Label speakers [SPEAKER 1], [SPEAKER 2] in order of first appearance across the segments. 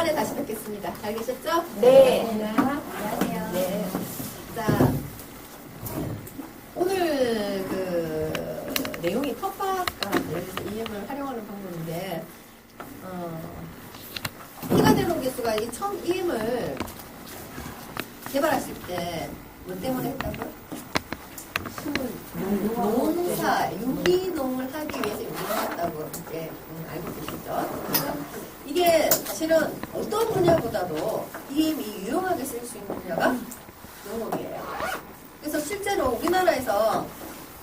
[SPEAKER 1] 오랜만에 다시 뵙겠습니다. 잘 계셨죠?
[SPEAKER 2] 네.
[SPEAKER 1] 안녕하세요. 네. 자, 오늘 그 내용이 텃밭과 관련해서 EM을 활용하는 방법인데, 히가데로 교수가 이 처음 EM을 개발했을 때 뭐 때문에 했다고요? 농사, 유기농을 하기 위해서 유기농했다고 이제 알고 계시죠? 이게 사실은 어떤 분야보다도 EM이 유용하게 쓸 수 있는 분야가 농업이에요. 그래서 실제로 우리나라에서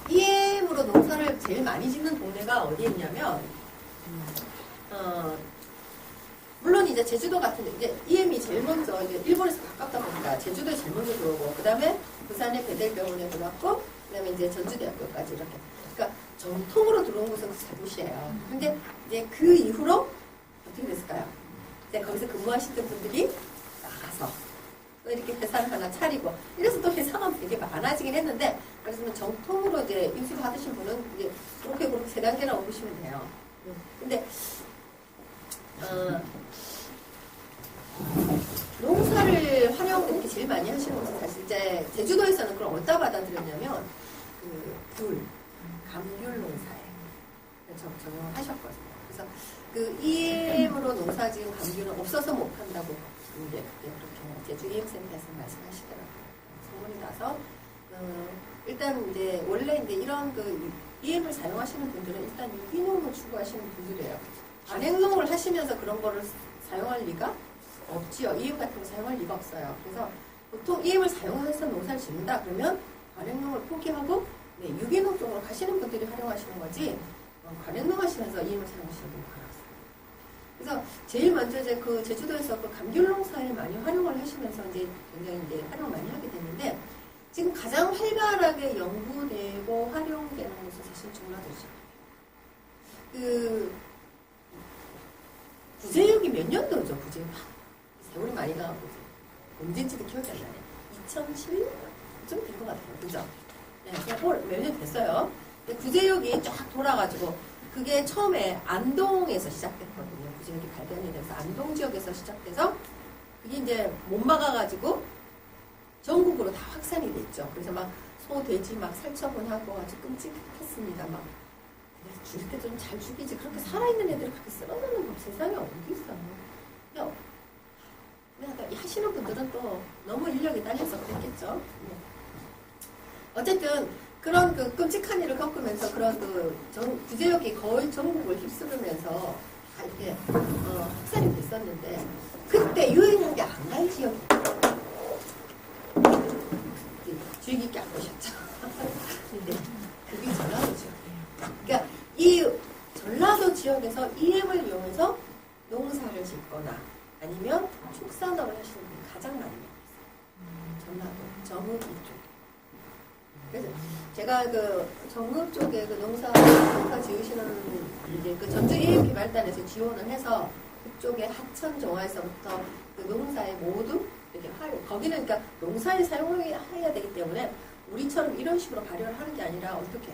[SPEAKER 1] EM으로 농사를 제일 많이 짓는 동네가 어디에 있냐면, 물론 이제 제주도 같은 데, 이제 EM이 제일 먼저, 이제 일본에서 가깝다 보니까 제주도에 제일 먼저 들어오고, 그 다음에 부산의 베델병원에 들어왔고, 그 다음에 이제 전주대학교까지 이렇게. 그러니까 정통으로 들어온 곳은 세 곳이에요. 근데 이제 그 이후로 어떻게 됐을까요? 이제 거기서 근무하시던 분들이 나가서 또 이렇게 회사를 하나 차리고, 이래서 또 회사만 되게 많아지긴 했는데, 그래서 정통으로 이제 인수 받으신 분은 이제 그렇게 세 단계나 오시면 돼요. 근데, 농사를 활용 이렇게 제일 많이 하시는 것은 사실 이제 제주도에서는 그걸 어디다 받아들였냐면 그 감귤 농사에 적용을 하셨거든요. 그래서 그 EM으로 농사 지은 감귤은 없어서 못 한다고 이제 그때 그렇게 제주 EM센터에서 말씀하시더라고요. 소문이 나서 일단 이제 원래 이제 이런 그 EM을 사용하시는 분들은 일단 유기농을 추구하시는 분들이에요. 관행농을 하시면서 그런 거를 사용할 리가 없지요. EM 같은 거 사용할 리가 없어요. 그래서 보통 EM을 사용해서 농사를 짓는다 그러면 관행농을 포기하고 유기농 쪽으로 가시는 분들이 활용하시는 거지, 관행농 하시면서 EM을 사용하시는 분이 많았어요. 그래서 제일 먼저 이제 그 제주도에서 그 감귤 농사에 많이 활용을 하시면서 이제 굉장히 이제 활용 많이 하게 됐는데, 지금 가장 활발하게 연구되고 활용되는 곳은 사실 전라도죠. 그 구제역이 몇 년도죠? 구제역 세월이 많이 가고 언제인지도 기억이 안 나네. 2011? 좀 된 것 같아요. 그죠? 네, 그냥 몇 년 됐어요. 구제역이 쫙 돌아가지고, 그게 처음에 안동에서 시작됐거든요. 구제역이 발견이 돼서 안동 지역에서 시작돼서 그게 이제 못 막아가지고 전국으로 다 확산이 됐죠. 그래서 막 소, 돼지 막 살처분하고 아주 끔찍했습니다. 막 죽일 때 좀 잘 죽이지. 그렇게 살아있는 애들을 그렇게 쓸어놓는 법 세상에 어디 있어요. 근데 하시는 분들은 또 너무 인력이 딸려서 그랬겠죠. 어쨌든 그런 그 끔찍한 일을 겪으면서 그런 그 구제역이 거의 전국을 휩쓸으면서 다 이렇게 확산이 됐었는데, 그때 유행한 게 안갈 지역이 주의 깊게 안 보셨죠. 근데 그게 전라도 지역이에요. 그러니까 이 전라도 지역에서 EM을 이용해서 농사를 짓거나 아니면 축산업을 하시는 분이 가장 많이 있어요. 전라도, 정읍 이쪽. 그래서 제가 그 정읍 쪽에 그 농사 지으시는 이제 그 전주 EM 개발단에서 지원을 해서 그쪽에 하천 정화에서부터 그 농사에 모두 이렇게 거기는 그러니까 농사에 사용해야 되기 때문에 우리처럼 이런 식으로 발효를 하는 게 아니라 어떻게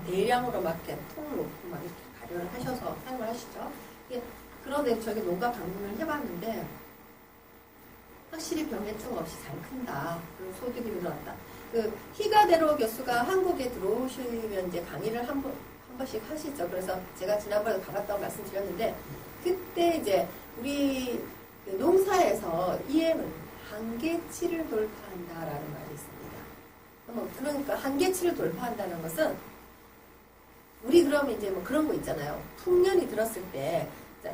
[SPEAKER 1] 대량으로 막 이렇게 통을 놓고 막 이렇게 발효를 하셔서 사용을 하시죠. 그런데 저기 농가 방문을 해봤는데 확실히 병해충 없이 잘 큰다. 그리고 소득이 늘어났다. 그 히가데로 교수가 한국에 들어오시면 이제 강의를 한 번씩 하시죠. 그래서 제가 지난번에 가봤다고 말씀드렸는데, 그때 이제 우리 그 농사에서 EM은 한계치를 돌파한다라는 말이 있습니다. 그러니까 한계치를 돌파한다는 것은 우리 그러면 이제 뭐 그런 거 있잖아요. 풍년이 들었을 때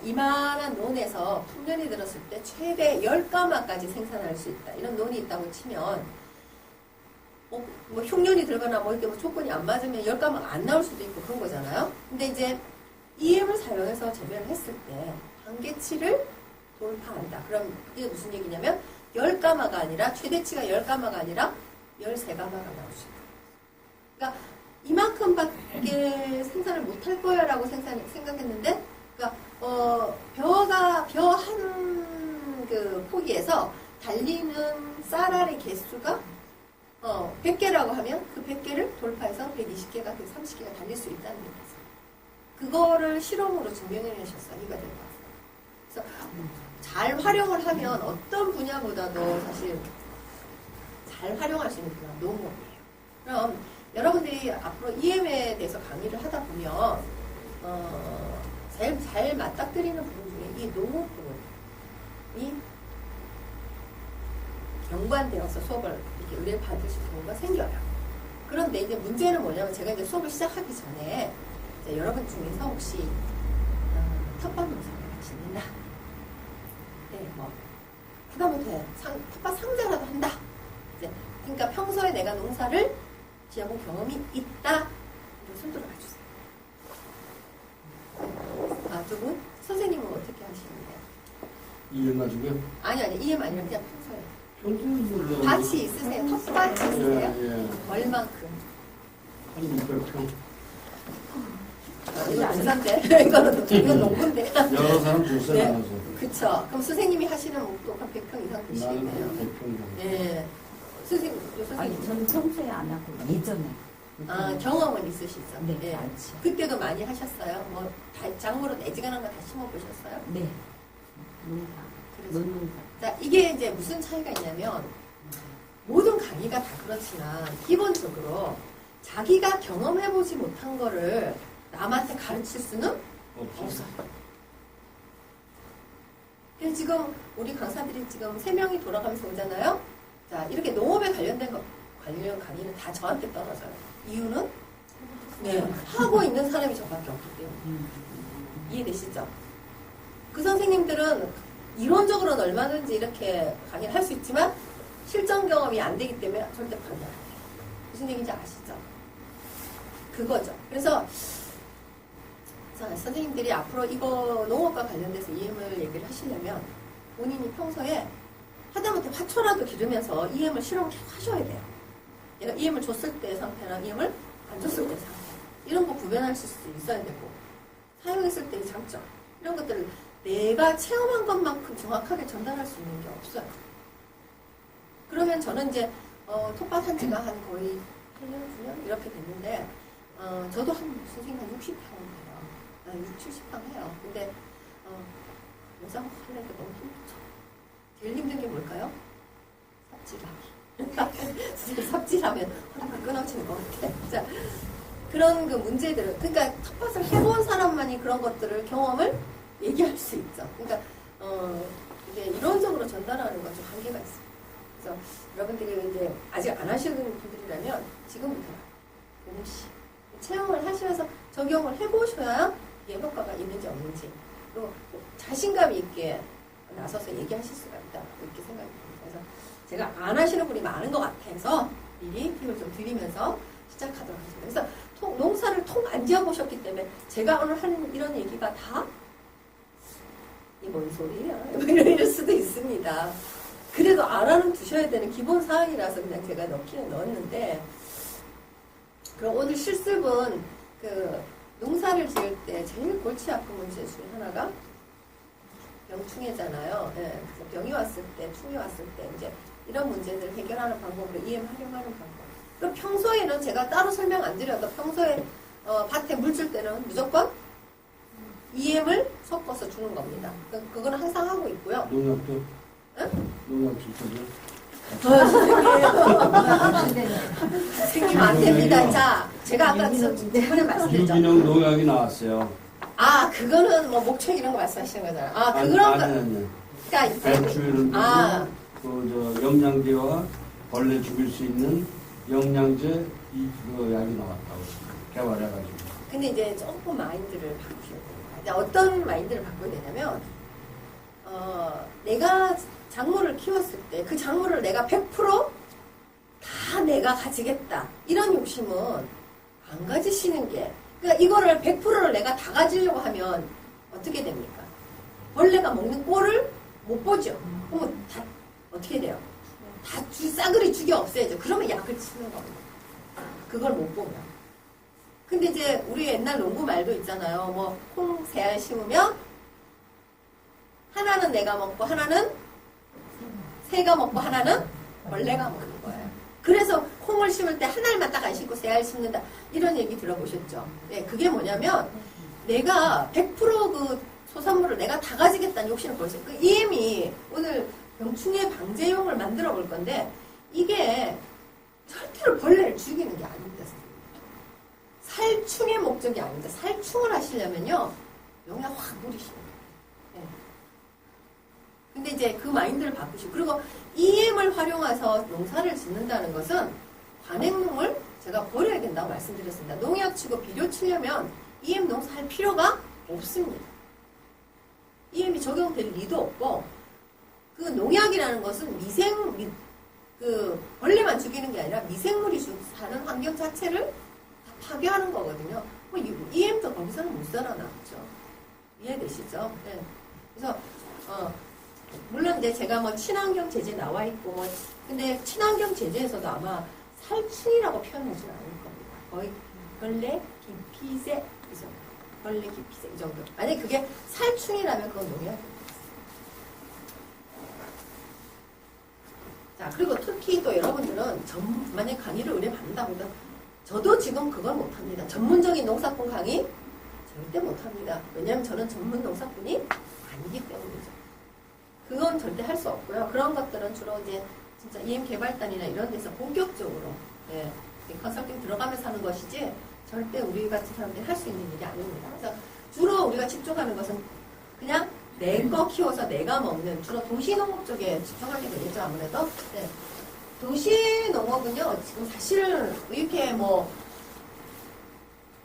[SPEAKER 1] 이만한 논에서 풍년이 들었을 때 최대 10가마까지 생산할 수 있다. 이런 논이 있다고 치면 뭐 흉년이 들거나 뭐 이렇게 뭐 조건이 안 맞으면 10가마가 안 나올 수도 있고 그런 거잖아요. 근데 이제 EM을 사용해서 재배를 했을 때 한계치를 돌파한다. 그럼 이게 무슨 얘기냐면 10가마가 아니라 최대치가 10가마가 아니라 13가마가 나올 수 있다. 그러니까 이만큼밖에 생산을 못할 거야 라고 생각했는데, 그러니까 벼 한 그 포기에서 달리는 쌀알의 개수가 100개라고 하면 그 100개를 돌파해서 120개가 130개가 달릴 수 있다는 얘기죠. 그거를 실험으로 증명해 내셨어요. 이가 된 거. 그래서 잘 활용을 하면 어떤 분야보다도 사실 잘 활용할 수 있는 분야가 농업이에요. 그럼 여러분들이 앞으로 EM에 대해서 강의를 하다 보면 제일 잘 맞닥뜨리는 부분 중에 이 농업 부분이 연관되어서 수업을 이렇게 의뢰 받으실 경우가 생겨요. 그런데 이제 문제는 뭐냐면 제가 이제 수업을 시작하기 전에 이제 여러분 중에서 혹시 텃밭 농사를 짓는다. 네, 뭐 하다못해 텃밭 상자라도 한다. 이제 그러니까 평소에 내가 농사를 지어본 경험이 있다. 손 들어봐주세요. 두 분? 선생님은 어떻게 하시는데?
[SPEAKER 2] 이해 가지고요?
[SPEAKER 1] 아니 이해 아니라 그냥 평소에.
[SPEAKER 2] 평소에
[SPEAKER 1] 밭이 있으세요? 텃밭이 있으세요?
[SPEAKER 2] 예.
[SPEAKER 1] 얼만큼?
[SPEAKER 2] 한 600평.
[SPEAKER 1] 이거 부산데 이건 농구인데.
[SPEAKER 2] 여러 사람 줄서
[SPEAKER 1] 네.
[SPEAKER 2] 나눠서.
[SPEAKER 1] 그쵸. 그럼 선생님이 하시는 목도가 100평 이상 되시겠네요.
[SPEAKER 2] 나는 100평 정도.
[SPEAKER 1] 예. 선생님,
[SPEAKER 3] 아니, 저는 평소에 안 하고 예전에.
[SPEAKER 1] 경험은 있으시죠?
[SPEAKER 3] 네,
[SPEAKER 1] 예.
[SPEAKER 3] 많죠.
[SPEAKER 1] 그때도 많이 하셨어요? 뭐, 작물로 애지간한 거 다 심어보셨어요?
[SPEAKER 3] 네. 농사.
[SPEAKER 1] 그래서.
[SPEAKER 3] 논농사.
[SPEAKER 1] 자, 이게 이제 무슨 차이가 있냐면, 모든 강의가 다 그렇지만, 기본적으로 자기가 경험해보지 못한 거를 남한테 가르칠 수는 없어요. 그래서 지금 우리 강사들이 지금 3명이 돌아가면서 오잖아요? 자, 이렇게 농업에 관련 강의는 다 저한테 떨어져요. 이유는? 네, 하고 있는 사람이 저밖에 없기 때문에. 이해되시죠? 그 선생님들은 이론적으로는 얼마든지 이렇게 강의를 할 수 있지만 실전 경험이 안 되기 때문에 절대 강의 안 해요. 무슨 얘기인지 아시죠? 그거죠. 그래서 자, 선생님들이 앞으로 이거 농업과 관련돼서 EM을 얘기를 하시려면 본인이 평소에 하다못해 화초라도 기르면서 EM을 실험을 계속 하셔야 돼요. 내가 EM을 줬을 때의 상태랑 EM을 안 줬을 때의 상태. 이런 거 구별하실 수 있어야 되고, 사용했을 때의 장점. 이런 것들을 내가 체험한 것만큼 정확하게 전달할 수 있는 게 없어요. 그러면 저는 이제, 텃밭 한 지가 한 거의 8년, 9년? 이렇게 됐는데, 저도 선생님 한 60평 해요. 60, 70평 해요. 근데, 여자 하려니까 너무 힘들죠. 제일 힘든 게 뭘까요? 삽질하기. 삽질하면 허리가 끊어지는 것 같아. 자, 그런 그 문제들을, 그러니까 텃밭을 해본 사람만이 그런 것들을 경험을 얘기할 수 있죠. 그러니까 이게 이론적으로 전달하는 건 좀 한계가 있습니다. 그래서 여러분들이 이제 아직 안 하시는 분들이라면 지금부터 조금씩 체험을 하시면서 적용을 해보셔야 이게 효과가 있는지 없는지, 그리고 자신감 있게 나서서 얘기하실 수가 있다 이렇게 생각이 듭니다. 그래서 제가 안 하시는 분이 많은 것 같아서 미리 팁을 좀 드리면서 시작하도록 하겠습니다. 그래서 농사를 통 안 지어보셨기 때문에 제가 오늘 하는 이런 얘기가 다 이 뭔 소리야? 이럴 수도 있습니다. 그래도 알아는 두셔야 되는 기본 사항이라서 그냥 제가 넣기는 넣었는데, 그럼 오늘 실습은 그 농사를 지을 때 제일 골치 아픈 문제 중에 하나가 병충해잖아요. 예, 그래서 병이 왔을 때, 충이 왔을 때 이제 이런 문제들을 해결하는 방법으로 EM 활용하는 방법. 그 평소에는 제가 따로 설명 안 드려도 평소에 밭에 물 줄 때는 무조건 EM을 섞어서 주는 겁니다. 그거는 항상 하고 있고요.
[SPEAKER 2] 농약도?
[SPEAKER 1] 응?
[SPEAKER 2] 농약 줄 거죠?
[SPEAKER 1] 생기면 안 됩니다. 자, 제가 아까 저번에 말씀드렸죠.
[SPEAKER 2] 유기농 농약이 나왔어요.
[SPEAKER 1] 그거는 뭐 목초액 이런 거 말씀하시는 거잖아요.
[SPEAKER 2] 아니.
[SPEAKER 1] 그러니까
[SPEAKER 2] 배추를 그 영양제와 벌레 죽일 수 있는 영양제 그 약이 나왔다고 개발해가지고.
[SPEAKER 1] 근데 이제 조금 마인드를 바꾸셔야 돼요. 어떤 마인드를 바꿔야 되냐면, 내가 작물을 키웠을 때 그 작물을 내가 100% 다 내가 가지겠다. 이런 욕심은 안 가지시는 게, 그러니까 이거를 100%를 내가 다 가지려고 하면 어떻게 됩니까? 벌레가 먹는 꼴을 못 보죠. 그러면 다 어떻게 돼요? 다 싸그리 죽여 없애야죠. 그러면 약을 치는 겁니다. 그걸 못 보면. 근데 이제 우리 옛날 농구 말도 있잖아요. 뭐 콩 3알 심으면 하나는 내가 먹고 하나는 새가 먹고 하나는 벌레가 먹는 거예요. 그래서 콩을 심을 때 한 알만 딱 안 심고 3알 심는다. 이런 얘기 들어보셨죠? 네, 그게 뭐냐면 내가 100% 그 소산물을 내가 다 가지겠다는 욕심을 보였어요. 그 EM이 오늘 병충해 방제용을 만들어 볼 건데 이게 절대로 벌레를 죽이는 게 아닙니다. 살충의 목적이 아닙니다. 살충을 하시려면요 영양 확 물이시는 거예요. 네. 근데 이제 그 마인드를 바꾸시고 그리고 EM을 활용해서 농사를 짓는다는 것은 관행농을 제가 버려야 된다고 말씀드렸습니다. 농약 치고 비료 치려면 EM 농사할 필요가 없습니다. EM이 적용될 리도 없고 그 농약이라는 것은 그 벌레만 죽이는 게 아니라 미생물이 사는 환경 자체를 다 파괴하는 거거든요. 뭐 EM도 거기서는 못 살아남죠. 이해되시죠? 네. 그래서 물론 이제 제가 뭐 친환경 제재 나와 있고 뭐 근데 친환경 제재에서도 아마 살충이라고 표현하지는 않을 겁니다. 거의 벌레 기피세 이 정도. 벌레 기피세 이 정도. 만약에 그게 살충이라면 그건 농약입니다. 자, 그리고 특히 또 여러분들은 만약에 강의를 은혜 받는다고 해도 저도 지금 그걸 못합니다. 전문적인 농사꾼 강의 절대 못합니다. 왜냐하면 저는 전문 농사꾼이 아니기 때문이죠. 그건 절대 할 수 없고요. 그런 것들은 주로 이제 진짜 EM 개발단이나 이런 데서 본격적으로 컨설팅 들어가면서 하는 것이지 절대 우리 같은 사람들이 할 수 있는 일이 아닙니다. 그래서 주로 우리가 집중하는 것은 그냥 내 거 키워서 내가 먹는 주로 도시농업 쪽에 집중하게 되겠죠. 아무래도 네. 도시농업은요 지금 사실은 이렇게 뭐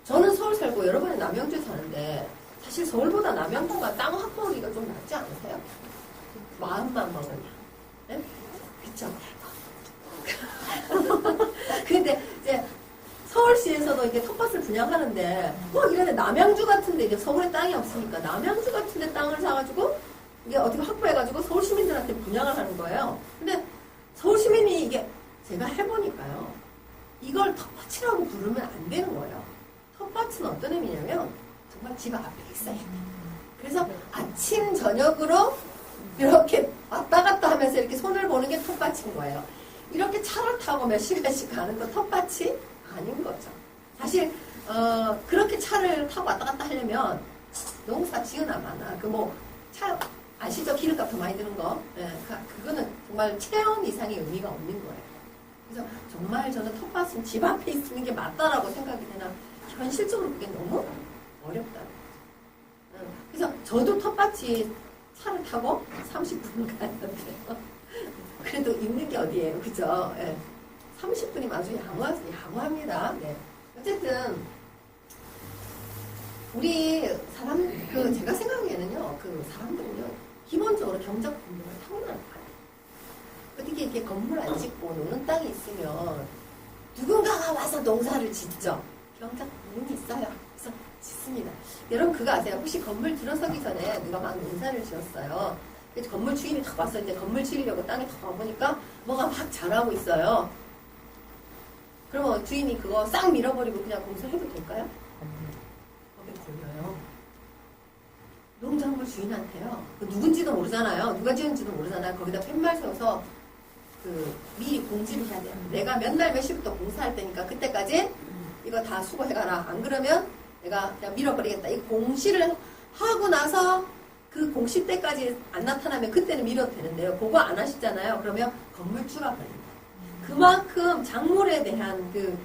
[SPEAKER 1] 저는 서울 살고 여러분은 남양주 사는데 사실 서울보다 남양주가 땅 확보하기가 좀 낫지 않으세요? 마음만 먹으면 네? 그쵸? 근데 이제 서울시에서도 이게 텃밭을 분양하는데 이런데 남양주 같은데 이제 서울에 땅이 없으니까 남양주 같은데 땅을 사가지고 이게 어떻게 확보해가지고 서울 시민들한테 분양을 하는 거예요. 근데 서울 시민이 이게 제가 해보니까요 이걸 텃밭이라고 부르면 안 되는 거예요. 텃밭은 어떤 의미냐면 정말 집 앞에 있어야 돼. 그래서 아침 저녁으로 이렇게 왔다 갔다 하면서 이렇게 손을 보는 게 텃밭인 거예요. 이렇게 차를 타고 몇 시간씩 가는 거 텃밭이 아닌 거죠. 사실 그렇게 차를 타고 왔다 갔다 하려면 농사 지으나마나 차 아시죠? 기름값 더 많이 드는 거. 예, 그거는 정말 체험 이상의 의미가 없는 거예요. 그래서 정말 저는 텃밭은 집 앞에 있는 게 맞다라고 생각이 되나 현실적으로 그게 너무 어렵다. 그래서 저도 텃밭이 차를 타고 30분 가는데요. 그래도 있는 게 어디예요, 그죠? 예. 30분이 아주 양호합니다. 네. 어쨌든 우리 제가 생각하기에는요, 사람들은요 기본적으로 경작 본능을 타고나는 거예요. 어떻게 이렇게 건물 안 짓고 노는 땅이 있으면 누군가가 와서 농사를 짓죠. 경작 본능이 있어요. 그래서 짓습니다. 여러분 그거 아세요? 혹시 건물 들어서기 전에 누가 막 농사를 지었어요. 그래서 건물 주인이 탁 와서 이제 건물 지으려고 땅에 탁 와보니까 뭐가 막 자라고 있어요. 그러면 주인이 그거 싹 밀어버리고 그냥 공사해도 될까요? 법에 걸려요. 농작물 주인한테요. 누군지도 모르잖아요. 누가 지은지도 모르잖아요. 거기다 팻말 세워서 미리 공지를 해야 돼요. 내가 몇 날 몇 시부터 공사할 테니까 그때까지 이거 다 수고해가라. 안 그러면 내가 그냥 밀어버리겠다. 이 공시를 하고 나서 그 공시 때까지 안 나타나면 그때는 밀어도 되는데요. 그거 안 하시잖아요. 그러면 건물주가 걸립니다. 그만큼 작물에 대한 그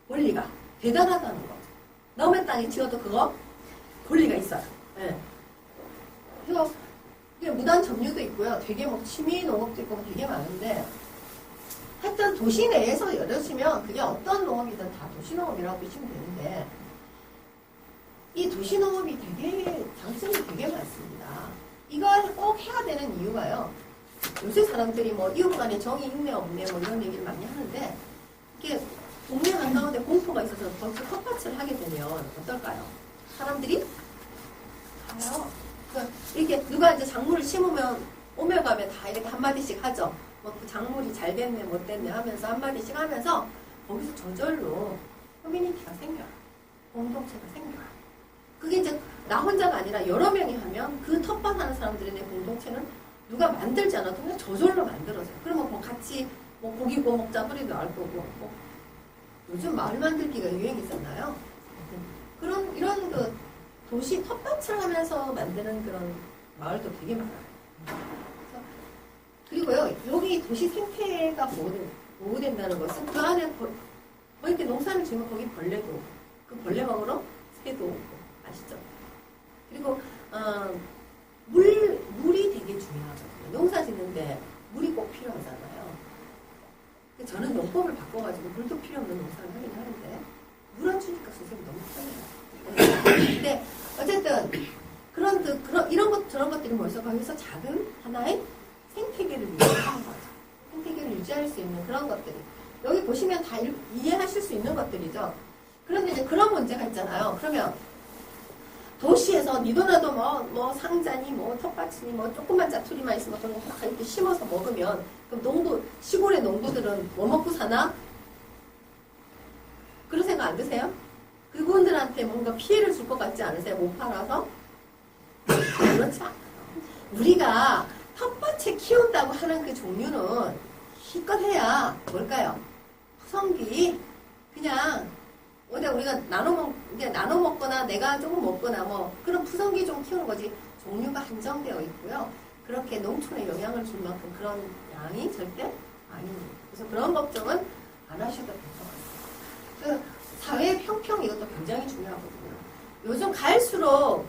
[SPEAKER 1] 권리가 대단하다는 거죠. 남의 땅에 지어도 그거 권리가 있어요. 네. 그래서 이게 무단 점유도 있고요. 되게 취미 농업도 있고 되게 많은데 하여튼 도시 내에서 열어지면 그게 어떤 농업이든 다 도시농업이라고 보시면 되는데 이 도시농업이 되게 장점이 되게 많습니다. 이걸 꼭 해야 되는 이유가요. 요새 사람들이 이웃 간에 정이 있네 없네 이런 얘기를 많이 하는데 이게 동네 한가운데 공포가 있어서 거기서 텃밭을 하게 되면 어떨까요? 사람들이 가요. 이렇게 누가 이제 작물을 심으면 오며 가며 다 이렇게 한마디씩 하죠. 그 작물이 잘 됐네 못 됐네 하면서 한마디씩 하면서 거기서 저절로 커뮤니티가 생겨요. 공동체가 생겨요. 그게 이제 나 혼자가 아니라 여러 명이 하면 그 텃밭 하는 사람들의 공동체는 누가 만들지 않아도 그냥 저절로 만들어져요. 그러면 같이 고기 구워 먹자 소리도 알 거고 요즘 마을 만들기가 유행이잖아요. 이런 도시 텃밭을 하면서 만드는 그런 마을도 되게 많아요. 그리고요, 여기 도시 생태가 보호된다는 것은 그 안에 뭐 이렇게 농사를 지으면 거기 벌레도 오고, 그 벌레 먹으러 새도 오고, 아시죠? 그리고, 물이 되게 중요하거든요. 농사 짓는데 물이 꼭 필요하잖아요. 저는 농법을 바꿔가지고 물도 필요 없는 농사를 하긴 하는데, 물 안 주니까 선생님 너무 편해요. 근데, 어쨌든, 이런 것, 저런 것들이 모여서 거기서 작은 하나의 생태계를 유지하는 거죠. 생태계를 유지할 수 있는 그런 것들이. 여기 보시면 다 이해하실 수 있는 것들이죠. 그런데 이제 그런 문제가 있잖아요. 그러면 도시에서 니도나도 뭐 상자니 뭐 텃밭이니 뭐 조그만 짜투리만 있으면 그런 거 막 이렇게 심어서 먹으면 그럼 시골의 농부들은 뭐 먹고 사나? 그런 생각 안 드세요? 그분들한테 뭔가 피해를 줄 것 같지 않으세요? 못 팔아서? 그렇지 않아요. 우리가 텃밭에 키운다고 하는 그 종류는 실컷 해야 뭘까요? 푸성기 그냥 우리가 나눠 먹거나 내가 조금 먹거나 뭐 그런 푸성기 좀 키우는 거지 종류가 한정되어 있고요. 그렇게 농촌에 영향을 줄 만큼 그런 양이 절대 아닙니다. 그래서 그런 걱정은 안 하셔도 될 것 같아요. 사회 평평 이것도 굉장히 중요하거든요. 요즘 갈수록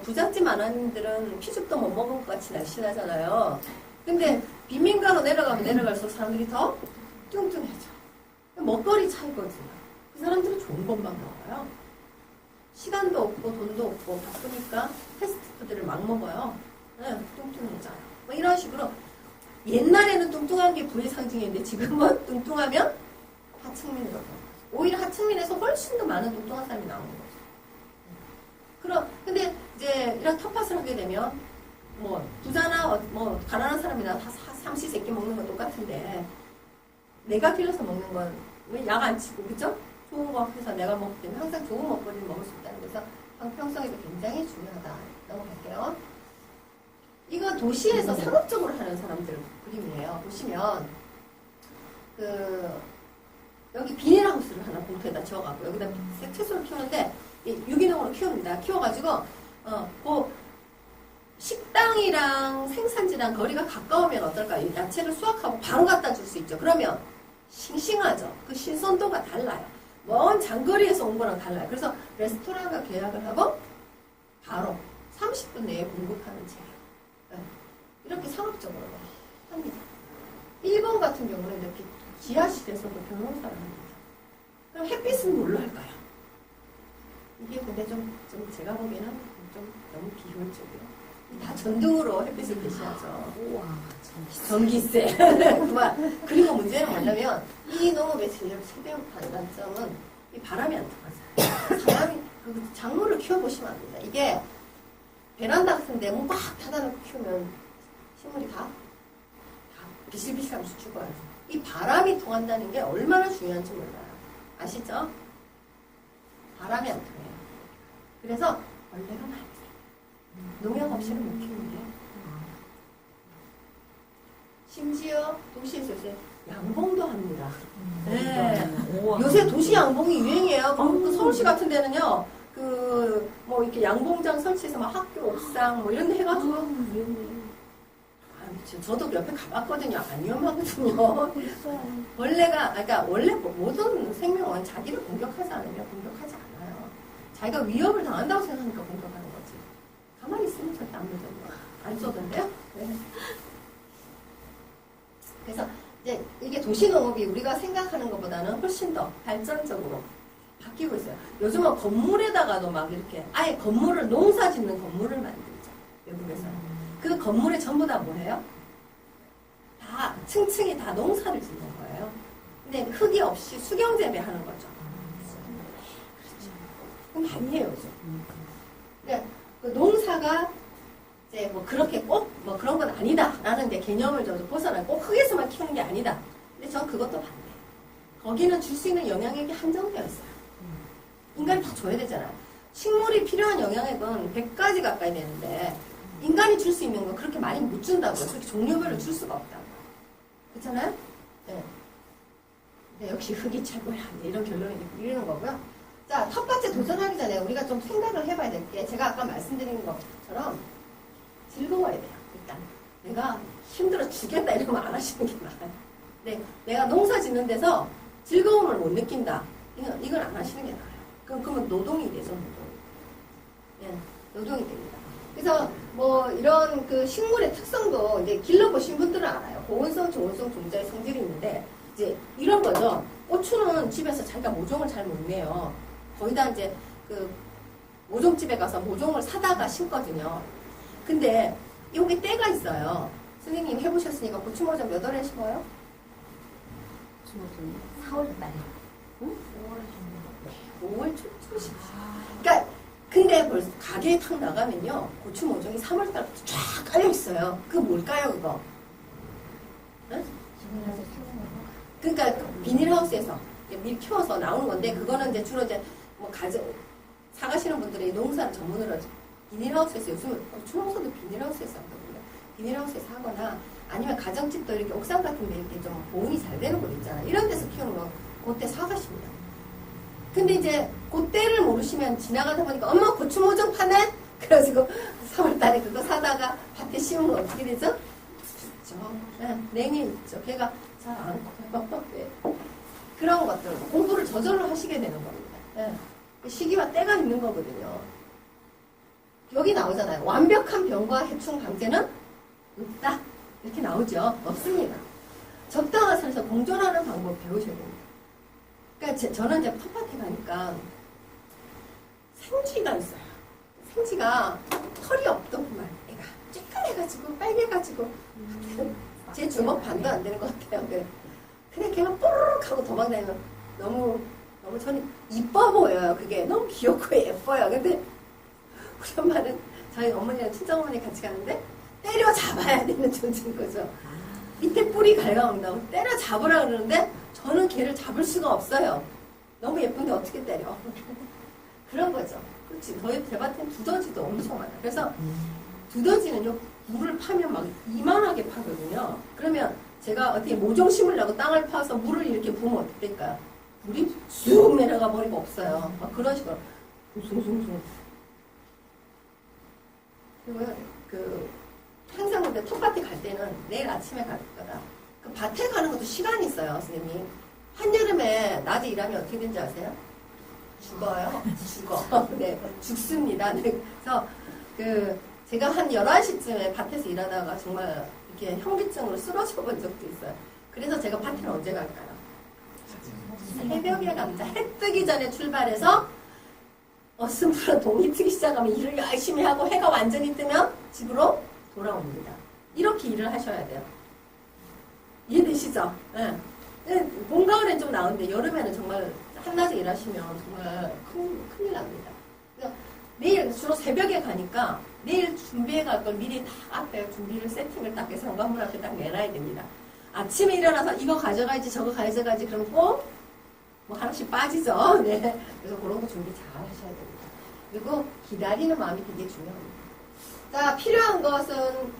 [SPEAKER 1] 부잣집 아나님들은 피죽도 못 먹은 것 같이 날씬하잖아요. 근데 빈민가로 내려가면 내려갈수록 사람들이 더 뚱뚱해져. 먹거리 차이거든요. 그 사람들은 좋은 것만 먹어요. 시간도 없고 돈도 없고 바쁘니까 패스트푸드를 막 먹어요. 네, 뚱뚱해져요. 뭐 이런 식으로 옛날에는 뚱뚱한 게 부의 상징이었는데 지금은 뚱뚱하면 하층민으로 오히려 하층민에서 훨씬 더 많은 뚱뚱한 사람이 나오는 거죠. 근데 이제 이런 텃밭을 하게 되면 뭐 부자나 뭐 가난한 사람이나 삼시세끼 먹는 건 똑같은데 내가 길러서 먹는 건 왜 약 안 치고 그죠? 좋은 거 해서 내가 먹기 때문에 항상 좋은 먹거리를 먹을 수 있다는 거서 방평성에도 굉장히 중요하다. 넘어갈게요. 이건 도시에서 상업적으로 하는 사람들 그림이에요. 보시면 여기 비닐하우스를 하나 봉투에다 지어갖고 여기다 채소를 키우는데 유기농으로 키웁니다. 키워가지고 그 식당이랑 생산지랑 거리가 가까우면 어떨까요? 야채를 수확하고 바로 갖다 줄 수 있죠. 그러면 싱싱하죠. 그 신선도가 달라요. 먼 장거리에서 온 거랑 달라요. 그래서 레스토랑과 계약을 하고 바로 30분 내에 공급하는 재료. 네. 이렇게 상업적으로 합니다. 일본 같은 경우는 이렇게 지하실에서도 병원사를 합니다. 그럼 햇빛은 뭘로 할까요? 이게 근데 좀 제가 보기에는 좀 너무 비효율적이에요. 다 전등으로 햇빛을 대시하죠.
[SPEAKER 3] 우와,
[SPEAKER 1] 전기세. 그리고 문제는 뭐냐면 이 농업의 제일 최대 단점은 이 바람이 안 통하잖아요. 사람이 작물을 키워보시면 압니다. 이게 베란다 같은데 문 꽉 닫아놓고 키우면 식물이 다 비실비실하면서 죽어요. 이 바람이 통한다는 게 얼마나 중요한지 몰라요. 아시죠? 바람이 안 통해요. 그래서 벌레가 많이 생겨요. 농약 없이는 못 키우는데. 심지어 도시에서 요새 양봉도 합니다. 네. 요새 도시 양봉이 유행이에요. 그 서울시 같은 데는요, 뭐 이렇게 양봉장 설치해서 막 학교 옥상 뭐 이런 데 해가지고. 저도 옆에 가봤거든요. 안 위험하거든요. 그러니까 원래 모든 생명은 자기를 공격하지 않으면 공격하지 않아요. 자기가 위협을 당한다고 생각하니까 공격하는 거지. 가만히 있으면 절대 안 되던데. 안 쏘던데요? 네. 그래서 이제 이게 도시농업이 우리가 생각하는 것보다는 훨씬 더 발전적으로 바뀌고 있어요. 요즘은 건물에다가도 막 이렇게 아예 건물을 농사 짓는 건물을 만들죠. 외국에서는. 그 건물에 전부 다 뭐예요? 다 층층이 다 농사를 짓는 거예요. 근데 흙이 없이 수경재배하는 거죠. 그렇죠. 그럼 아니에요, 요즘. 그러니까 그 농사가 이제 뭐 그렇게 꼭 뭐 그런 건 아니다라는 데 개념을 저도 벗어나고 꼭 흙에서만 키우는 게 아니다. 근데 전 그것도 반대예요. 거기는 줄 수 있는 영향액이 한정되어 있어요. 인간이 다 줘야 되잖아요. 식물이 필요한 영양액은 100가지 가까이 되는데 인간이 줄 수 있는 건 그렇게 많이 못 준다고요. 그렇게 종류별로 줄 수가 없다고. 그렇잖아요? 네. 네, 역시 흙이 최고야. 이런 결론이 이르는 거고요. 자, 텃밭에 도전하기 전에 우리가 좀 생각을 해봐야 될 게, 제가 아까 말씀드린 것처럼 즐거워야 돼요. 일단 내가 힘들어 죽겠다 이러면 안 하시는 게 나아요. 네, 내가 농사 짓는 데서 즐거움을 못 느낀다. 이건 안 하시는 게 나아요. 그러면 노동이 되죠, 노동. 예, 노동이 됩니다. 그래서 뭐 이런 그 식물의 특성도 이제 길러보신 분들은 알아요. 고온성, 저온성 종자의 성질이 있는데 이제 이런 거죠. 고추는 집에서 자기가 모종을 잘 못 내요. 거의 다 이제 그 모종집에 가서 모종을 사다가 심거든요. 근데 여기 때가 있어요. 선생님 해보셨으니까 고추 모종 몇 월에 심어요?
[SPEAKER 3] 4월달에.
[SPEAKER 1] 응? 5월 초 심어요. 그러니까 근데 벌써 가게에 탁 나가면요 고추 모종이 3월달부터 쫙 깔려 있어요. 그거 뭘까요, 그거? 응? 그러니까 그 비닐하우스에서 밀 키워서 나오는 건데 그거는 이제 주로 이제 뭐 사가시는 분들이 농사를 전문으로 비닐하우스에서 요즘 고추 농사도 비닐하우스에서 하거든요. 비닐하우스에서 하거나 아니면 가정집도 이렇게 옥상 같은 데 이렇게 좀 보온이 잘 되는 곳 있잖아요. 이런 데서 키우는 거 그때 사가십니다. 근데 이제 그때를 모르시면 지나가다 보니까 엄마 고추 모종 파네? 그래가지고 3월달에 그거 사다가 밭에 심으면 어떻게 되죠? 있죠. 네, 냉이 있죠. 걔가 잘 안 커요. 네. 그런 것들 공부를 저절로 하시게 되는 겁니다. 네. 시기와 때가 있는 거거든요. 여기 나오잖아요. 완벽한 병과 해충 방제는 없다. 이렇게 나오죠. 없습니다. 적당한 선에서 공존하는 방법 배우셔야 됩니다. 그러니까 저는 이제 텃밭에 가니까 생쥐가 있어요. 생쥐가 털이 없더구만. 애가 쬐끈해가지고 빨개가지고 제 주먹 반도 안 되는 것 같아요. 근데 걔가 뽀르륵 하고 도망다니면 너무 저는 이뻐 보여요. 그게 너무 귀엽고 예뻐요. 근데 우리 엄마는 저희 어머니랑 친정어머니 같이 가는데 때려 잡아야 되는 존재인 거죠. 밑에 뿌리 갉아먹는다고 때려 잡으라 그러는데 저는 걔를 잡을 수가 없어요. 너무 예쁜데 어떻게 때려. 그런 거죠. 그렇지. 저희 대밭엔 두더지도 엄청 많아요. 그래서 두더지는요 물을 파면 막 이만하게 파거든요. 그러면 제가 어떻게 모종 심으려고 땅을 파서 물을 이렇게 부으면 어떻게 될까요? 물이 쑥 내려가 버리고 없어요. 막 그런 식으로 숭숭숭. 그리고 항상 근데 텃밭에 갈 때는 내일 아침에 갈 거다. 그 밭에 가는 것도 시간이 있어요, 선생님. 한여름에 낮에 일하면 어떻게 되는지 아세요? 죽어요. 죽어. 네, 죽습니다. 네, 그래서 제가 한 11시쯤에 밭에서 일하다가 정말 이렇게 현기증으로 쓰러져 본 적도 있어요. 그래서 제가 밭에는 언제 갈까요? 새벽에 갑니다. 해 뜨기 전에 출발해서 어슴푸러 동이 트기 시작하면 일을 열심히 하고 해가 완전히 뜨면 집으로 돌아옵니다. 이렇게 일을 하셔야 돼요. 이해되시죠? 네. 봄, 가을엔 좀 나은데 여름에는 정말 한낮에 일하시면 정말 큰일 납니다. 그러니까 내일 주로 새벽에 가니까 내일 준비해 갈 걸 미리 다 앞에 준비를 세팅을 딱 해서 현관문 앞에 딱 내놔야 됩니다. 아침에 일어나서 이거 가져가야지 저거 가져가야지 그럼 꼭 뭐 하나씩 빠지죠. 네. 그래서 그런 거 준비 잘 하셔야 됩니다. 그리고 기다리는 마음이 되게 중요합니다. 자, 필요한 것은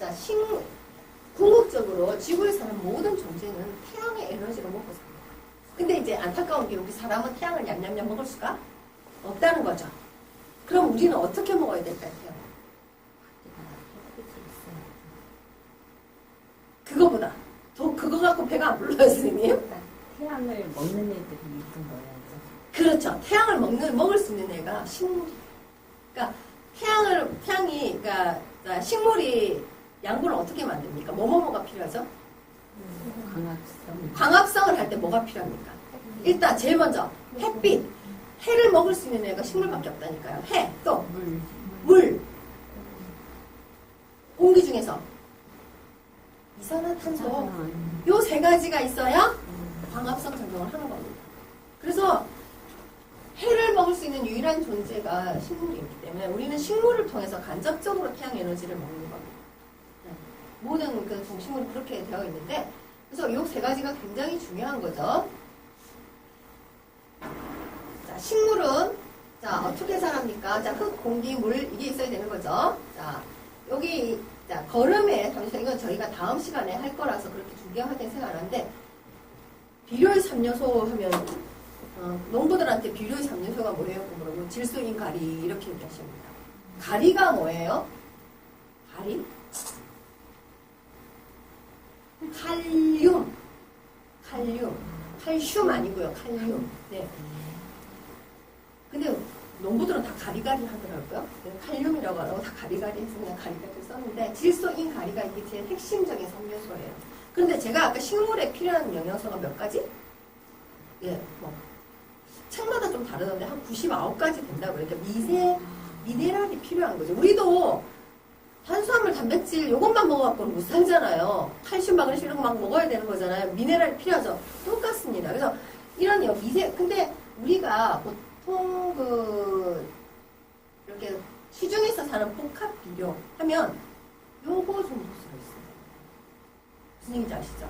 [SPEAKER 1] 자, 궁극적으로 지구에 사는 모든 존재는 태양의 에너지를 먹고 삽니다. 근데 이제 안타까운 게 우리 사람은 태양을 냠냠냠 먹을 수가 없다는 거죠. 그럼 우리는 어떻게 먹어야 될까요? 그거보다 더 그거 갖고 배가 안 불러요, 선생님?
[SPEAKER 3] 태양을 먹는 애들이 있는 거야죠.
[SPEAKER 1] 그렇죠. 태양을 먹을 수 있는 애가 식물이에요. 그러니까 태양이 그러니까 식물이 양분을 어떻게 만듭니까? 뭐가 필요하죠? 광합성을 할 때 뭐가 필요합니까? 일단 제일 먼저 햇빛. 해를 먹을 수 있는 애가 식물밖에 없다니까요. 해, 또 물. 공기 중에서 이산화탄소. 요 세 가지가 있어야 광합성 작용을 하는 겁니다. 그래서 해를 먹을 수 있는 유일한 존재가 식물이기 때문에 우리는 식물을 통해서 간접적으로 태양 에너지를 먹는 겁니다. 네. 모든 그 동식물이 그렇게 되어 있는데 그래서 요 세 가지가 굉장히 중요한 거죠. 자, 식물은 자 어떻게 자랍니까? 자, 흙, 공기, 물 이게 있어야 되는 거죠. 자, 여기 자 걸음에 잠시만 이건 저희가 다음 시간에 할 거라서 그렇게 중요하게 생각하는데 비료의 3요소 하면 농부들한테 비료 잡는소가 뭐예요? 물어보고 질소인 가리 이렇게 얘기하십니다. 가리가 뭐예요? 가리? 칼륨. 칼슘 아니고요. 칼륨. 네. 근데 농부들은 다 가리가리 하더라고요. 칼륨이라고 하고 다 가리가리 해서 그냥 가리가리 썼는데 질소인 가리가 이게 제일 핵심적인 섬유소예요. 그런데 제가 아까 식물에 필요한 영양소가 몇 가지? 예, 뭐 책마다 좀 다르던데 한 99가지 된다고 그러니까 미네랄이 필요한 거죠. 우리도 탄수화물, 단백질 요것만 먹어갖고는 못 살잖아요. 칼슘, 마그네슘 이런 거 막 먹어야 되는 거잖아요. 미네랄이 필요하죠. 똑같습니다. 그래서 이런 근데 우리가 보통 이렇게 시중에서 사는 복합 비료 하면 요거 정도 들어있어요. 무슨 얘기인지 아시죠?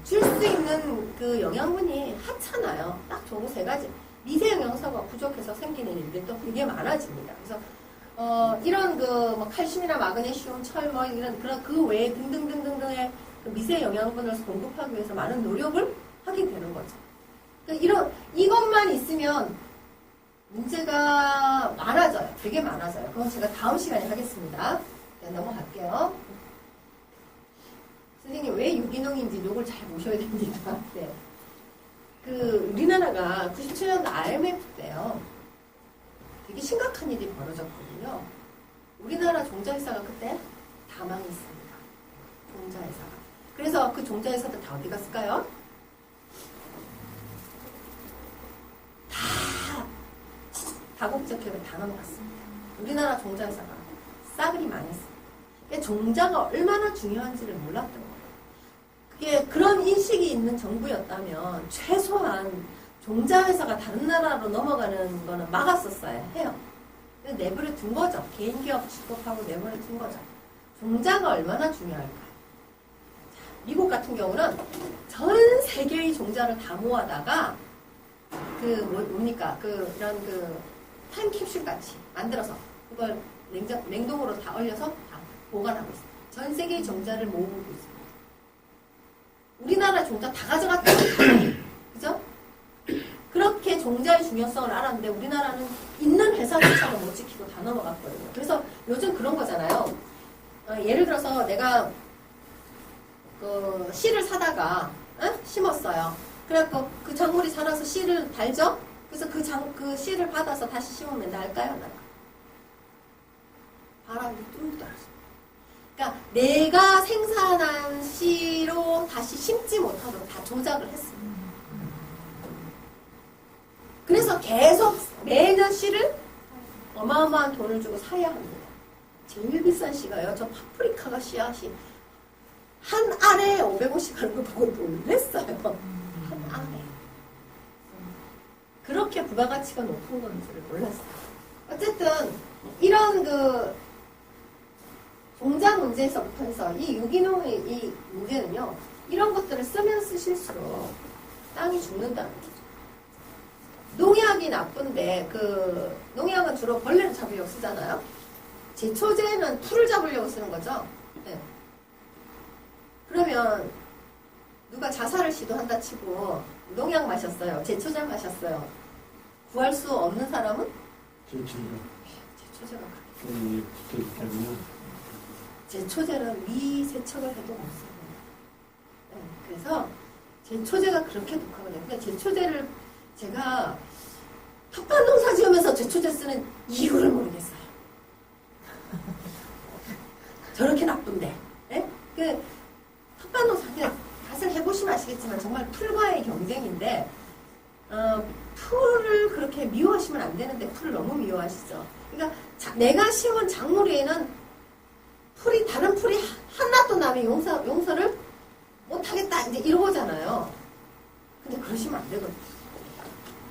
[SPEAKER 1] 줄 수 있는 그 영양분이 하찮아요. 딱 좋은 세 가지. 미세 영양소가 부족해서 생기는 일들이 또 되게 많아집니다. 그래서 이런 뭐 칼슘이나 마그네슘, 철 이런 그런 그 외에 등등등등등의 그 미세 영양분을 공급하기 위해서 많은 노력을 하게 되는 거죠. 그러니까 이것만 있으면 문제가 많아져요. 되게 많아져요. 그건 제가 다음 시간에 하겠습니다. 네, 넘어갈게요. 선생님 왜 유기농인지 요걸 잘 보셔야 됩니다. 네. 우리나라가 97년도 IMF 때요. 되게 심각한 일이 벌어졌거든요. 우리나라 종자회사가 그때 다 망했습니다. 종자회사가. 그래서 그 종자회사들 다 어디 갔을까요? 다 다국적 기업에 다 넘어갔습니다. 우리나라 종자회사가 싸그리 망했습니다. 종자가 얼마나 중요한지를 몰랐던 거예요. 그게 그런 인식이 있는 정부였다면 최소한 종자회사가 다른 나라로 넘어가는 거는 막았었어야 해요. 내버려 둔 거죠. 개인기업 취급하고 내버려 둔 거죠. 종자가 얼마나 중요할까요? 미국 같은 경우는 전 세계의 종자를 다 모아다가 이런 타임캡슐 같이 만들어서 그걸 냉동으로 다 얼려서 다 보관하고 있어요. 전 세계의 종자를 모으고 있습니다. 우리나라 종자 다 가져갔다. 그죠? 그렇게 종자의 중요성을 알았는데 우리나라는 있는 회사조차도 못 지키고 다 넘어갔거든요. 그래서 요즘 그런 거잖아요. 예를 들어서 내가 씨를 사다가 심었어요. 그래갖고 그 작물이 자라서 씨를 달죠? 그래서 그 씨를 받아서 다시 심으면 날까요? 안 날까요? 바람이 뚱뚱 떨어집니다. 그러니까 내가 생산한 씨로 다시 심지 못하도록 다 조작을 했습니다. 그래서 계속 매년 씨를 어마어마한 돈을 주고 사야 합니다. 제일 비싼 씨가요. 저 파프리카가 씨앗이 한 알에 500원씩 하는 거 보고 놀랬어요. 한 알에. 그렇게 부가가치가 높은 건지를 몰랐어요. 어쨌든 이런 종자 문제에서부터 해서 이 유기농의 이 문제는요. 이런 것들을 쓰면 쓰실수록 땅이 죽는다는 거죠. 농약이 나쁜데 농약은 주로 벌레를 잡으려고 쓰잖아요. 제초제는 풀을 잡으려고 쓰는 거죠. 네. 그러면 누가 자살을 시도한다 치고 농약 마셨어요. 제초제 마셨어요. 구할 수 없는 사람은? 제초제가 제초제는 미세척을 해도 없습니다. 네. 그래서 제초제가 그렇게 독하거든요. 근데 제초제를 제가 텃밭 농사 지으면서 제초제 쓰는 이유를 모르겠어요. 저렇게 나쁜데. 네? 텃밭 농사 그냥 다들 해보시면 아시겠지만 정말 풀과의 경쟁인데 풀을 그렇게 미워하시면 안 되는데 풀을 너무 미워하시죠. 그러니까 내가 심은 작물에는 다른 풀이 하나도 남이 용서를 못하겠다 이제 이러잖아요. 근데 그러시면 안 되거든요.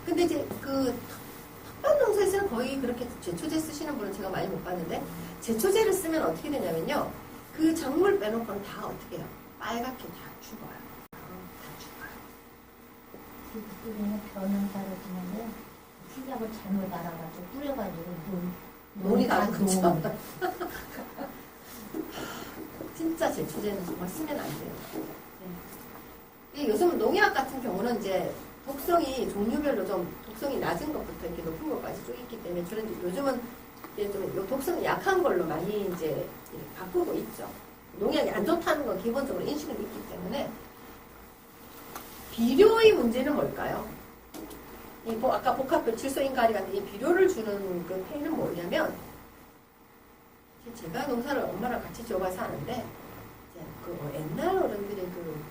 [SPEAKER 1] 근데 이제 텃밭 농사에서는 거의 그렇게 제초제 쓰시는 분은 제가 많이 못 봤는데 제초제를 쓰면 어떻게 되냐면요. 그 작물 빼놓고는 다 어떻게 해요? 빨갛게 다 죽어요. 다 죽어요.
[SPEAKER 3] 그때는 변은 따라주는데 시작을 잘못 알아가지고 뿌려가지고
[SPEAKER 1] 논이 다 그쵸. 진짜 제초제는 정말 쓰면 안 돼요. 네. 요즘 농약 같은 경우는 이제 독성이 종류별로 좀 독성이 낮은 것부터 이렇게 높은 것까지 쭉 있기 때문에 저는 이제 요즘은 이제 좀 독성이 약한 걸로 많이 이제 바꾸고 있죠. 농약이 안 좋다는 건 기본적으로 인식은 있기 때문에. 비료의 문제는 뭘까요? 아까 복합별 질소인가리 같은 이 비료를 주는 그 폐는 뭐냐면, 제가 농사를 엄마랑 같이 지어봐서 하는데, 옛날 어른들의 그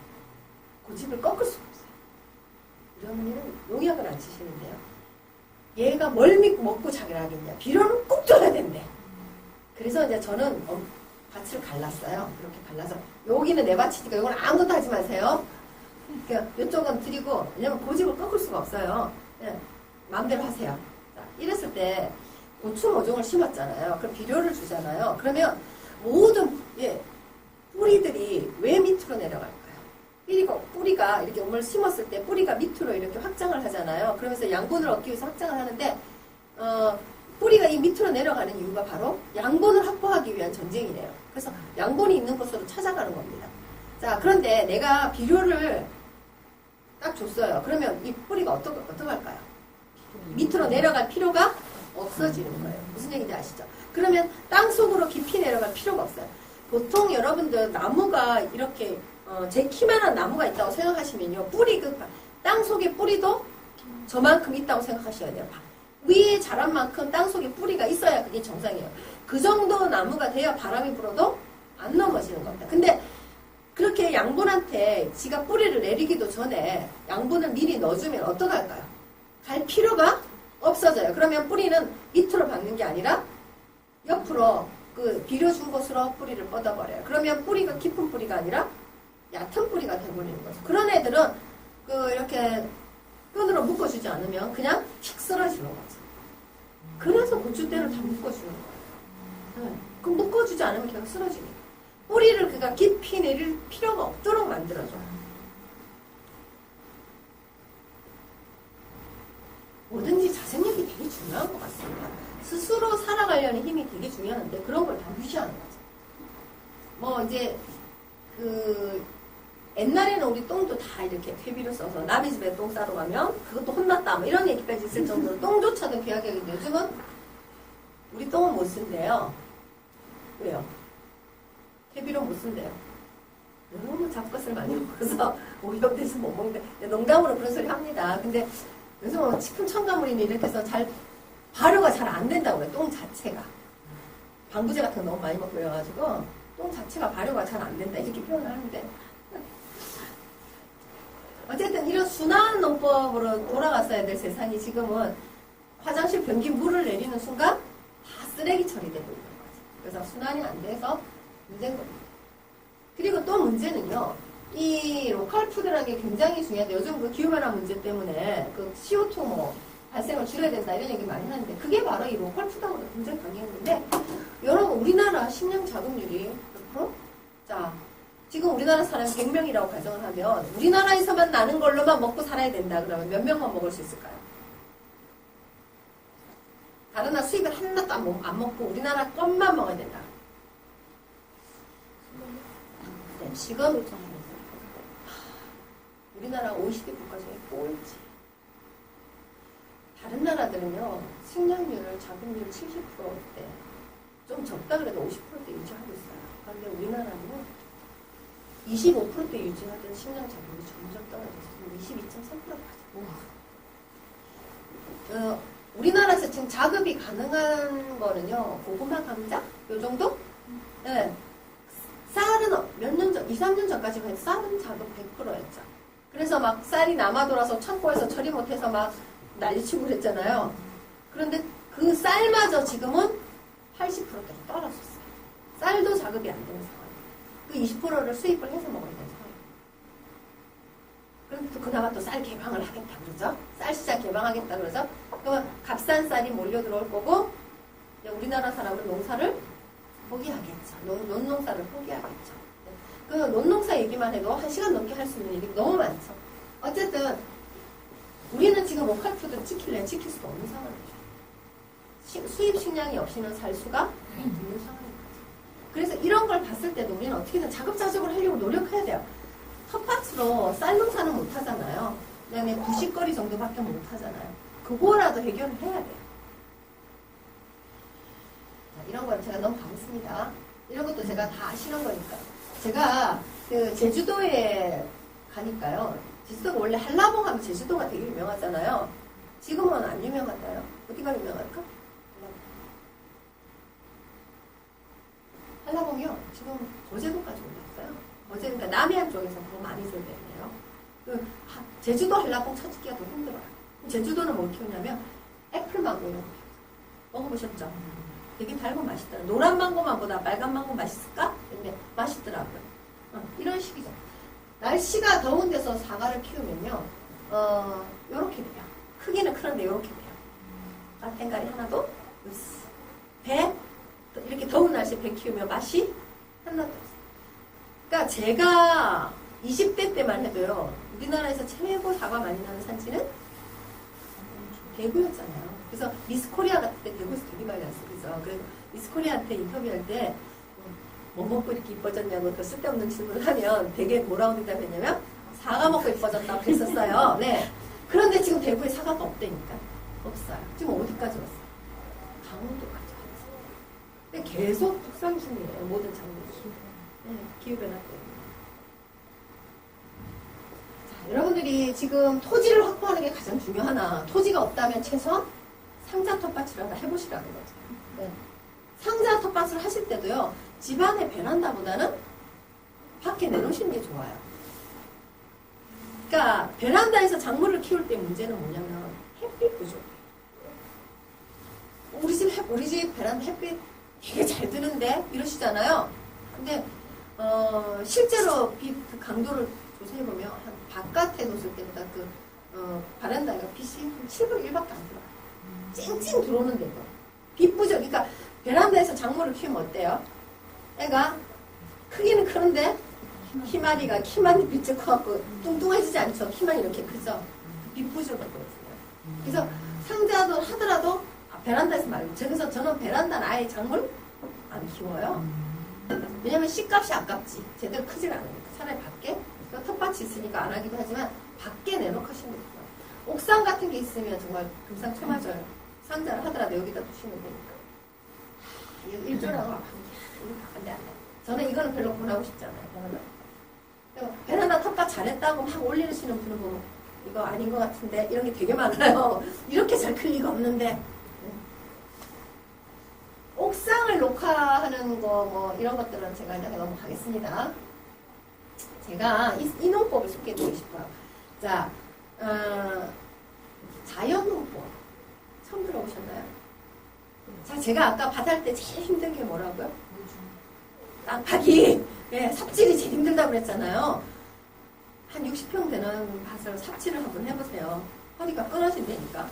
[SPEAKER 1] 고집을 꺾을 수 없어요. 우리 어머니는 농약을 안 치시는데요. 얘가 뭘 먹고 자기를 하겠냐. 비료는 꼭 줘야 된대. 그래서 이제 저는 밭을 갈랐어요. 그렇게 갈라서, 여기는 내 밭이니까 이건 아무것도 하지 마세요. 그러니까 이쪽은 드리고, 왜냐면 고집을 꺾을 수가 없어요. 그냥 마음대로 하세요. 자, 이랬을 때 고추 모종을 심었잖아요. 그럼 비료를 주잖아요. 그러면 모든 뿌리들이 왜 밑으로 내려갈까요? 뿌리가 이렇게 뭘 심었을 때 뿌리가 밑으로 이렇게 확장을 하잖아요. 그러면서 양분을 얻기 위해서 확장을 하는데 뿌리가 이 밑으로 내려가는 이유가 바로 양분을 확보하기 위한 전쟁이래요. 그래서 양분이 있는 곳으로 찾아가는 겁니다. 자, 그런데 내가 비료를 딱 줬어요. 그러면 이 뿌리가 어떡할까요? 밑으로 내려갈 필요가 없어지는 거예요. 무슨 얘기인지 아시죠? 그러면 땅 속으로 깊이 내려갈 필요가 없어요. 보통 여러분들 나무가 이렇게 제 키만한 나무가 있다고 생각하시면요. 땅 속에 뿌리도 저만큼 있다고 생각하셔야 돼요. 위에 자란 만큼 땅 속에 뿌리가 있어야 그게 정상이에요. 그 정도 나무가 돼야 바람이 불어도 안 넘어지는 겁니다. 근데 그렇게 양분한테 지가 뿌리를 내리기도 전에 양분을 미리 넣어주면 어떡할까요? 갈 필요가 없어져요. 그러면 뿌리는 밑으로 박는 게 아니라 옆으로 그 비료 준 곳으로 뿌리를 뻗어버려요. 그러면 뿌리가 깊은 뿌리가 아니라 얕은 뿌리가 돼버리는 거죠. 그런 애들은 이렇게 끈으로 묶어주지 않으면 그냥 틱 쓰러지는 거죠. 그래서 고추대를 다 묶어주는 거예요. 네. 그 묶어주지 않으면 그냥 쓰러지는 거예요. 뿌리를 그가 깊이 내릴 필요가 없도록 만들어줘요. 뭐든지 자생력이 되게 중요한 것 같습니다. 스스로 살아가려는 힘이 되게 중요한데 그런 걸 다 무시하는 거죠. 옛날에는 우리 똥도 다 이렇게 퇴비를 써서 남의 집에 똥 싸러 가면 그것도 혼났다 뭐 이런 얘기까지 있을 정도로 똥조차도 귀하게 하는데 요즘은 우리 똥은 못 쓴대요. 왜요? 퇴비로 못 쓴대요. 너무 잡것을 많이 먹어서 오염돼서 못 먹는데 농담으로 그런 소리 합니다. 근데 요즘 식품 첨가물이니 이렇게 해서 발효가 잘 안 된다고 그래요. 똥 자체가. 방부제 같은 거 너무 많이 먹고 그래가지고 똥 자체가 발효가 잘 안 된다 이렇게 표현을 하는데 어쨌든 이런 순환 농법으로 돌아갔어야 될 세상이 지금은 화장실 변기 물을 내리는 순간 다 쓰레기 처리되고 있는 거죠. 그래서 순환이 안 돼서 문제인 겁니다. 그리고 또 문제는요. 이 로컬 푸드라는 게 굉장히 중요한데 요즘 그 기후변화 문제 때문에 그 CO2 발생을 줄여야 된다 이런 얘기 많이 하는데 그게 바로 이 로컬 푸드하고 굉장히 관계있는데 여러분 우리나라 식량 자급률이 몇 프로? 자 지금 우리나라 사람이 100명이라고 가정을 하면 우리나라에서만 나는 걸로만 먹고 살아야 된다 그러면 몇 명만 먹을 수 있을까요? 다른 나라 수입을 하나도 안 먹고 우리나라 것만 먹어야 된다. 네, 지금 우리나라 OECD 국가 중에 꼴찌. 다른 나라들은요, 식량률을, 자급률 70%대, 좀 적다 그래도 50%대 유지하고 있어요. 그런데 우리나라는 25%대 유지하던 식량 자급률이 점점 떨어져서 22.3%까지. 우리나라에서 지금 자급이 가능한 거는요, 고구마, 감자? 요 정도? 네. 쌀은 몇 년 전, 2, 3년 전까지 쌀은 자급 100%였죠. 그래서 막 쌀이 남아돌아서 창고에서 처리 못해서 막 난리치고 그랬잖아요. 그런데 그 쌀마저 지금은 80%대로 떨어졌어요. 쌀도 자급이 안 되는 상황이에요. 그 20%를 수입을 해서 먹어야 되는 상황이에요. 그럼 또 그나마 또 쌀 개방을 하겠다 그러죠. 쌀 시장 개방하겠다 그러죠. 그러면 값싼 쌀이 몰려 들어올 거고 우리나라 사람은 농사를 포기하겠죠. 논농사를 포기하겠죠. 그 논농사 얘기만 해도 1시간 넘게 할 수 있는 얘기 너무 많죠. 어쨌든 우리는 지금 로컬푸드 지킬 수가 없는 상황이죠. 수입 식량이 없이는 살 수가 없는 상황인 거죠. 그래서 이런 걸 봤을 때도 우리는 어떻게든 자급자족을 하려고 노력해야 돼요. 텃밭으로 쌀 농사는 못 하잖아요. 그냥 부식거리 정도밖에 못 하잖아요. 그거라도 해결을 해야 돼요. 자, 이런 건 제가 넘어가겠습니다. 이런 것도 제가 다 아시는 거니까. 제가 그 제주도에 가니까요. 제주도가 원래 한라봉 하면 제주도가 되게 유명하잖아요. 지금은 안 유명하다요. 어디가 유명할까? 한라봉이요. 지금 거제도까지 올랐어요. 거제, 그러니까 남해안 쪽에서 더 많이 소비했네요. 그 제주도 한라봉 찾기가 더 힘들어요. 제주도는 뭘 키우냐면 애플망고 이런 거 먹어보셨죠? 되게 달고 맛있더라고요. 노란 망고만보다 빨간 망고 맛있을까? 근데 맛있더라고요. 이런 식이죠. 날씨가 더운 데서 사과를 키우면요, 요렇게 돼요. 크기는 크는데 요렇게 돼요. 땡가리 하나도 없어. 배? 이렇게 더운 날씨에 배 키우면 맛이 하나도 없어요. 그러니까 제가 20대 때만 해도요, 우리나라에서 최고 사과 많이 나는 산지는 대구였잖아요. 그래서 미스코리아 같을 때 대구에서 되게 많이 났어요. 그죠? 그래서 미스코리아한테 인터뷰할 때, 뭐 먹고 이렇게 이뻐졌냐고 더 쓸데없는 질문을 하면 되게 뭐라고 대답했냐면, 사과 먹고 이뻐졌다고 했었어요. 네. 그런데 지금 대구에 사과가 없다니까. 없어요. 지금 어디까지 왔어요? 강원도까지 왔어요. 근데 계속 북상 중이에요. 모든 작물이. 네. 기후변화 때문에. 여러분들이 지금 토지를 확보하는 게 가장 중요하나, 토지가 없다면 최소한 상자 텃밭이라도 해보시라는 거죠. 네. 상자 텃밭을 하실 때도요, 집안의 베란다보다는 밖에 내놓으시는 게 좋아요. 그러니까 베란다에서 작물을 키울 때 문제는 뭐냐면 햇빛 부족. 우리 집 베란다 햇빛 되게 잘 드는데 이러시잖아요. 근데 실제로 빛 그 강도를 조사해보면 한 바깥에 놓을 때보다 베란다가 빛이 한 7분의 1밖에 안 들어와요. 쨍쨍 들어오는데도. 빛 부족. 그러니까 베란다에서 작물을 키우면 어때요? 애가 크기는 크는데 키만 빛이 커갖고 뚱뚱해지지 않죠. 키만 이렇게 크죠. 빛 부족이거든요. 그래서 상자도 하더라도 베란다에서 말고 그래서 저는 베란다는 아예 작물 안 키워요. 왜냐면 씨값이 아깝지. 제대로 크질 않으니까. 차라리 밖에 텃밭이 있으니까 안 하기도 하지만 밖에 내놓고 하시면 돼요. 옥상 같은 게 있으면 정말 금상첨화져요. 상자를 하더라도 여기다 두시면 되니까. 일조라고 안 돼. 저는 이거는 별로 권하고 싶지 않아요. 베란다 텃밭 잘했다고 막 올리시는 분은 보면 이거 아닌 것 같은데 이런 게 되게 많아요. 이렇게 잘 클 리가 없는데. 옥상을 녹화하는 거 뭐 이런 것들은 제가 이제 넘어가겠습니다. 제가 이 농법을 소개해드리고 싶어요. 자, 자연농법 처음 들어보셨나요? 자, 제가 아까 밭할 때 제일 힘든 게 뭐라고요? 땅 파기. 네, 삽질이 제일 힘들다고 그랬잖아요. 한 60평 되는 밭을 삽질을 한번 해보세요. 허리가 끊어진다니까.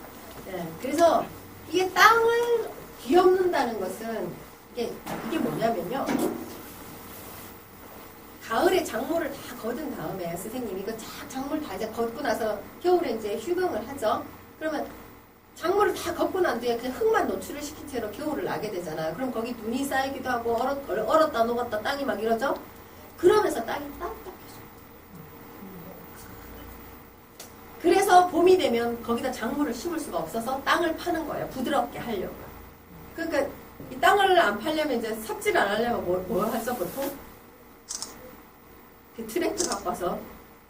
[SPEAKER 1] 네, 그래서 이게 땅을 뒤엎는다는 것은 이게 뭐냐면요. 가을에 작물을 다 거둔 다음에 선생님이 이거 작물 다 이제 걷고 나서 겨울에 이제 휴경을 하죠. 그러면 작물을 다 걷고 난 뒤에 그냥 흙만 노출을 시킨 채로 겨울을 나게 되잖아요. 그럼 거기 눈이 쌓이기도 하고 얼었다 녹았다 땅이 막 이러죠. 그러면서 땅이 딱딱해져요. 그래서 봄이 되면 거기다 작물을 심을 수가 없어서 땅을 파는 거예요. 부드럽게 하려고. 그러니까 이 땅을 안 팔려면 이제 삽질 안 하려면 뭐 하죠 보통? 그 트랙터 갖고 와서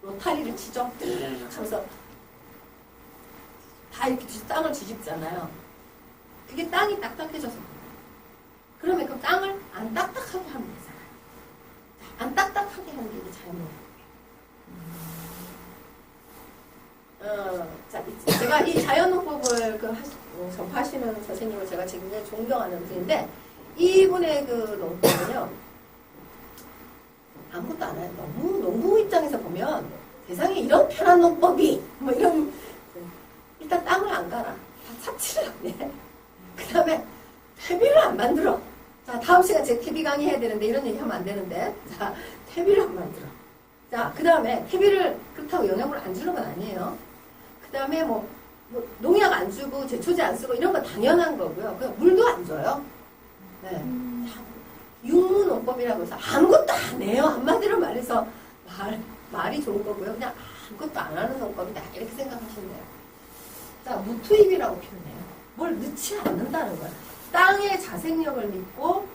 [SPEAKER 1] 로타리를 치죠. 하면서 다 이렇게 땅을 뒤집잖아요. 그게 땅이 딱딱해져서 그러면 그 땅을 안 딱딱하게 하면 되잖아요. 안 딱딱하게 하는 게 이제 자연농법. 자, 제가 이 자연농법을 접하시는 선생님을 제가 굉장히 존경하는 분인데 이분의 그 농법은요 아무것도 안 해요. 너무 농부 입장에서 보면 세상에 이런 편한 농법이 뭐 이런 일단 땅을 안 갈아. 다 삽질을 안 해. 그 다음에 퇴비를 안 만들어. 자, 다음 시간 제 퇴비 강의해야 되는데 이런 얘기 하면 안 되는데 자, 퇴비를 안 만들어. 자, 그 다음에 퇴비를 그렇다고 영양분을 안 주는 건 아니에요. 그 다음에 뭐 농약 안 주고 제초제 안 쓰고 이런 건 당연한 거고요. 그 물도 안 줘요. 네. 육무농법이라고 해서 아무것도 안 해요. 한마디로 말해서 말이 좋은 거고요. 그냥 아무것도 안 하는 농법이다 이렇게 생각하시면 자, 무투입이라고 표현해요. 뭘 넣지 않는다는 거야. 땅의 자생력을 믿고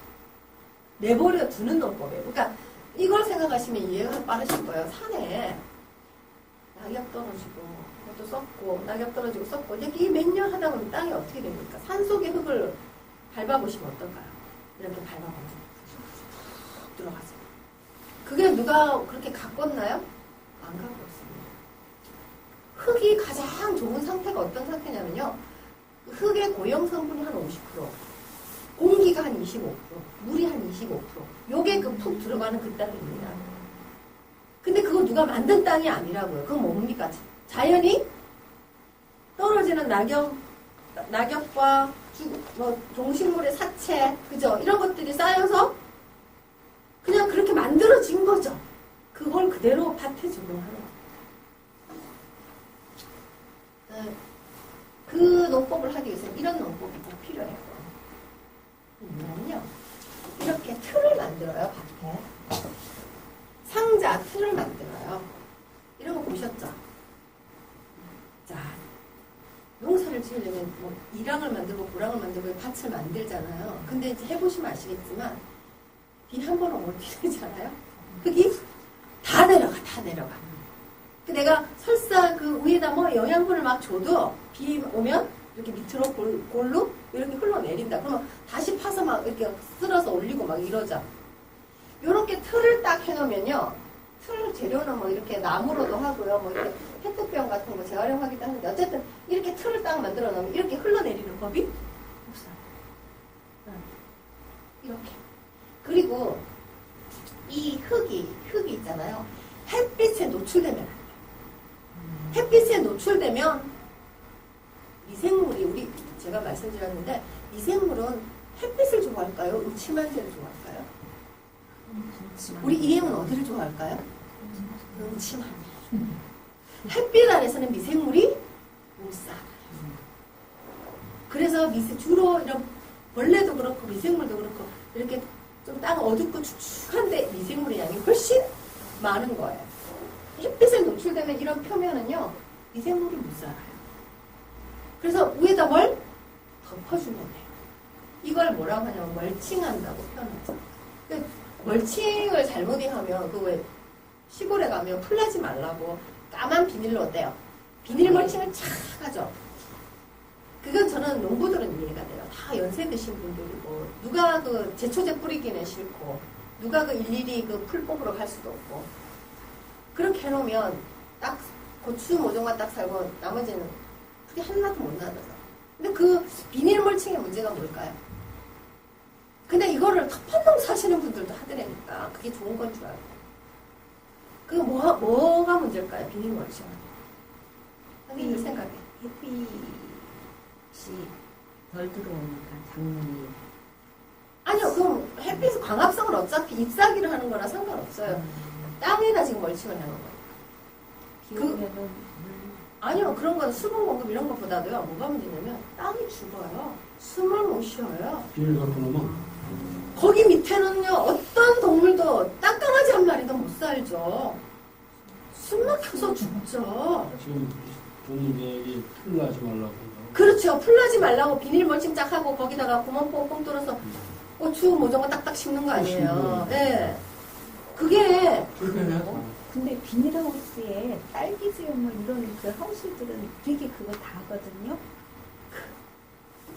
[SPEAKER 1] 내버려 두는 농법이에요. 그러니까 이걸 생각하시면 이해가 빠르실 거예요. 산에 낙엽 떨어지고 그것도 썩고 낙엽 떨어지고 썩고 이게 몇 년 하다 보면 땅이 어떻게 됩니까? 산속의 흙을 밟아보시면 어떨까요? 이렇게 밟아보면 쑥 들어가죠. 그게 누가 그렇게 가꿨나요? 안 가꿨습니다. 흙이 가장 좋은 상태가 어떤 상태냐면요. 흙의 고형 성분이 한 50%, 공기가 한 25%, 물이 한 25%. 요게 그 푹 들어가는 그 땅입니다. 근데 그거 누가 만든 땅이 아니라고요. 그건 뭡니까? 자연이 떨어지는 낙엽과 동식물의 사체, 그죠? 이런 것들이 쌓여서 그냥 그렇게 만들어진 거죠. 그걸 그대로 밭에 적용하는 거예요. 네. 그 농법을 하기 위해서 이런 농법이 꼭 필요해요. 뭐냐면요. 이렇게 틀을 만들어요, 밭에. 상자, 틀을 만들어요. 이런 거 보셨죠? 자, 농사를 지으려면 뭐 이랑을 만들고 고랑을 만들고 밭을 만들잖아요. 근데 이제 해보시면 아시겠지만 비 한 번 오면 비되잖아요. 흙이 다 내려가. 내가 설사 그 위에다 뭐 영양분을 막 줘도 비 오면 이렇게 밑으로 골로 이렇게 흘러내린다. 그러면 다시 파서 막 이렇게 쓸어서 올리고 막 이러자. 요렇게 틀을 딱 해놓으면요. 틀 재료는 뭐 이렇게 나무로도 하고요. 뭐 이렇게 페트병 같은 거 재활용하기도 하는데 어쨌든 이렇게 틀을 딱 만들어 놓으면 이렇게 흘러내리는 법이 없어요. 이렇게. 그리고 이 흙이 있잖아요. 햇빛에 노출되면 안 돼요. 햇빛에 노출되면 미생물이 제가 말씀드렸는데 미생물은 햇빛을 좋아할까요? 음침한 데를 좋아할까요? 우리 이행은 어디를 좋아할까요? 음침한 데. 햇빛 아래서는 미생물이 못 살아요. 그래서 주로 이런 벌레도 그렇고 미생물도 그렇고 이렇게 좀 땅 어둡고 축축한데 미생물의 양이 훨씬 많은 거예요. 햇빛에 노출되면 이런 표면은요 미생물이 못 살아요. 그래서 위에다 뭘 덮어주면 돼요. 이걸 뭐라고 하냐면 멀칭한다고 표현하죠. 멀칭을 잘못하면 그 왜 시골에 가면 풀나지 말라고 까만 비닐로 어때요? 비닐 멀칭을 착 하죠. 그건 저는 농부들은 이해가 돼요. 다 연세 드신 분들이고 누가 그 제초제 뿌리기는 싫고 누가 그 일일이 그 풀 뽑으러 갈 수도 없고 그렇게 해놓으면 딱 고추 모종만 딱 살고 나머지는 풀이 하나도 못 나더라. 근데 그 비닐 멀칭의 문제가 뭘까요? 근데 이거를 텃밭농 사시는 분들도 하더라니까 그게 좋은 건 줄 알고. 그게 뭐가 문제일까요? 비닐 멀칭은. 선생님 생각에.
[SPEAKER 4] 햇빛이 덜 들어오니까 작물이.
[SPEAKER 1] 아니요, 그럼 햇빛 광합성을 어차피 잎사귀를 하는 거라 상관없어요. 땅에다 지금 멀칭을 하는 거예요.
[SPEAKER 4] 비 오면은
[SPEAKER 1] 아니요, 그런 건 수분 공급 이런 것보다도요, 뭐가 문제냐면 땅이 죽어요. 숨을 못 쉬어요.
[SPEAKER 2] 비닐 갖고 놓으면
[SPEAKER 1] 거기 밑에는요, 어떤 동물도 땅강아지 한 마리도 못 살죠. 숨 막혀서 죽죠.
[SPEAKER 2] 지금 동물들이 풀 나지 말라고.
[SPEAKER 1] 그렇죠. 풀나지 말라고 비닐 멀칭 쫙 하고 거기다가 구멍 뽕뽕 뚫어서 고추 모종을 딱딱 심는 거 아니에요. 네. 그게
[SPEAKER 4] 근데 비닐하우스에 딸기즙 뭐 이런 그 하우스들은 되게 그거 다 하거든요.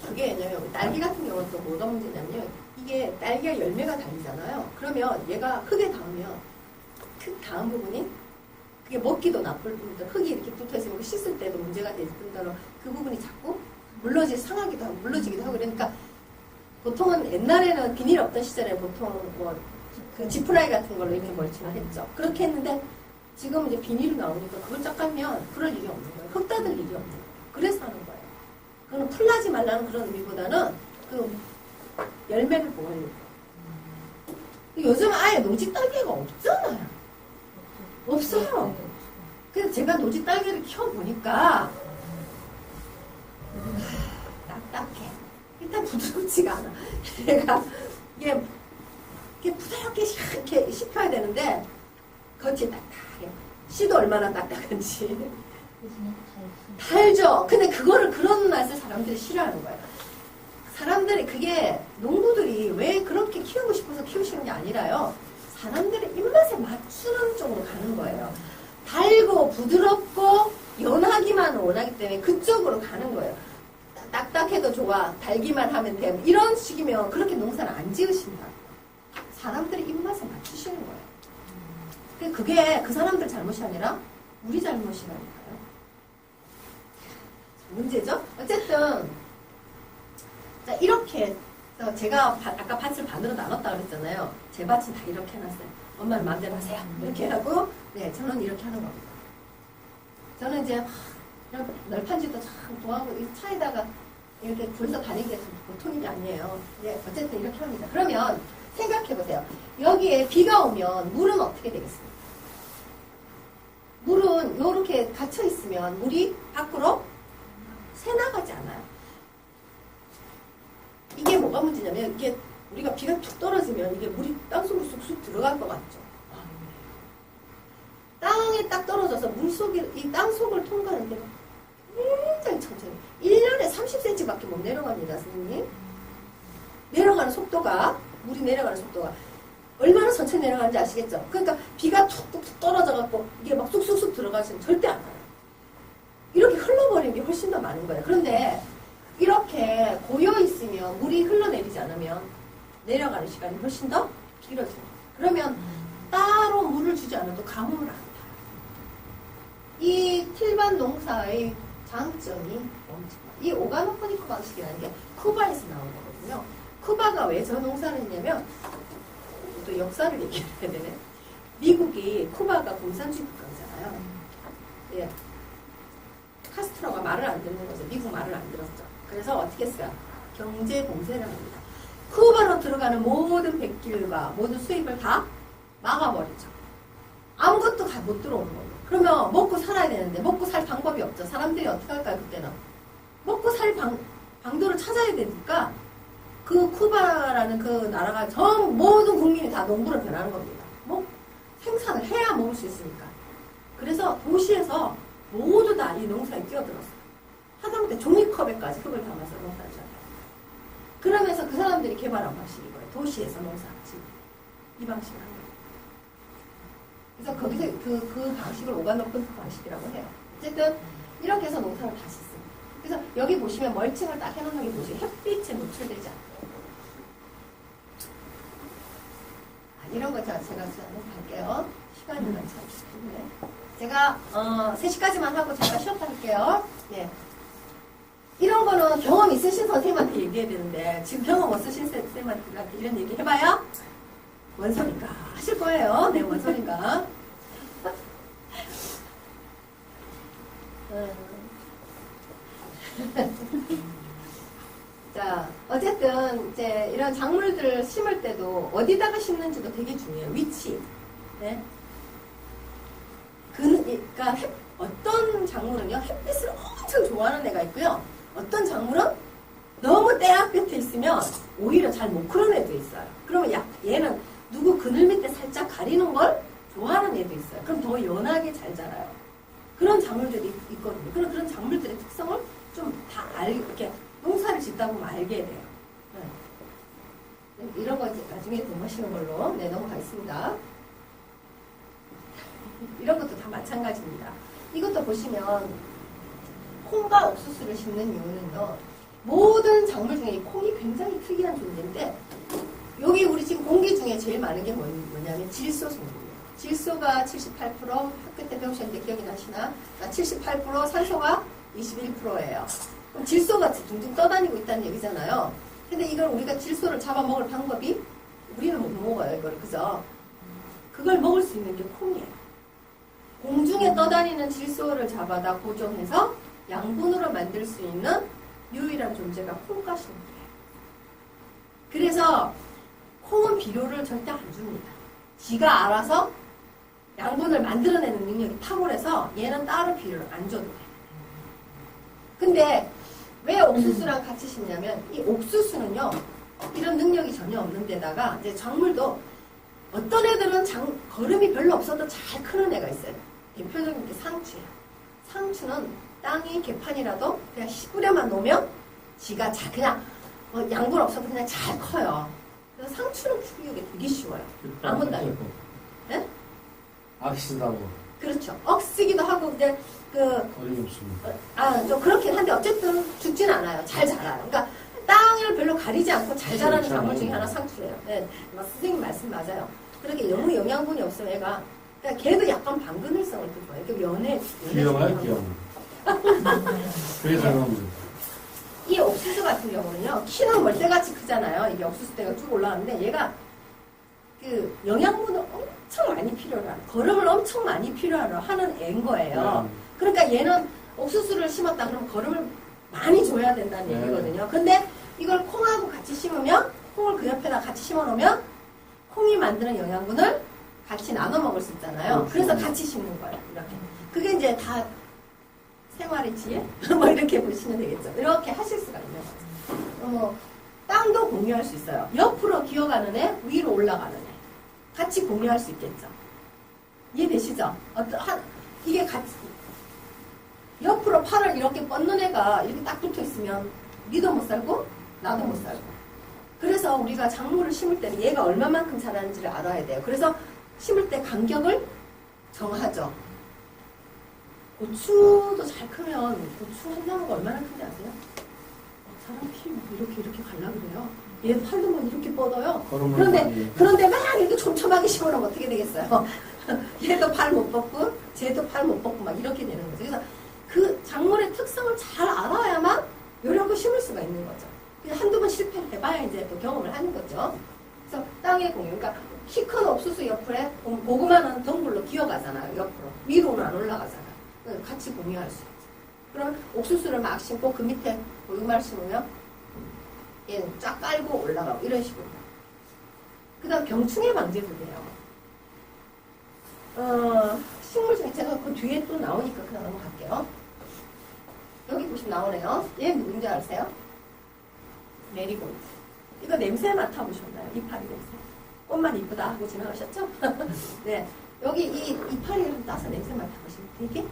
[SPEAKER 1] 그게 왜냐면 딸기 같은 경우는 또 뭐가 문제냐면요. 이게 딸기가 열매가 달리잖아요. 그러면 얘가 흙에 닿으면 흙 닿은 부분이 그게 먹기도 나쁠 뿐더러 흙이 이렇게 붙어있으면 씻을 때도 문제가 될 뿐더러 그 부분이 자꾸 상하기도 하고 물러지기도 하고 그러니까 보통은 옛날에는 비닐 없던 시절에 보통 뭐 그 지프라이 같은 걸로 이렇게 멀칭을 했죠. 그렇게 했는데 지금 이제 비닐이 나오니까 그걸 쫙 깔면 그럴 일이 없는 거예요. 흙 닫을 일이 없는 거예요. 그래서 하는 거예요. 그건 풀나지 말라는 그런 의미보다는 그 열매를 보호하려고. 요즘 아예 노지 딸기가 없잖아요. 없어요. 그래서 제가 노지 딸기를 키워보니까 딱딱해. 일단 부드럽지가 않아. 얘가 이게 부드럽게 이렇게 씹혀야 되는데 겉이 딱딱해. 씨도 얼마나 딱딱한지.
[SPEAKER 3] 대신에 달지.
[SPEAKER 1] 달죠. 근데 그거를 그런 맛을 사람들이 싫어하는 거예요. 사람들이 그게 농부들이 왜 그렇게 키우고 싶어서 키우시는 게 아니라요. 사람들의 입맛에 맞추는 쪽으로 가는 거예요. 달고 부드럽고 연하기만 원하기 때문에 그쪽으로 가는 거예요. 딱딱해도 좋아. 달기만 하면 돼. 이런 식이면 그렇게 농사를 안 지으신다. 사람들의 입맛에 맞추시는 거예요. 그게 그 사람들 잘못이 아니라 우리 잘못이라니까요. 문제죠? 어쨌든 자, 이렇게 해서 제가 아까 밭을 반으로 나눴다 그랬잖아요. 제 밭은 다 이렇게 해놨어요. 엄마는 마음대로 하세요. 이렇게 하고 네, 저는 이렇게 하는 겁니다. 저는 이제 이런 널판지도 참 좋아하고 이 차에다가 이렇게 굴서 다니는 게 보통 일이 아니에요. 네, 어쨌든 이렇게 합니다. 그러면 생각해보세요. 여기에 비가 오면 물은 어떻게 되겠습니까? 물은 이렇게 갇혀있으면 물이 밖으로 새나가지 않아요. 이게 뭐가 문제냐면 이게 우리가 비가 툭 떨어지면 이게 물이 땅속으로 쑥쑥 들어갈 것 같죠. 땅에 딱 떨어져서 물속에 이 땅속을 통과하는데 굉장히 천천히 1년에 30cm밖에 못 내려갑니다. 선생님. 내려가는 속도가 물이 내려가는 속도가 얼마나 천천히 내려가는지 아시겠죠? 그러니까 비가 툭툭툭 떨어져갖고 이게 막 쑥쑥쑥 들어가시면 절대 안 와요. 이렇게 흘러버리는 게 훨씬 더 많은 거예요. 그런데 이렇게 고여있으면 물이 흘러내리지 않으면 내려가는 시간이 훨씬 더 길어져요. 그러면 따로 물을 주지 않아도 가뭄을 안 타요. 이 틀반 농사의 장점이 엄청나요. 이 오가노포니코 방식이라는 게 쿠바에서 나온 거거든요. 쿠바가 왜 저 농사를 했냐면 또 역사를 얘기해야 되네. 미국이 쿠바가 공산주의 국가잖아요. 예. 카스트로가 말을 안 듣는 거죠. 미국 말을 안 들었죠. 그래서 어떻게 했어요? 경제 봉쇄를 합니다. 쿠바로 들어가는 모든 백길과 모든 수입을 다 막아버리죠. 아무것도 못 들어오는 거예요. 그러면 먹고 살아야 되는데 먹고 살 방법이 없죠. 사람들이 어떻게 할까요? 그때는 먹고 살 방도를 찾아야 되니까 그 쿠바라는 그 나라가 전 모든 국민이 다 농부로 변하는 겁니다. 뭐 생산을 해야 먹을 수 있으니까. 그래서 도시에서 모두 다 이 농사에 끼어들었어요. 하다못해 종이컵에까지 흙을 담아서 농사를 시작해요. 그러면서 그 사람들이 개발한 방식이 거예요. 도시에서 농사하지. 이 방식을 하는 거예요. 그래서 거기서 그 방식을 오가노포니코 방식이라고 해요. 어쨌든 이렇게 해서 농사를 다시 씁니다. 그래서 여기 보시면 멀칭을 딱 해놓는 게 보시면 햇빛에 노출되지 않아요. 이런 거 제가 한번 갈게요. 시간이 많지 않기 때문에. 제가 3시까지만 하고 제가 쉬었다 할게요. 네. 이런 거는 경험 있으신 선생님한테 얘기해야 되는데 지금 경험 없으신 선생님한테 이런 얘기 해봐요? 뭔 소린가 하실 거예요. 네, 뭔 소린가. 자, 어쨌든 이제 이런 작물들을 심을 때도 어디다가 심는지도 되게 중요해요. 위치. 네. 그러니까 어떤 작물은요 햇빛을 엄청 좋아하는 애가 있고요. 어떤 작물은 너무 떼약 끝에 있으면 오히려 잘 못 크는 애도 있어요. 그러면 얘는 누구 그늘 밑에 살짝 가리는 걸 좋아하는 애도 있어요. 그럼 더 연하게 잘 자라요. 그런 작물들이 있거든요. 그런 작물들의 특성을 좀 다 이렇게 농사를 짓다 보면 알게 돼요. 네. 이런 거 이제 나중에 공부하시는 걸로 넘어가겠습니다. 이런 것도 다 마찬가지입니다. 이것도 보시면 콩과 옥수수를 심는 이유는요. 모든 작물 중에 이 콩이 굉장히 특이한 존재인데 여기 우리 지금 공기 중에 제일 많은 게 뭐냐면 질소 성분이에요. 질소가 78%, 학교 때 배우셨는데 기억이 나시나? 78%, 산소가 21%예요. 그럼 질소가 둥둥 떠다니고 있다는 얘기잖아요. 근데 이걸 우리가 질소를 잡아먹을 방법이 우리는 못 먹어요. 이걸 그죠? 그걸 먹을 수 있는 게 콩이에요. 공중에 떠다니는 질소를 잡아다 고정해서 양분으로 만들 수 있는 유일한 존재가 콩가시입니다. 그래서 콩은 비료를 절대 안 줍니다. 지가 알아서 양분을 만들어내는 능력이 탁월해서 얘는 따로 비료를 안 줘도 돼요. 근데 왜 옥수수랑 같이 심냐면 이 옥수수는요 이런 능력이 전혀 없는 데다가 이제 작물도 어떤 애들은 걸음이 별로 없어도 잘 크는 애가 있어요. 대표적인 게 상추예요. 상추는 땅이 개판이라도 그냥 뿌려만 놓으면 지가 잘 그냥 양분 없어도 그냥 잘 커요. 그래서 상추는 키우기 되게 쉬워요. 아무것도 아니고. 예?
[SPEAKER 2] 악시다고
[SPEAKER 1] 그렇죠. 억쓰기도 하고 근데
[SPEAKER 2] 어림없습니다.
[SPEAKER 1] 좀 그렇긴 한데 어쨌든 죽진 않아요. 잘 자라요. 그러니까 땅을 별로 가리지 않고 잘 자라는 작물 중에 하나 상추예요. 네, 선생님 말씀 맞아요. 그렇게 너무 영양분이 없으면 애가 그러니까 걔도 약간 반그늘성을 또 좋아해요. 그 연애
[SPEAKER 2] 귀여워요, 귀여워. 그게 잘 나옵니다.
[SPEAKER 1] 이 옥수수 같은 경우는요, 키는 멀대같이 크잖아요. 이게 옥수수대가 쭉 올라가는데 얘가 그 영양분을 엄청 많이 필요로 하는, 거름을 엄청 많이 필요로 하는 애인 거예요. 그러니까 얘는 옥수수를 심었다 그러면 거름을 많이 줘야 된다는
[SPEAKER 2] 네.
[SPEAKER 1] 얘기거든요. 근데 이걸 콩하고 같이 심으면, 콩을 그 옆에다 같이 심어 놓으면 콩이 만드는 영양분을 같이 나눠 먹을 수 있잖아요.
[SPEAKER 2] 그렇죠.
[SPEAKER 1] 그래서 같이 심는 거예요. 이렇게. 그게 이제 다 생활의 지혜? 뭐 이렇게 보시면 되겠죠. 이렇게 하실 수가 있는 거죠. 땅도 공유할 수 있어요. 옆으로 기어가는 애, 위로 올라가는 애. 같이 공유할 수 있겠죠. 이해되시죠? 이게 같이, 옆으로 팔을 이렇게 뻗는 애가 이렇게 딱 붙어 있으면 니도 못 살고, 나도 못 살고. 그래서 우리가 작물을 심을 때는 얘가 얼마만큼 자라는지를 알아야 돼요. 그래서 심을 때 간격을 정하죠. 고추도 잘 크면 고추 한 나무가 얼마나 큰지 아세요? 사람 키 이렇게 갈라 그래요. 얘 팔도 막 이렇게 뻗어요. 그런데 막 이렇게 촘촘하게 심어놓으면 어떻게 되겠어요? 얘도 팔 못 뻗고 쟤도 팔 못 뻗고 막 이렇게 되는 거죠. 그래서 그 작물의 특성을 잘 알아야만 이런 거 심을 수가 있는 거죠. 그냥 한두 번 실패를 해봐야 이제 또 경험을 하는 거죠. 그래서 땅의 공유. 그러니까 키 큰 옥수수 옆에 고구마는 덩굴로 기어가잖아요. 옆으로. 위로는 안 올라가잖아요. 같이 공유할 수 있죠. 그럼 옥수수를 막 심고 그 밑에 고구마를 심으면 얘는 쫙 깔고 올라가고 이런 식으로. 그 다음 병충해 방제도 돼요. 식물 중에 제가 그 뒤에 또 나오니까 그냥 넘어갈게요. 여기 보시면 나오네요. 얘 누군지 아세요? 메리골드. 이거 냄새 맡아보셨나요? 이파리 냄새. 꽃만 이쁘다 하고 지나가셨죠? 네. 여기 이 이파리를 따서 냄새 맡아보시면 되게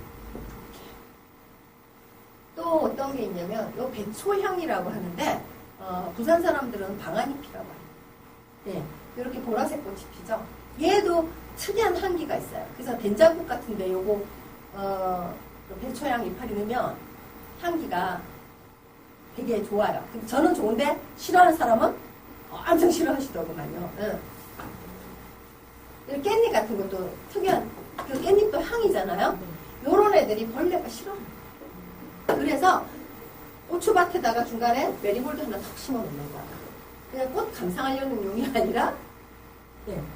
[SPEAKER 1] 또 어떤 게 있냐면 요 배초향이라고 하는데 부산 사람들은 방아잎이라고 해요. 네, 이렇게 보라색 꽃이 피죠. 얘도 특이한 향기가 있어요. 그래서 된장국 같은데 요거 배초향 이파리 넣으면 향기가 되게 좋아요. 저는 좋은데 싫어하는 사람은 엄청 싫어하시더구만요. 응. 깻잎 같은 것도 특이한 그 깻잎도 향이잖아요. 요런 애들이 벌레가 싫어해요. 그래서 고추밭에다가 중간에 메리골드 하나 턱 심어 놓는 거야. 그냥 꽃 감상하려는 용이 아니라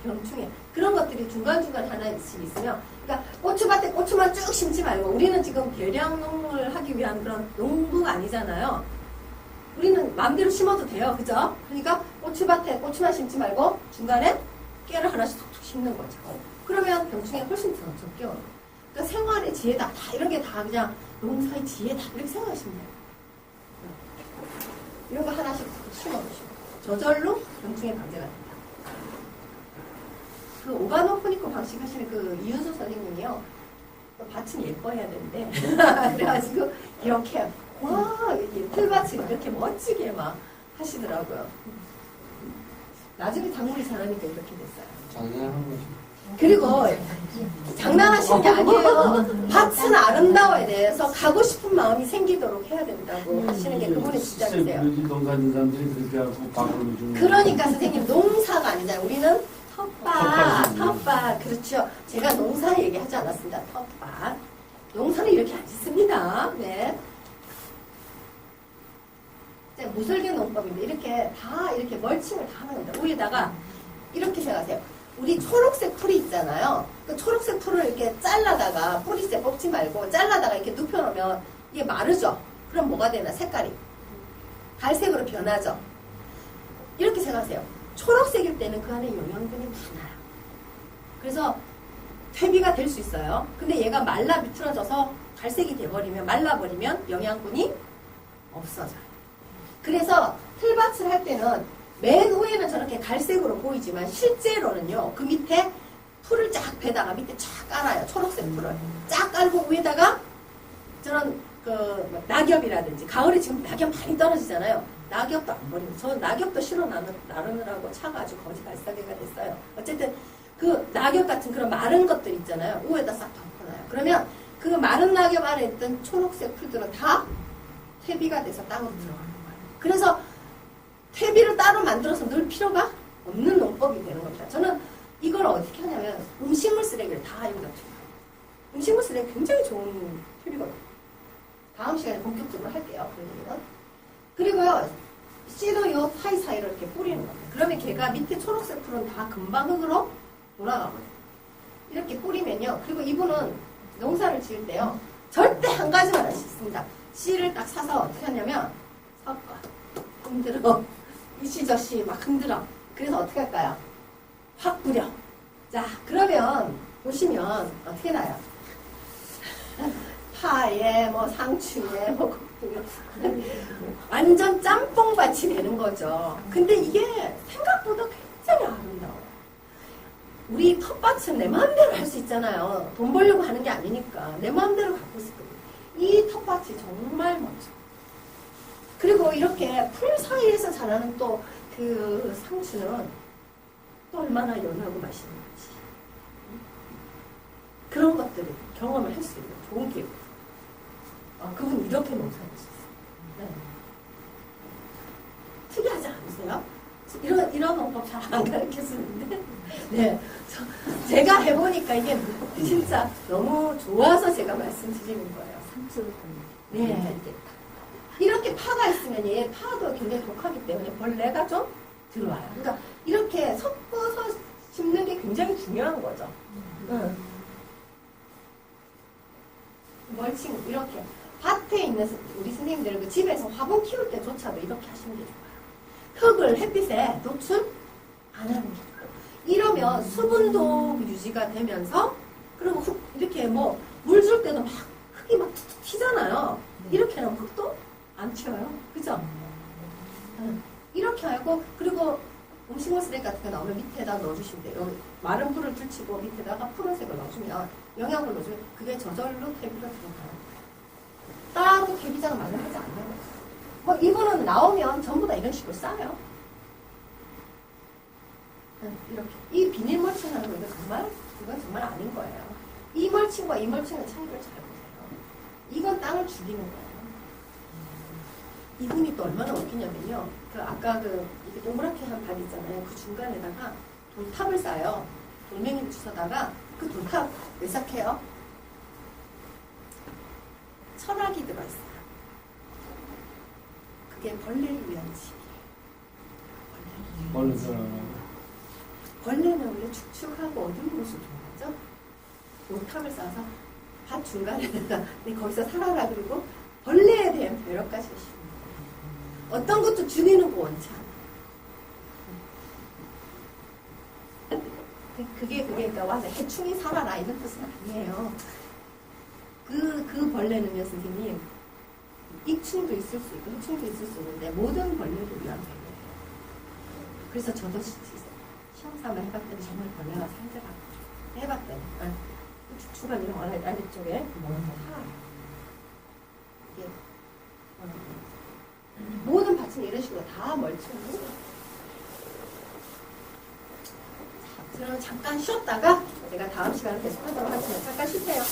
[SPEAKER 1] 병충해. 그런 것들이 중간중간 하나씩 있으면 그러니까 고추밭에 고추만 쭉 심지 말고 우리는 지금 대량농을 하기 위한 그런 농부가 아니잖아요. 우리는 마음대로 심어도 돼요. 그죠? 그러니까 고추밭에 고추만 심지 말고 중간에 깨를 하나씩 툭툭 심는 거죠. 그러면 병충해 훨씬 더 적게 오는 거예요. 그러니까 생활의 지혜다. 다 이런 게 다 그냥 농사의 지혜다. 이렇게 생각하시면 돼요. 이런 거 하나씩 심어보시고 저절로 병충해 방제가 됩니다. 그 오가노포니코 방식 하시는 그 이윤수 선생님이요. 밭은 예뻐야 되는데 그래가지고 이렇게 와 틀밭을 이렇게 멋지게 막 하시더라고요. 나중에 작물이 자라니까 이렇게 됐어요.
[SPEAKER 2] 장난한 거지.
[SPEAKER 1] 그리고 장난하시는 게 아니에요. 밭은 아름다워야 돼서 가고 싶은 마음이 생기도록 해야 된다고 하시는 게 그분의 주장이세요.
[SPEAKER 2] 농사짓는 사람들이 그렇게 하고 밥을 주는.
[SPEAKER 1] 그러니까 선생님 농사가 아니잖아요. 우리는 텃밭. 그렇죠. 제가 농사 얘기하지 않았습니다. 텃밭. 농사는 이렇게 안 짓습니다. 네. 무설계 농법인데 이렇게 다 이렇게 멀칭을 다 하는 겁니다. 위에다가 이렇게 생각하세요. 우리 초록색 풀이 있잖아요. 그 초록색 풀을 이렇게 잘라다가 뿌리째 뽑지 말고 잘라다가 이렇게 눕혀놓으면 이게 마르죠. 그럼 뭐가 되나? 색깔이 갈색으로 변하죠. 이렇게 생각하세요. 초록색일 때는 그 안에 영양분이 많아요. 그래서 퇴비가 될 수 있어요. 근데 얘가 말라 비틀어져서 갈색이 돼버리면 말라버리면 영양분이 없어져요. 그래서 틀밭을 할 때는 맨 위에는 저렇게 갈색으로 보이지만 실제로는요 그 밑에 풀을 쫙 베다가 밑에 쫙 깔아요. 초록색 풀을 쫙 깔고 위에다가 저런 그 낙엽이라든지 가을에 지금 낙엽 많이 떨어지잖아요. 낙엽도 안 버리고 저 낙엽도 실어 나르느라고 차가 아주 거지 발사계가 됐어요. 어쨌든 그 낙엽 같은 그런 마른 것들 있잖아요. 위에다 싹 덮어놔요. 그러면 그 마른 낙엽 안에 있던 초록색 풀들은 다 퇴비가 돼서 땅으로 들어가는 거예요. 그래서 퇴비를 따로 만들어서 넣을 필요가 없는 농법이 되는 겁니다. 저는 이걸 어떻게 하냐면 음식물 쓰레기를 다 여기다 투입해요. 음식물 쓰레기 굉장히 좋은 팁이거든요. 다음 시간에 본격적으로 할게요. 그런 얘기는. 그리고요, 씨도 요 사이사이로 이렇게 뿌리는 겁니다. 그러면 걔가 밑에 초록색 풀은 다 금방 흙으로 돌아가거든요. 이렇게 뿌리면요. 그리고 이분은 농사를 지을 때요. 절대 한 가지만 할 수 있습니다. 씨를 딱 사서 어떻게 하냐면 섞어. 흔들어. 이씨저씨 막 흔들어. 그래서 어떻게 할까요? 확 뿌려. 자, 그러면 보시면 어떻게 나요? 파에 뭐 상추에 뭐 완전 짬뽕밭이 되는 거죠. 근데 이게 생각보다 굉장히 아름다워요. 우리 텃밭은 내 마음대로 할 수 있잖아요. 돈 벌려고 하는 게 아니니까 내 마음대로 갖고 있을 거예요. 이 텃밭이 정말 멋져. 그리고 이렇게 풀 사이에서 자라는 또 그 상추는 또 얼마나 연하고 맛있는 거지. 그런 것들을 경험을 할 수 있는 좋은 기회. 그분 이렇게 농사를 지었어요. 네. 특이하지 않으세요? 이런 농법 잘 안 가르쳐주는데. 네. 제가 해보니까 이게 진짜 너무 좋아서 제가 말씀드리는 거예요.
[SPEAKER 3] 상추를
[SPEAKER 1] 네. 이렇게 파가 있으면 얘 파도 굉장히 독하기 때문에 벌레가 좀 들어와요. 그러니까 이렇게 섞어서 심는 게 굉장히 중요한 거죠. 멀칭 이렇게 밭에 있는 우리 선생님들 그 집에서 화분 키울 때조차도 이렇게 하시는 게 좋아요. 흙을 햇빛에 노출 안 하는 게 좋아요. 이러면 수분도 유지가 되면서 그리고 이렇게 뭐 물 줄 때도 막 흙이 막 툭툭 튀잖아요. 이렇게 하면 흙도 안 튀어요. 그죠? 이렇게 하고 그리고 음식물 쓰레기 같은 거 나오면 밑에다 넣어주시면 돼요. 여기 마른 풀을 들치고 밑에다가 푸른색을 넣어주면 영양을 넣어주면 그게 저절로 퇴비가 들어가요. 따로 퇴비장을 마련하지 않는 거예요. 뭐 이거는 나오면 전부 다 이런 식으로 싸요. 이렇게 이 비닐 멀칭하는 거 이건 정말 아닌 거예요. 이 멀칭과 이 멀칭의 차이를 잘 보세요. 이건 땅을 죽이는 거예요. 이분이 또 얼마나 웃기냐면요. 아까 이렇게 동그랗게 한 밭 있잖아요. 그 중간에다가 돌탑을 쌓아요. 돌멩이를 주워다가 그 돌탑 왜 쌓게요? 철학이 들어있어요. 그게 벌레를 위한 집이에요. 벌레는 원래 축축하고 어두운 곳을 좋아하죠. 돌탑을 쌓아서 밭 중간에다가 거기서 살아라 그러고 벌레에 대한 배려까지 하시고 어떤 것도 죽이는 거 원치 않아요. 그게 그러니까 와서 해충이 살아라 이런 뜻은 아니에요. 그 벌레는요 선생님 익충도 있을 수 있고 해충도 있을 수 있는데 모든 벌레를 위한 벌레예요. 그래서 저도 시험 삼아 해봤더니 정말 벌레가 살더라고요. 해봤더니 축축한 이런 아래쪽에 모여서 살아요. 이게 모든 밭은 이런 식으로 다 멀쩡하고. 자, 그럼 잠깐 쉬었다가 제가 다음 시간에 계속하도록 하겠습니다. 잠깐 쉬세요.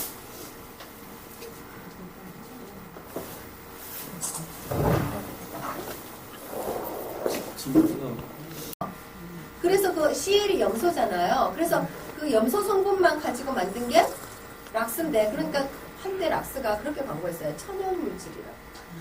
[SPEAKER 1] 그래서 그 CL이 염소잖아요. 그래서 그 염소 성분만 가지고 만든 게 락스인데, 그러니까 한때 락스가 그렇게 광고했어요. 천연 물질이라.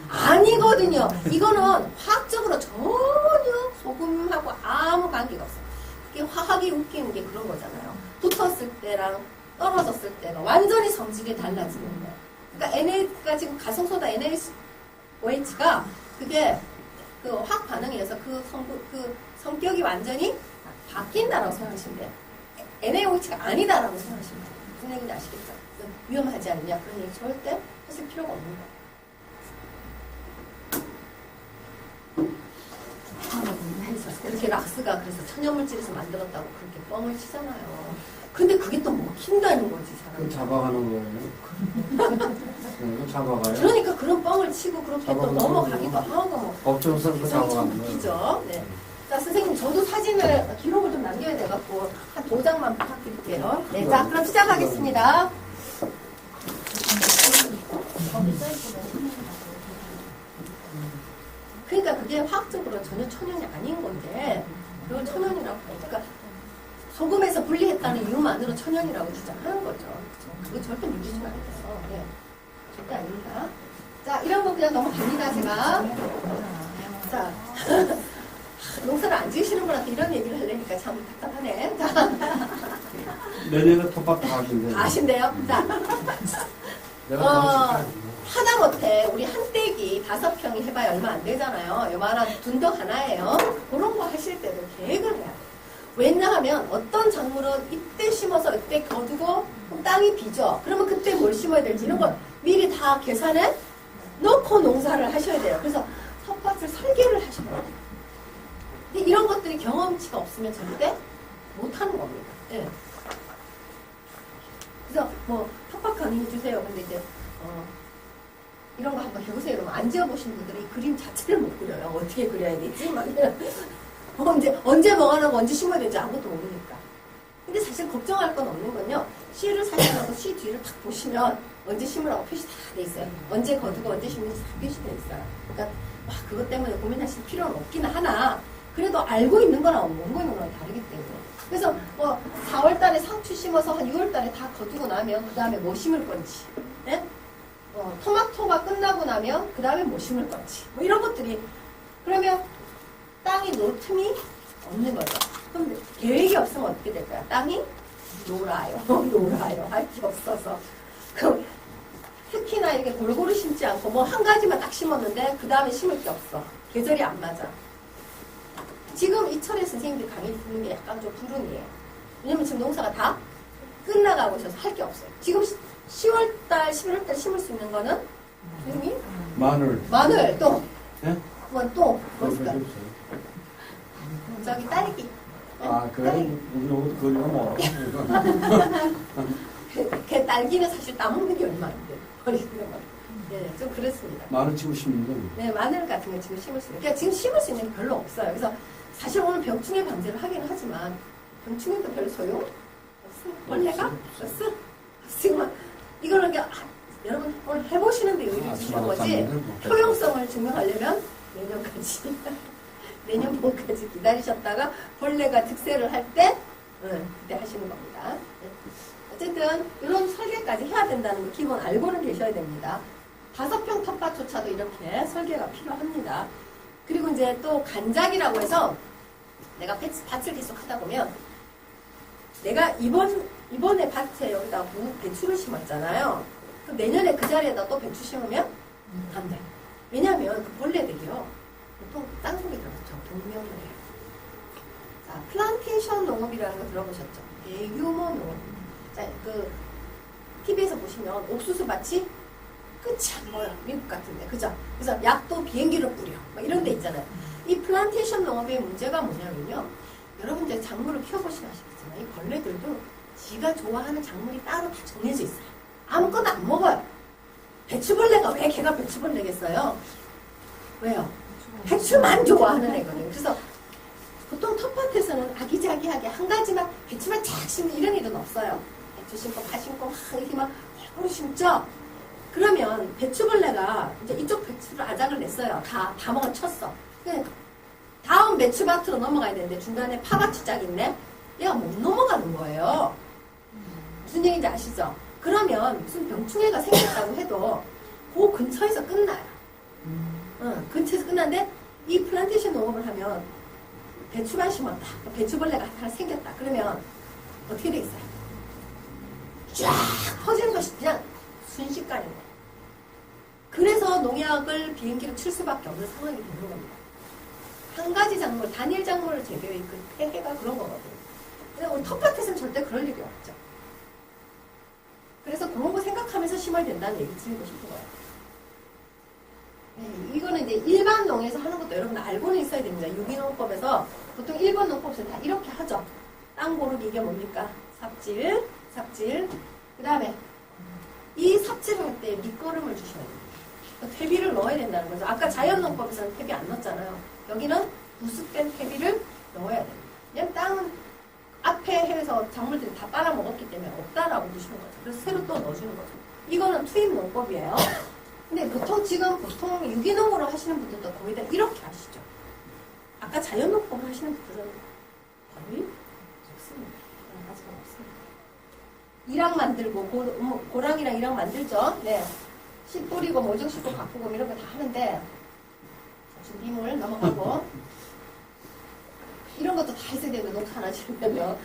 [SPEAKER 1] 아니거든요. 이거는 화학적으로 전혀 소금하고 아무 관계가 없어요. 그게 화학이 웃기는 게 그런 거잖아요. 붙었을 때랑 떨어졌을 때가 완전히 성질이 달라지는 거예요. 그러니까 NA가 지금 가성소다 NaOH가 그게 그 화학 반응에 의해서 그 성격이 완전히 바뀐다라고 생각하시면 돼요. NaOH가 아니다라고 생각하시면 돼요. 무슨 얘기인지 아시겠죠? 위험하지 않냐? 그런 얘기 절대 하실 필요가 없는 거예요. 이렇게 락스가 그래서 천연물질에서 만들었다고 그렇게 뻥을 치잖아요. 근데 그게 또 먹힌다는 거지,
[SPEAKER 2] 그
[SPEAKER 1] 사람.
[SPEAKER 2] 잡아가는 거예요. 네, 이거 잡아가요.
[SPEAKER 1] 그러니까 그런 뻥을 치고 그렇게 또
[SPEAKER 2] 잡아가는
[SPEAKER 1] 넘어가기도
[SPEAKER 2] 거구나.
[SPEAKER 1] 하고 뭐.
[SPEAKER 2] 법정에서 그
[SPEAKER 1] 세상이 참
[SPEAKER 2] 잡아가는 거예요.
[SPEAKER 1] 웃기죠. 네. 자, 선생님, 저도 사진을, 기록을 좀 남겨야 돼갖고, 한 2장만 부탁드릴게요. 네, 자, 그럼 시작하겠습니다.
[SPEAKER 3] 거기 써있거든.
[SPEAKER 1] 그러니까 그게 화학적으로 전혀 천연이 아닌 건데, 그걸 천연이라고 그러니까 소금에서 분리했다는 이유만으로 천연이라고 주장하는 거죠. 그거 절대 믿으시면 안 돼요. 네. 절대 아닙니다. 자, 이런 거 그냥 넘어갑니다, 제가. 자, 농사를 안 지으시는 분한테 이런 얘기를 하려니까 참 답답하네. 자,
[SPEAKER 2] 내년에 톱밥 다 하신대요.
[SPEAKER 1] 다 아신대요? 자,
[SPEAKER 2] 내가
[SPEAKER 1] 하다못해 우리 한떼기 5평이 해봐야 얼마 안 되잖아요. 요만한 둔덕 하나예요. 그런 거 하실 때도 계획을 해야 돼요. 왜냐하면 어떤 작물은 이때 심어서 이때 거두고 그럼 땅이 비죠. 그러면 그때 뭘 심어야 될지 이런 걸 미리 다 계산해 놓고 농사를 하셔야 돼요. 그래서 텃밭을 설계를 하셔야 돼요. 근데 이런 것들이 경험치가 없으면 절대 못하는 겁니다. 예. 그래서 뭐 텃밭 강의 주세요. 근데 이제 이런 거 한번 해보세요. 그러면 안 지어보신 분들은 이 그림 자체를 못 그려요. 어떻게 그려야 되지? 막 언제 뭐가 나고 언제 심어야 되는지 아무것도 모르니까. 근데 사실 걱정할 건 없는 건요. 씨를 사용하고 씨 뒤를 딱 보시면 언제 심으라고 표시 다 돼 있어요. 언제 거두고 언제 심는지 다 표시돼 있어요. 그러니까 와, 그것 때문에 고민하실 필요는 없긴 하나 그래도 알고 있는 거랑 모르고 있는 거랑 다르기 때문에. 그래서 뭐 4월 달에 상추 심어서 한 6월 달에 다 거두고 나면 그 다음에 뭐 심을 건지. 네? 토마토가 끝나고 나면 그 다음에 뭐 심을 건지. 뭐 이런 것들이. 그러면 땅이 놀 틈이 없는 거죠. 그럼 계획이 없으면 어떻게 될까요? 땅이 놀아요. 놀아요. 할 게 없어서. 그럼 특히나 이렇게 골고루 심지 않고 뭐 한 가지만 딱 심었는데 그 다음에 심을 게 없어. 계절이 안 맞아. 지금 이철에 선생님들이 강의 듣는 게 약간 좀 불운이에요. 왜냐면 지금 농사가 다 끝나가고 있어서 할 게 없어요. 지금 10월달, 11월달 심을 수 있는 거는 선생님? 마늘 또.
[SPEAKER 2] 예?
[SPEAKER 1] 그건 또 뭐 있을까?
[SPEAKER 2] 없어요.
[SPEAKER 1] 저기 딸기.
[SPEAKER 2] 아, 그래? 우리 여기 그리고 뭐.
[SPEAKER 1] 그 딸기는 사실 따먹는 게 얼마 안 돼. 버리는 거. 네, 좀 그렇습니다.
[SPEAKER 2] 마늘 치고 심는 거.
[SPEAKER 1] 네, 마늘 같은 거 지금 심을 수 있는. 그러니까 지금 심을 수 있는 게 별로 없어요. 그래서 사실 오늘 병충해 방제를 하긴 하지만 병충해도 별 소용 없어. 벌레가 없어. 지금 이거는 그냥 여러분 오늘 해보시는데 의의를 주시는 거지. 효용성을 증명하려면 내년까지 내년 봄까지 기다리셨다가 벌레가 득세를 할 때 그때 하시는 겁니다. 어쨌든 이런 설계까지 해야 된다는 거 기본 알고는 계셔야 됩니다. 5평 텃밭조차도 이렇게 설계가 필요합니다. 그리고 이제 또 간작이라고 해서 내가 밭을 계속 하다 보면 내가 이번에 밭에 여기다 배추를 심었잖아요. 그럼 내년에 그 자리에다 또 배추 심으면 안 돼. 왜냐하면 그 벌레들이요. 보통 땅속에 들어가죠. 동명을 해요. 자, 플란테이션 농업이라는 거 들어보셨죠? 대규모 농업. 자, 그 TV에서 보시면 옥수수 밭이 끝이 안 보여. 미국 같은데. 그죠? 그래서 약도 비행기를 뿌려. 막 이런 데 있잖아요. 이 플란테이션 농업의 문제가 뭐냐면요. 여러분 이제 작물을 키워보시면 아시겠지만 이 벌레들도 지가 좋아하는 작물이 따로 다 정해져 있어요. 아무거나 안 먹어요. 배추벌레가 왜 걔가 배추벌레겠어요? 왜요? 배추만 좋아하는 애거든요. 그래서 보통 텃밭에서는 아기자기하게 한 가지만 배추만 착 심는 이런 일은 없어요. 배추 심고 파 심고 막 이렇게 막 골고루 심죠. 그러면 배추벌레가 이제 이쪽 배추를 아작을 냈어요. 다 먹어쳤어. 다음 배추밭으로 넘어가야 되는데 중간에 파밭이 짝 있네. 얘가 못 넘어가는 거예요. 무슨 얘기인지 아시죠? 그러면 무슨 병충해가 생겼다고 해도 그 근처에서 끝나요. 근처에서 끝나는데 이 플란테이션 농업을 하면 배추만 심었다. 배추벌레가 하나 생겼다. 그러면 어떻게 되겠어요? 쫙 퍼지는 것이 그냥 순식간인 거예요. 그래서 농약을 비행기로 칠 수밖에 없는 상황이 되는 겁니다. 한 가지 작물, 단일 작물을 재배의 그 폐해가 그런 거거든요. 근데 우리 텃밭에서는 절대 그럴 일이 없죠. 그래서 그런 거 생각하면서 심어야 된다는 얘기 드리고 싶은 거예요. 네, 이거는 이제 일반 농에서 하는 것도 여러분 알고는 있어야 됩니다. 유기농법에서 보통 일본 농법에서 다 이렇게 하죠. 땅 고르기 이게 뭡니까? 삽질. 그 다음에 이 삽질을 할 때 밑거름을 주셔야 돼요. 퇴비를 넣어야 된다는 거죠. 아까 자연농법에서는 퇴비 안 넣었잖아요. 여기는 부습된 퇴비를 넣어야 됩니다. 왜냐면 땅은 앞에 해서 작물들이 다 빨아먹었기 때문에 없다라고 보시는 거죠. 그래서 새로 또 넣어주는 거죠. 이거는 투입 농법이에요. 근데 보통 유기농으로 하시는 분들도 거의 다 이렇게 하시죠. 아까 자연농법을 하시는 분들은 거의 없습니다. 아직 없습니다. 이랑 만들고 고랑이랑 이랑 만들죠. 네, 씨 뿌리고 모종 씻고 가꾸고 이런 거 다 하는데 준비물 넘어가고 이런 것도 다 있어야 되고 농사 하나 지으려면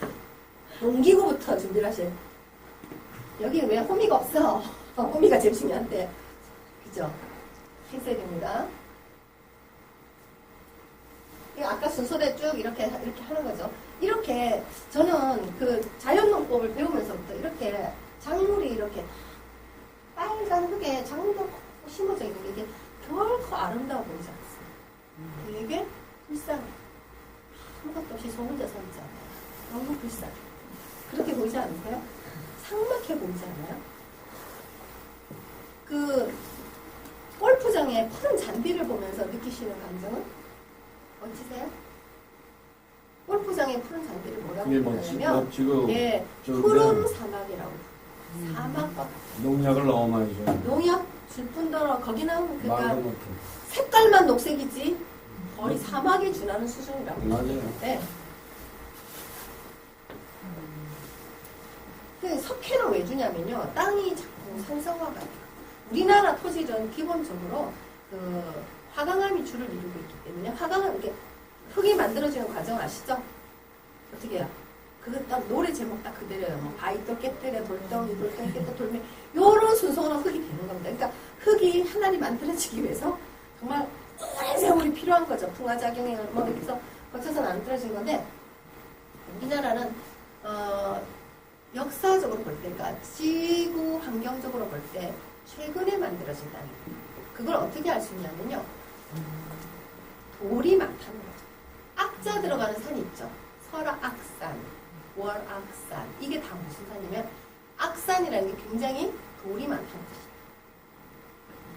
[SPEAKER 1] 농기구부터 준비를 하셔야 돼요. 여기는 왜 호미가 없어? 호미가 제일 중요한데 그죠? 했어야 됩니다. 아까 순서대로 쭉 이렇게 하는 거죠. 이렇게 저는 그 자연농법을 배우면서부터 이렇게 작물이 이렇게 빨간 흙에 작물도 심어져 있는 게 이게 결코 아름다워 보이지 않습니다. 되게 불쌍해. 아무것도 없이 저 혼자 서 있잖아요. 너무 불쌍해. 그렇게 보이지 않으세요? 삭막해 보이지 않아요? 그 골프장의 푸른 잔디를 보면서 느끼시는 감정은 멋지세요? 골프장의 푸른 잔디를 뭐라고 부르냐면 예, 푸른 사막이라고 부르요. 사막과
[SPEAKER 2] 농약을 너무 많이 줘요.
[SPEAKER 1] 농약 줄 뿐더러 거기는 그러니까 색깔만 녹색이지 거의 사막에 준하는 수준이라고.
[SPEAKER 2] 맞아요.
[SPEAKER 1] 네. 그 석회는 왜 주냐면요. 땅이 자꾸 산성화가 돼요. 우리나라 토지는 기본적으로 그 화강암이 주를 이루고 있기 때문에 화강암 이렇게 흙이 만들어지는 과정 아시죠? 어떻게 해요? 그거 딱 노래 제목 딱 그대로예요. 뭐 바위돌 깨뜨려 돌덩이 깨뜨려 돌멩이 요런 순서로 흙이 되는 겁니다. 그러니까 흙이 하나님 만들어지기 위해서 정말 오랜 세월이 필요한 거죠. 풍화작용을 뭐 이렇게 해서 거쳐서 만들어진 건데 우리나라는 역사적으로 볼 때, 그러니까 지구 환경적으로 볼 때 최근에 만들어진 땅입니다. 그걸 어떻게 알 수 있냐면요. 돌이 많다는 거죠. 악자 들어가는 산이 있죠. 설악산, 월악산. 이게 다 무슨 산이면 악산이라는 게 굉장히 돌이 많다는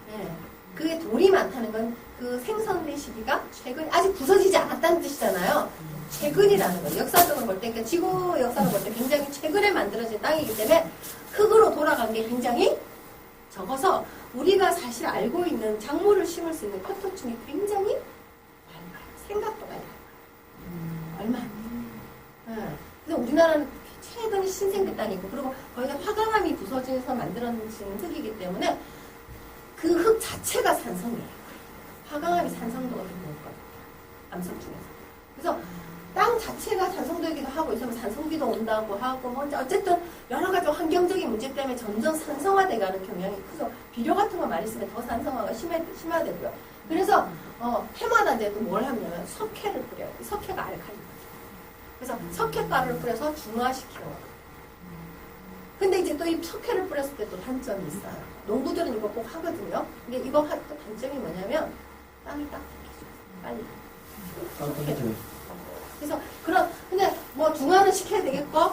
[SPEAKER 1] 뜻이에요. 네. 그게 돌이 많다는 건 그 생성된 시기가 최근, 아직 부서지지 않았다는 뜻이잖아요. 최근이라는 거예요. 역사적으로 볼 때, 그러니까 지구 역사를 볼 때 굉장히 최근에 만들어진 땅이기 때문에 흙으로 돌아간 게 굉장히 적어서 우리가 사실 알고 있는 작물을 심을 수 있는 커터층이 굉장히 얇아요. 생각보다 얇아요. 얼마 안 돼요. 네. 그래서 우리나라는 최근 신생계 땅이고 그리고 거기다 화강암이 부서져서 만들어진 흙이기 때문에 그 흙 자체가 산성이에요. 화강암이 산성도가 좀 높거든요. 암석 중에서. 그래서 땅 자체가 산성되기도 하고 있으면 산성비도 온다고 하고 뭐 어쨌든 여러 가지 환경적인 문제 때문에 점점 산성화돼가는 경향이 크죠. 비료 같은 거 많이 쓰면 더 산성화가 심화되고요. 그래서 해마다 이제 또 뭘 하냐면 석회를 뿌려요. 석회가 알칼리거든요. 그래서 석회가루를 뿌려서 중화시키는 거예요. 근데 이제 또 이 석회를 뿌렸을 때 또 단점이 있어요. 농부들은 이거 꼭 하거든요. 근데 이거 할 때 단점이 뭐냐면 땅이 딱딱해져요. 빨리.
[SPEAKER 2] 딱딱해져요.
[SPEAKER 1] 그래서 근데 뭐 중화는 시켜야 되겠고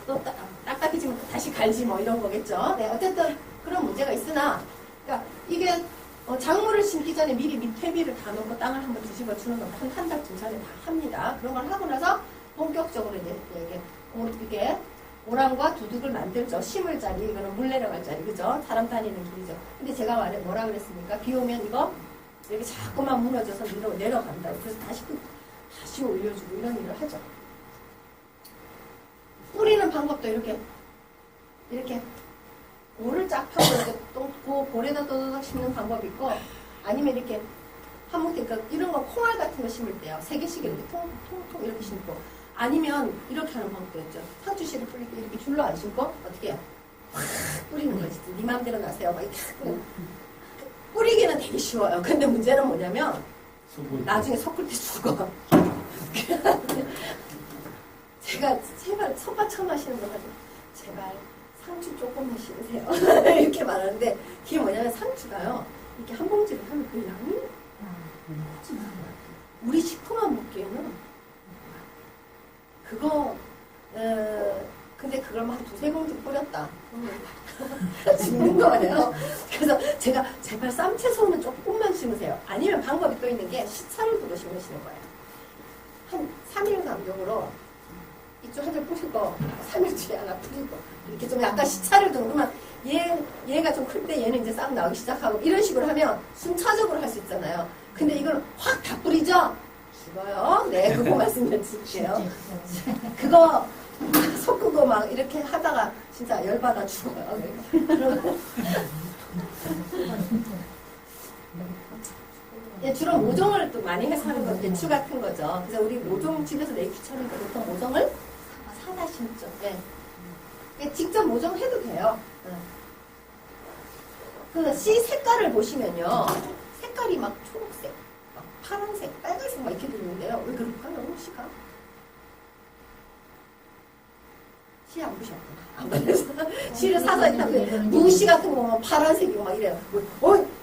[SPEAKER 1] 또 딱딱해지면 다시 갈지 뭐 이런 거겠죠. 네, 어쨌든 그런 문제가 있으나, 그러니까 이게 작물을 심기 전에 미리 밑퇴비를 다 넣고 땅을 한번 뒤집어 주는 건 한 달쯤 전에 다 합니다. 그런 걸 하고 나서 본격적으로 이게 오랑과 두둑을 만들죠. 심을 자리, 이거는 물 내려갈 자리, 그죠? 사람 다니는 길이죠. 근데 제가 뭐라 그랬습니까? 비 오면 이거 이렇게 자꾸만 무너져서 내려간다고. 그래서 다시 올려주고 이런 일을 하죠. 뿌리는 방법도 이렇게 골을 쫙 펴고 이렇게 또 볼에다 또도닥 심는 방법이 있고, 아니면 이렇게 한 뭉태, 그러니까 이런 거 콩알 같은 거 심을 때요. 3개씩 이렇게 통통 이렇게 심고, 아니면 이렇게 하는 방법도 있죠. 상추씨를 뿌릴 때 이렇게 줄로 안 심고 어떻게 해요? 확 뿌리는 거지. 네 맘대로 나세요. 막 이렇게 뿌리기는 되게 쉬워요. 근데 문제는 뭐냐면 나중에 섞을 때 죽어. 제가 제발 텃밭 처음 하시는 분한테 제발 상추 조금만 심으세요. 이렇게 말하는데 그게 뭐냐면 상추가요. 이렇게 한 봉지를 하면 그 양이 우리 식품만 먹기에는 그거 근데 그걸 막 두세 봉지 뿌렸다. 죽는 거예요. 그래서 제가 제발 쌈채소는 조금만 심으세요. 아니면 방법이 또 있는 게 시차를 두고 심으시는 거예요. 한 3일 간격으로 이쪽 한 줄 뿌리고 3일 뒤에 하나 뿌리고 이렇게 좀 약간 시차를 두고 그러면 얘가 좀 클 때 얘는 이제 싹 나오기 시작하고 이런 식으로 하면 순차적으로 할 수 있잖아요. 근데 이걸 확 다 뿌리죠? 죽어요. 네, 그거 말씀드릴게요. 그거 섞고 막 이렇게 하다가 진짜 열받아 죽어요. 예, 주로 모종을 또 많이 해서 하는 건 배추 같은 거죠. 그래서 우리 모종 집에서 내기 귀찮으니까 보통 모종을 사다 심죠. 예. 직접 모종해도 돼요. 그 씨 색깔을 보시면요. 색깔이 막 초록색, 막 파란색, 빨간색 막 이렇게 들리는데요. 왜 그럴까요? 씨가? 씨 안 보셨구나. 씨를 사서 있다면 무씨 같은 거 보면 파란색이고 막 이래요.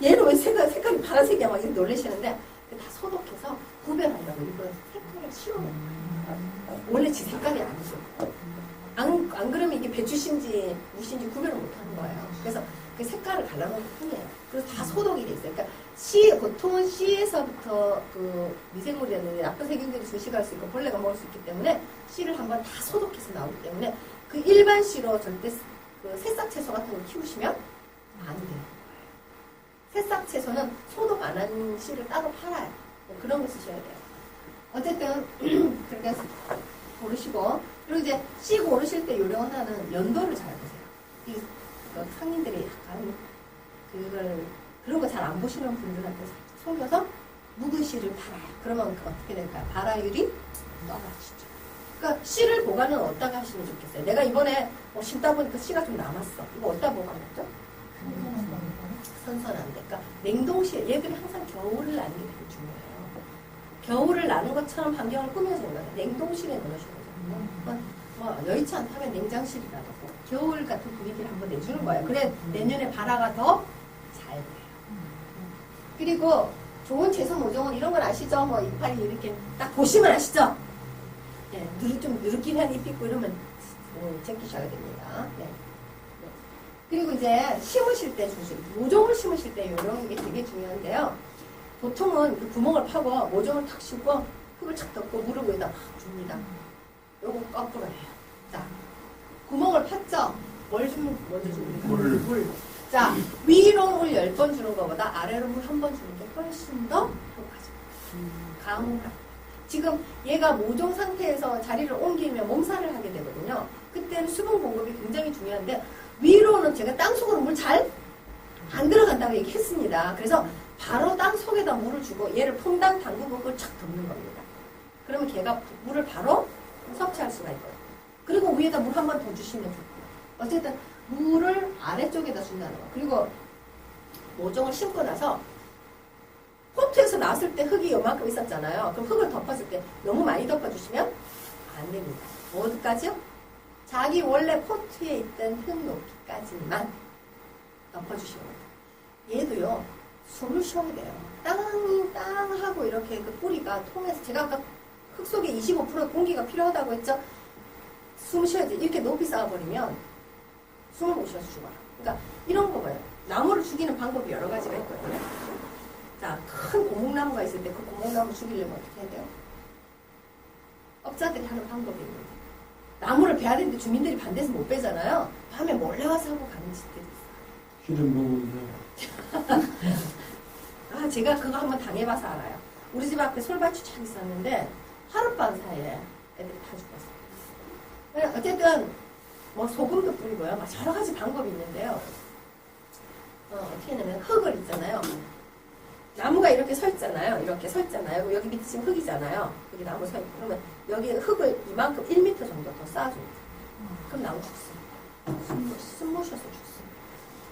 [SPEAKER 1] 얘는 왜 색깔이 파란색이야 막 이렇게 놀라시는데 다 소독해서 구별하려고 일부러 색깔을 씌워놓은 원래 지 색깔이 아니죠. 안 그러면 이게 배추신지 무신지 구별을 못하는 거예요. 그래서 그 색깔을 갈라놓은 뿐이에요. 그래서 다 소독이 돼 있어요. 그러니까 보통은 씨에서부터 그 미생물이었는데 나쁜 세균들이 주식할 수 있고 벌레가 먹을 수 있기 때문에 씨를 한번 다 소독해서 나오기 때문에 그 일반 씨로 절대 그 새싹 채소 같은 걸 키우시면 안 돼요. 새싹 채소는 소독 안 한 씨를 따로 팔아요. 그런 거 쓰셔야 돼요. 어쨌든 그렇게 해서 고르시고 그리고 이제 씨 고르실 때 요령 하나는 연도를 잘 보세요. 이 상인들이 약간 그런 거 잘 안 보시는 분들한테 속여서 묵은 씨를 팔아요. 그러면 어떻게 될까요? 발화율이 떨어지죠. 그러니까 씨를 보관은 어디다가 하시면 좋겠어요? 내가 이번에 심다 보니까 씨가 좀 남았어. 이거 어디다 보관했죠? 선선한데. 그러니까 냉동실, 얘들이 항상 겨울을 나는 게 되게 중요해요. 겨울을 나는 것처럼 환경을 꾸며주는 거예요. 냉동실에 넣으시는 거죠. 여의치 않다면 냉장실이라도 겨울 같은 분위기를 한번 내주는 거예요. 그래 내년에 발화가 더 잘 돼요. 그리고 좋은 채소 모종은 이런 건 아시죠? 뭐 이파리 이렇게 딱 보시면 아시죠? 네, 좀 누르끼리한 잎 있고 이러면 제끼셔야 됩니다. 네. 그리고 이제 심으실 때 모종을 심으실 때 이런 게 되게 중요한데요. 보통은 그 구멍을 파고 모종을 탁 심고 흙을 착 덮고 물을 위에다 막 줍니다. 요거 거꾸로 해요. 자, 구멍을 팠죠? 뭘 먼저 줍니까? 물. 자, 위로 물 10번 주는 것보다 아래로 물 1번 주는 게 훨씬 더 효과적이에요. 강한. 지금 얘가 모종 상태에서 자리를 옮기면 몸살을 하게 되거든요. 그때는 수분 공급이 굉장히 중요한데 위로는 제가 땅속으로 물 잘 안 들어간다고 얘기했습니다. 그래서 바로 땅속에다 물을 주고 얘를 퐁당 담그고 그걸 착 덮는 겁니다. 그러면 걔가 물을 바로 섭취할 수가 있거든요. 그리고 위에다 물 1번 더 주시면 좋고요. 어쨌든 물을 아래쪽에다 준다는 거. 그리고 모종을 심고 나서 포트에서 나왔을 때 흙이 요만큼 있었잖아요. 그럼 흙을 덮어줄 때 너무 많이 덮어주시면 안 됩니다. 어디까지요? 자기 원래 포트에 있던 흙 높이까지만 덮어주시면 돼요. 얘도요, 숨을 쉬어야 돼요. 땅하고 이렇게 그 뿌리가 통해서, 제가 아까 흙 속에 25% 공기가 필요하다고 했죠? 숨 쉬어야지. 이렇게 높이 쌓아버리면 숨을 못 쉬어서 죽어요. 그러니까 이런 거 봐요. 나무를 죽이는 방법이 여러 가지가 있거든요. 자, 큰 고목나무가 있을 때 그 고목나무 죽이려면 어떻게 해야 돼요? 업자들이 하는 방법이 있는데 나무를 베야 되는데 주민들이 반대해서 못 베잖아요. 밤에 몰래 와서 하고 가는 짓들이 있어요.
[SPEAKER 2] 기름 부으세요.
[SPEAKER 1] 제가 그거 한번 당해봐서 알아요. 우리 집 앞에 솔밭이 쫙 있었는데 하룻밤 사이에 애들이 다 죽었어요. 어쨌든 뭐 소금도 뿌리고요. 막 여러 가지 방법이 있는데요. 어떻게 하냐면 흙을 있잖아요. 나무가 이렇게 서 있잖아요. 이렇게 서 있잖아요. 여기 밑에 지금 흙이잖아요. 여기 나무 서 있고. 그러면 여기 흙을 이만큼 1m 정도 더 쌓아줍니다. 그럼 나무 죽습니다. 숨 모셔서 죽습니다.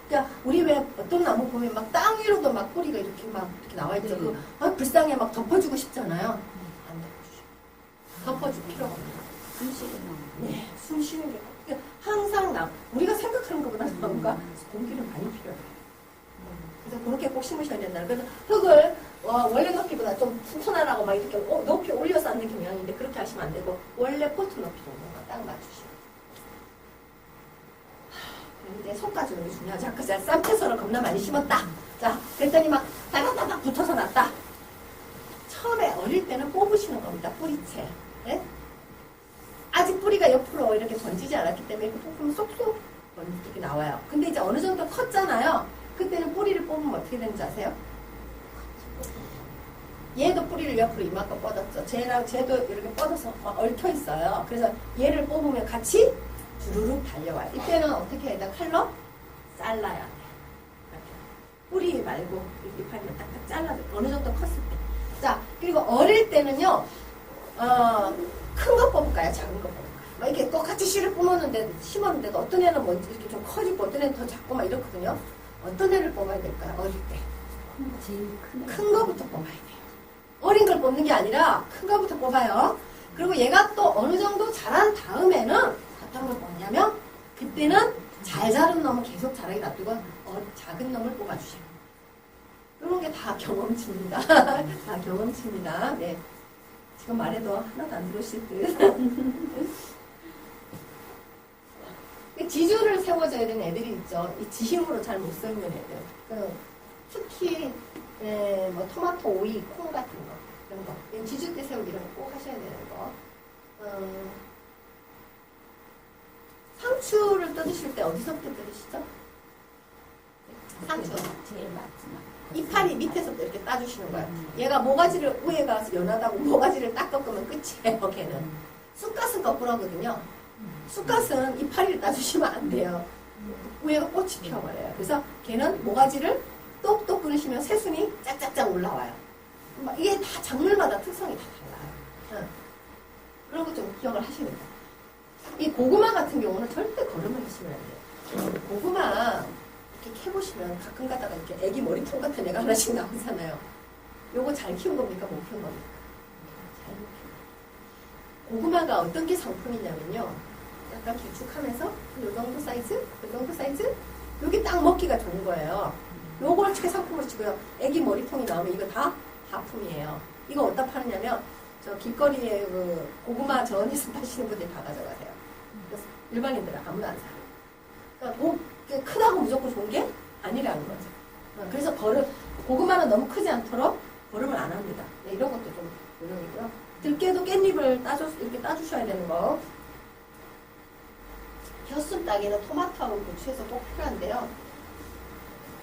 [SPEAKER 1] 그러니까 우리 왜 어떤 나무 보면 막 땅 위로도 막 뿌리가 이렇게 나와 있죠. 불쌍해 막 덮어주고 싶잖아요. 안 덮어주죠. 덮어줄 필요가 없어요. 숨 쉬는 나무. 네, 숨 쉬는 게. 그러니까 항상 우리가 생각하는 것보다 나무가 공기를 많이 필요해요. 그래서 그렇게 꼭 심으셔야 된다. 그래서 흙을 원래 높이보다 좀 튼튼하라고 막 이렇게 높이 올려 쌓는 경향인데 그렇게 하시면 안 되고 원래 포트 높이 정도만 딱 맞추시고 솎아주는 게 중요하지. 아까 제가 쌈채소를 겁나 많이 심었다. 자, 그랬더니 막 따닥따닥 붙어서 났다. 처음에 어릴 때는 뽑으시는 겁니다. 뿌리채. 예? 아직 뿌리가 옆으로 이렇게 번지지 않았기 때문에 이렇게 뽑으면 쏙쏙 이렇게 나와요. 근데 이제 어느 정도 컸잖아요. 그때는 뿌리를 뽑으면 어떻게 되는지 아세요? 얘도 뿌리를 옆으로 이만큼 뻗었죠. 쟤도 이렇게 뻗어서 막 얽혀 있어요. 그래서 얘를 뽑으면 같이 주르륵 달려와요. 이때는 어떻게 해야 돼? 칼로 잘라야 돼. 이렇게. 뿌리 말고 잎하면 딱딱 잘라줘. 어느 정도 컸을 때. 자, 그리고 어릴 때는요, 큰 거 뽑을까요? 작은 거 뽑을까요? 막 이렇게 똑같이 씨를 심었는데도 어떤 애는 뭐 이렇게 좀 커지고 어떤 애는 더 작고 막 이렇거든요. 어떤 애를 뽑아야 될까요? 어릴 때.
[SPEAKER 3] 제일
[SPEAKER 1] 큰 거부터 뽑아야 돼요. 어린 걸 뽑는 게 아니라 큰 거부터 뽑아요. 그리고 얘가 또 어느 정도 자란 다음에는 어떤 걸 뽑냐면 그때는 잘 자른 놈은 계속 자라게 놔두고 작은 놈을 뽑아주셔요. 이런 게 다 경험치입니다. 다 경험치입니다. 네. 지금 말해도 하나도 안 들으실 듯. 지주를 세워줘야 되는 애들이 있죠. 이 지힘으로 잘 못 섞는 애들. 특히 뭐 토마토, 오이, 콩 같은 거 이런 거. 지주 때 세우기 이런 거 꼭 하셔야 되는 거. 상추를 뜯으실 때 어디서부터 뜯으시죠? 상추.
[SPEAKER 3] 제일 마지막.
[SPEAKER 1] 이파리 밑에서부터 이렇게 따주시는 거예요. 얘가 모가지를 위에 가서 연하다고 모가지를 딱 꺾으면 끝이에요. 걔는. 쑥갓은 거꾸로 하거든요. 쑥갓은 이파리를 따주시면 안 돼요. 위에가 꽃이 피어버려요. 그래서 걔는 모가지를 똑똑 끊으시면 새순이 짝짝짝 올라와요. 이게 다 작물마다 특성이 다 달라요. 그런 거 좀 기억을 하시면 돼요. 이 고구마 같은 경우는 절대 거름을 하시면 안 돼요. 고구마 이렇게 캐보시면 가끔 가다가 이렇게 애기 머리통 같은 애가 하나씩 나오잖아요. 요거 잘 키운 겁니까? 못 키운 겁니까? 잘 못 키운 겁니다. 고구마가 어떤 게 상품이냐면요. 약간 길쭉하면서 요 정도 사이즈? 요 정도 사이즈? 요게 딱 먹기가 좋은 거예요. 요걸 최상품으로 치고요. 애기 머리통이 나오면 이거 다 하품이에요. 이거 어디다 파느냐면 저 길거리에 그 고구마 전에서 파시는 분들이 다 가져가세요. 그래서 일반인들은 아무나 안 사요. 그러니까 크다고 무조건 좋은 게 아니라는 거죠. 그래서 고구마는 너무 크지 않도록 거름을 안 합니다. 네, 이런 것도 좀 요령이고요. 들깨도 깻잎을 이렇게 따주셔야 되는 거. 겨순 따기는 토마토하고 고추에서 꼭 필요한데요.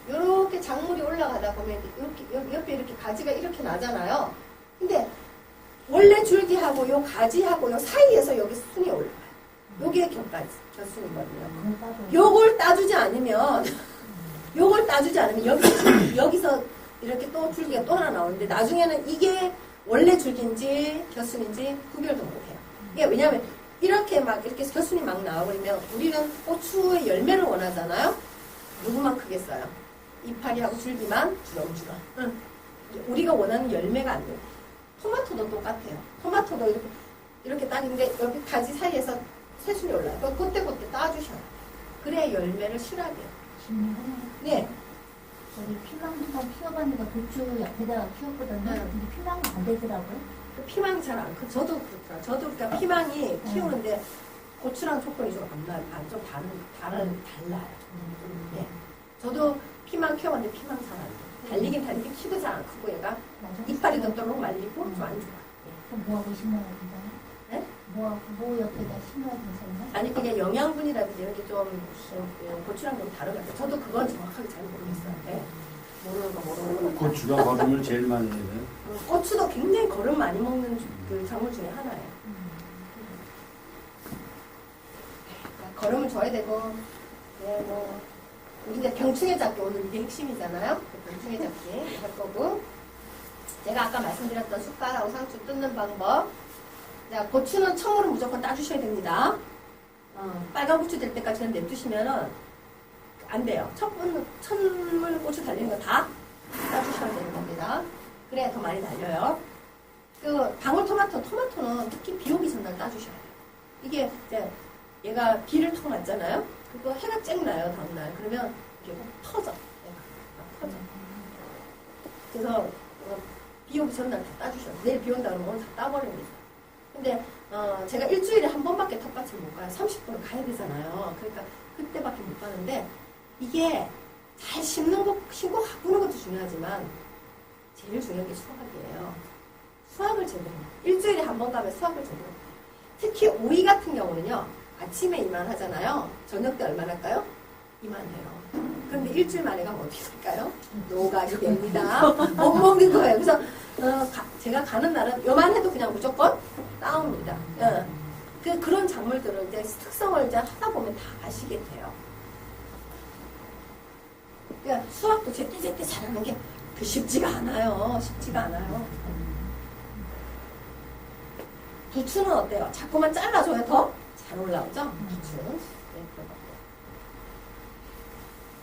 [SPEAKER 1] 이렇게 작물이 올라가다 보면 이렇게 옆에 이렇게 가지가 이렇게 나잖아요. 근데 원래 줄기하고 요 가지하고 요 사이에서 여기 순이 올라가요. 요게 겨순이거든요. 요걸 따주지 않으면 여기서 이렇게 또 줄기가 또 하나 나오는데 나중에는 이게 원래 줄기인지 겨순인지 구별도 못해요. 이게 왜냐하면 이렇게 겨순이 막 나와버리면 우리는 고추의 열매를 원하잖아요. 누구만 크겠어요? 이파리하고 줄기만 주렁주렁. 우리가 원하는 열매가 안 돼요. 토마토도 똑같아요. 토마토도 이렇게 따는데 여기 가지 사이에서 새순이 올라요. 그때 따주셔요. 그래야 열매를 실하게 해요. 네.
[SPEAKER 3] 저희 피망 한번 키워봤는데 고추 옆에다가 키웠거든요. 근데 피망은 안 되더라고요.
[SPEAKER 1] 피망이 잘 안 커. 저도 그렇더라고요. 저도 그러니까 피망이 키우는데 고추랑 조건이 좀 안 나요. 좀 달라요. 네. 저도 피망 키워봤는데 피망 잘 안 돼요. 달리긴 키도 잘 안 크고 얘가 이파리도 또록 말리고 좀 안 좋아.
[SPEAKER 3] 그럼 뭐하고 심어야 되나요?
[SPEAKER 1] 네?
[SPEAKER 3] 뭐 옆에다 심어야 되나요?
[SPEAKER 1] 아니 그게 영양분이라든지 이런 게 좀 고추랑 좀 다른 것 같아요. 저도 그건 정확하게 잘 모르겠어요. 네. 모르는 거.
[SPEAKER 2] 고추가 거름을 제일 많이 해요.
[SPEAKER 1] 고추도 굉장히 거름 많이 먹는 그 작물 중에 하나예요. 거름을 줘야 되고, 네, 뭐 우리 이제 병충해 잡기 오늘 이게 핵심이잖아요. 병충해 잡기 할 거고, 제가 아까 말씀드렸던 숟갈하고 상추 뜯는 방법. 자, 고추는 청으로 무조건 따주셔야 됩니다. 빨간 고추 될 때까지는 냅두시면은 안 돼요. 천물 고추 달리는 거 다 따주셔야 되는 겁니다. 그래야 더 많이 달려요. 그 방울토마토는 특히 비 오기 전날 따주셔야 돼요. 이게 이제 얘가 비를 턱 맞잖아요. 그거 해가 쨍 나요 다음날. 그러면 이게 막 터져. 얘가 터져. 그래서 비 오기 전날 다 따주셔야 돼요. 내일 비 온다 그러면 오늘 다 따버립니다. 근데 제가 일주일에 한 번밖에 텃밭을 못 가요. 30분을 가야 되잖아요. 그러니까 그때밖에 못 가는데 이게 잘 심고 가꾸는 것도 중요하지만 제일 중요한 게 수학이에요. 수학을 제대로. 일주일에 한 번 가면 수학을 제대로. 특히 오이 같은 경우는요. 아침에 이만하잖아요. 저녁 때 얼마나 할까요? 이만해요. 그런데 일주일 만에 가면 어떻게 될까요? 노가지 됩니다. 못 먹는 거예요. 그래서 제가 가는 날은 요만해도 그냥 무조건 나옵니다. 그런 작물들은 이제 특성을 이제 하다 보면 다 아시게 돼요. 그러니까 수학도 제때 잘하는 게 쉽지가 않아요. 쉽지가 않아요. 부추는 어때요? 자꾸만 잘라줘야 더 잘 올라오죠? 부추는. 네, 그런 것들.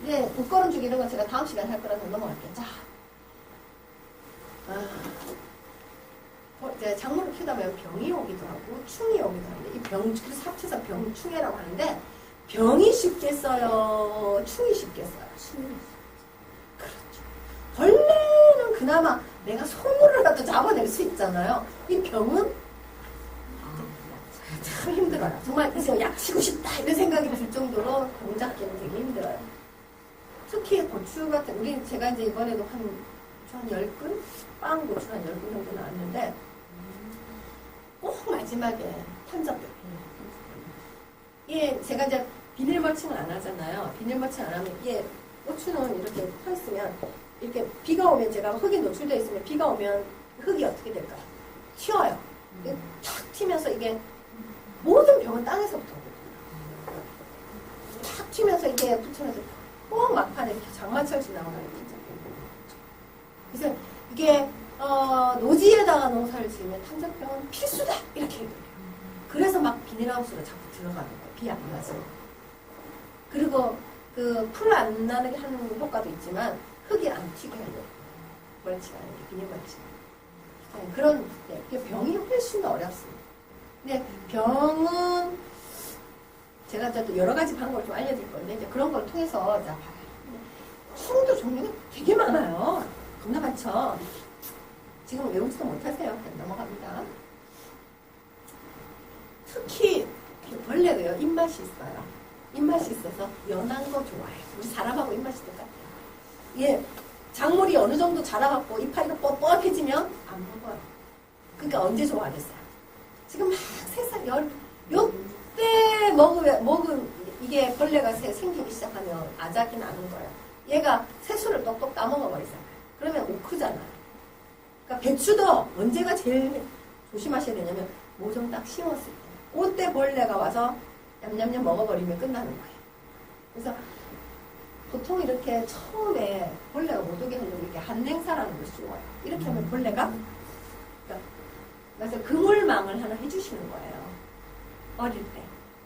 [SPEAKER 1] 이제 옷걸음주기 이런 건 제가 다음 시간에 할 거라서 넘어갈게요. 자, 이제 작물을 키우다 보면 병이 오기도 하고 충이 오기도 하는데 이 병, 그래서 합쳐서 병충해라고 하는데 병이 쉽겠어요? 충이 쉽겠어요? 그렇죠. 벌레는 그나마 내가 손으로라도 잡아낼 수 있잖아요. 이 병은 참 힘들어요. 정말 이제 약치고 싶다 이런 생각이 들 정도로 공작기는 되게 힘들어요. 특히 고추 같은 제가 이제 이번에도 한 10근? 빵 고추 한 10근 정도 나왔는데 꼭 마지막에 탄저병. 예, 제가 이제 비닐 멀칭을 안 하잖아요. 비닐 멀칭 안 하면 고추는 이렇게 서 있으면 이렇게 비가 오면 제가 흙이 노출되어 있으면 비가 오면 흙이 어떻게 될까요? 튀어요. 탁 튀면서 이게 모든 병은 땅에서부터 오거든요. 탁 튀면서 이게 붙으면서 꼭 막판에 이렇게 장마철 지나가는 거죠. 그래서 이게 노지에다가 농사를 지으면 탄저병은 필수다 이렇게 얘기해요. 그래서 막 비닐하우스로 자꾸 들어가는 거예요. 비 안 맞아서. 그리고 그 풀 안 나게 하는 효과도 있지만 흙이 안 튀게 하려고 멀치하는 게 비닐 멀치. 그런 병이 훨씬 더 어렵습니다. 근데 병은 제가 또 여러 가지 방법을 좀 알려드릴 건데 이제 그런 걸 통해서 충도 종류가 되게 많아요. 겁나 많죠. 지금 외우지도 못하세요. 그냥 넘어갑니다. 특히 벌레가요 입맛이 있어요. 입맛이 있어서 연한 거 좋아해요. 우리 사람하고 입맛이 똑같아요. 예, 작물이 어느 정도 자라갖고 이파리가 뻣뻣해지면 안 먹어요. 그러니까 언제 좋아하겠어요? 지금 막 새싹 요때 먹으면 이게 벌레가 생기기 시작하면 아작이 나는 거예요. 얘가 새수를 똑똑 따먹어버리잖아요. 그러면 오크잖아요. 그러니까 배추도 언제가 제일 조심하셔야 되냐면 모종 딱 심었을 때. 그때 벌레가 와서 냠냠냠 먹어버리면 끝나는 거예요. 그래서 보통 이렇게 처음에 벌레가 못 오게 하려고 이렇게 한냉사라는 걸 씌워요. 이렇게 하면 벌레가 그래서 그물망을 하나 해주시는 거예요. 어릴 때.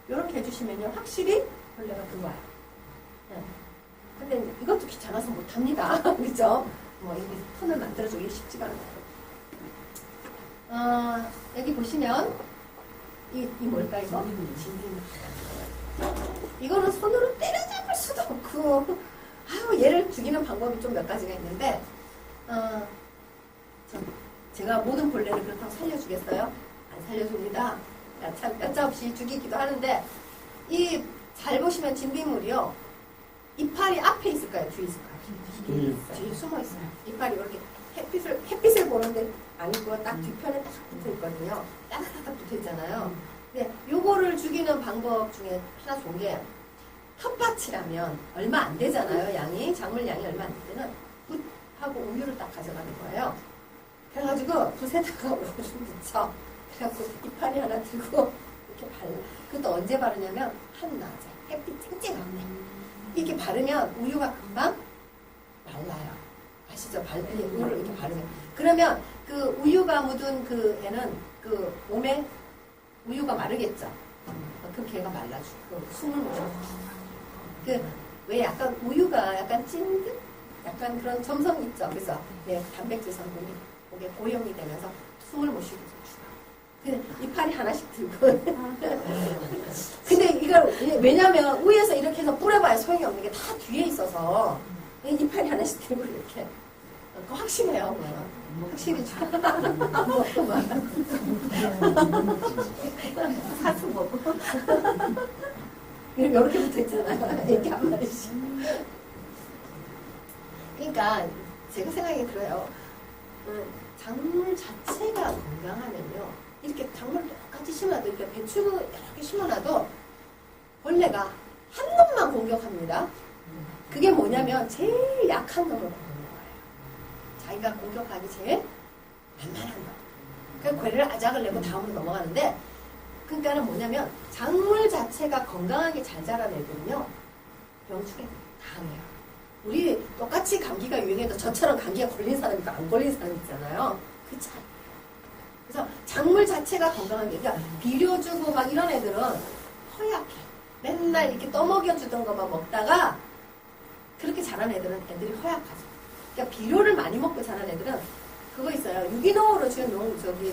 [SPEAKER 1] 이렇게 해주시면요. 확실히 벌레가 들어와요. 네. 근데 이것도 귀찮아서 못합니다. 그죠? 뭐, 이게 톤을 만들어주기 쉽지가 않아요. 여기 보시면, 이 뭘까, 이거? 이거는 손으로 때려잡을 수도 없고, 얘를 죽이는 방법이 좀 몇 가지가 있는데, 제가 모든 벌레를 그렇다고 살려주겠어요? 안 살려줍니다. 참 뼈짜없이 죽이기도 하는데 잘 보시면 진딧물이요. 이파리 앞에 있을까요? 뒤에 있을까요? 뒤에 숨어 있어요. 이파리 이렇게 햇빛을 보는데 아니고 딱 뒤편에 딱 붙어 있거든요. 따닥따닥 붙어 있잖아요. 근데 요거를 죽이는 방법 중에 하나 좋은 게 텃밭이라면 얼마 안 되잖아요. 양이 작물 양이 얼마 안 될 때는 붓하고 우유를 딱 가져가는 거예요. 그래가지고 붓에다가 우유를 묻혀. 그래갖고 이파리 하나 들고 이렇게 발라. 그것도 언제 바르냐면 한낮에 햇빛 쨍쨍할 때 이렇게 바르면 우유가 금방 말라요. 아시죠? 우유를 이렇게 바르면. 그러면 그 우유가 묻은 그 애는 그 몸에 우유가 마르겠죠. 그 걔가 말라주고 숨을 못 쉬고. 왜 약간 우유가 약간 찐 듯? 약간 그런 점성이 있죠. 그래서 단백질 성분이 목에 고용이 되면서 숨을 못 쉬게 해줘요. 이파리 하나씩 들고. 근데 이걸 왜냐면 위에서 이렇게 해서 뿌려봐야 소용이 없는 게 다 뒤에 있어서 이파리 하나씩 들고 이렇게. 그거 확실해요. 확실히 먹고 막 사수 먹고. 이렇게 붙어 있잖아요. 이렇게 한 마리씩. 그러니까 제가 생각이 그래요. 작물 자체가 건강하면요. 이렇게 작물 똑같이 심어도 이렇게 배추 이렇게 심어놔도 벌레가 한 놈만 공격합니다. 그게 뭐냐면 제일 약한 놈을 공격하는 거예요. 자기가 공격하기 제일 만만한 놈. 그러니까 괴를 아작을 내고 다음으로 넘어가는데 그러니까는 뭐냐면 작물 자체가 건강하게 잘 자란 애들은요. 병충해 강해요. 우리 똑같이 감기가 유행해도 저처럼 감기가 걸린 사람이 있고 안 걸린 사람이 있잖아요. 그 차이. 그래서 작물 자체가 건강하게, 그러니까 비료 주고 막 이런 애들은 허약해. 맨날 이렇게 떠먹여주던 것만 먹다가 그렇게 자란 애들은 애들이 허약하죠. 그러니까 비료를 많이 먹고 자란 애들은 그거 있어요. 유기농으로 지은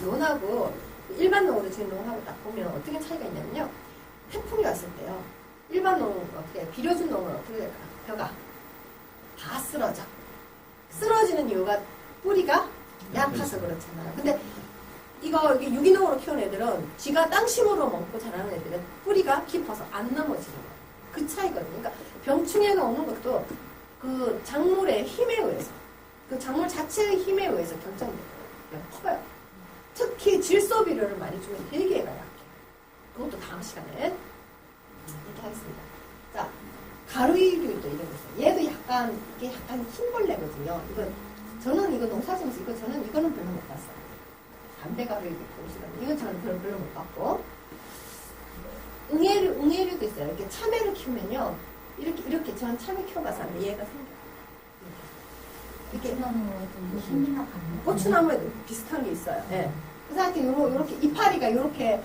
[SPEAKER 1] 논하고 일반 농으로 지은 농하고 딱 보면 어떻게 차이가 있냐면요. 태풍이 왔을 때요. 일반 농은 어떻게, 비료 준 농은 어떻게 될까? 벼가 다 쓰러져. 쓰러지는 이유가 뿌리가 약해서 그렇잖아요. 근데 이게 유기농으로 키운 애들은 지가 땅심으로 먹고 자라는 애들은 뿌리가 깊어서 안 넘어지는 거예요. 그 차이거든요. 그러니까 병충해가 오는 것도 그 작물의 힘에 의해서, 그 작물 자체의 힘에 의해서 결정돼요. 커요. 특히 질소 비료를 많이 주면 되게 애가 약해요. 그것도 다음 시간에 얘기하겠습니다. 자, 가루이류도 이런 거 있어요. 얘도 이게 약간 흰벌레거든요. 저는 이거 농사지면서 이거는 별로 못 봤어요. 담배가루이도 있고, 이건 저는 별로 못 봤고. 응애류도 있어요. 이렇게 참외를 키우면요. 이렇게 저는 참외 키워봐서 하면 얘가 생겨요. 이렇게. 고추나무에도 비슷한 게 있어요. 네. 그래서 하여튼 요렇게 이파리가 이렇게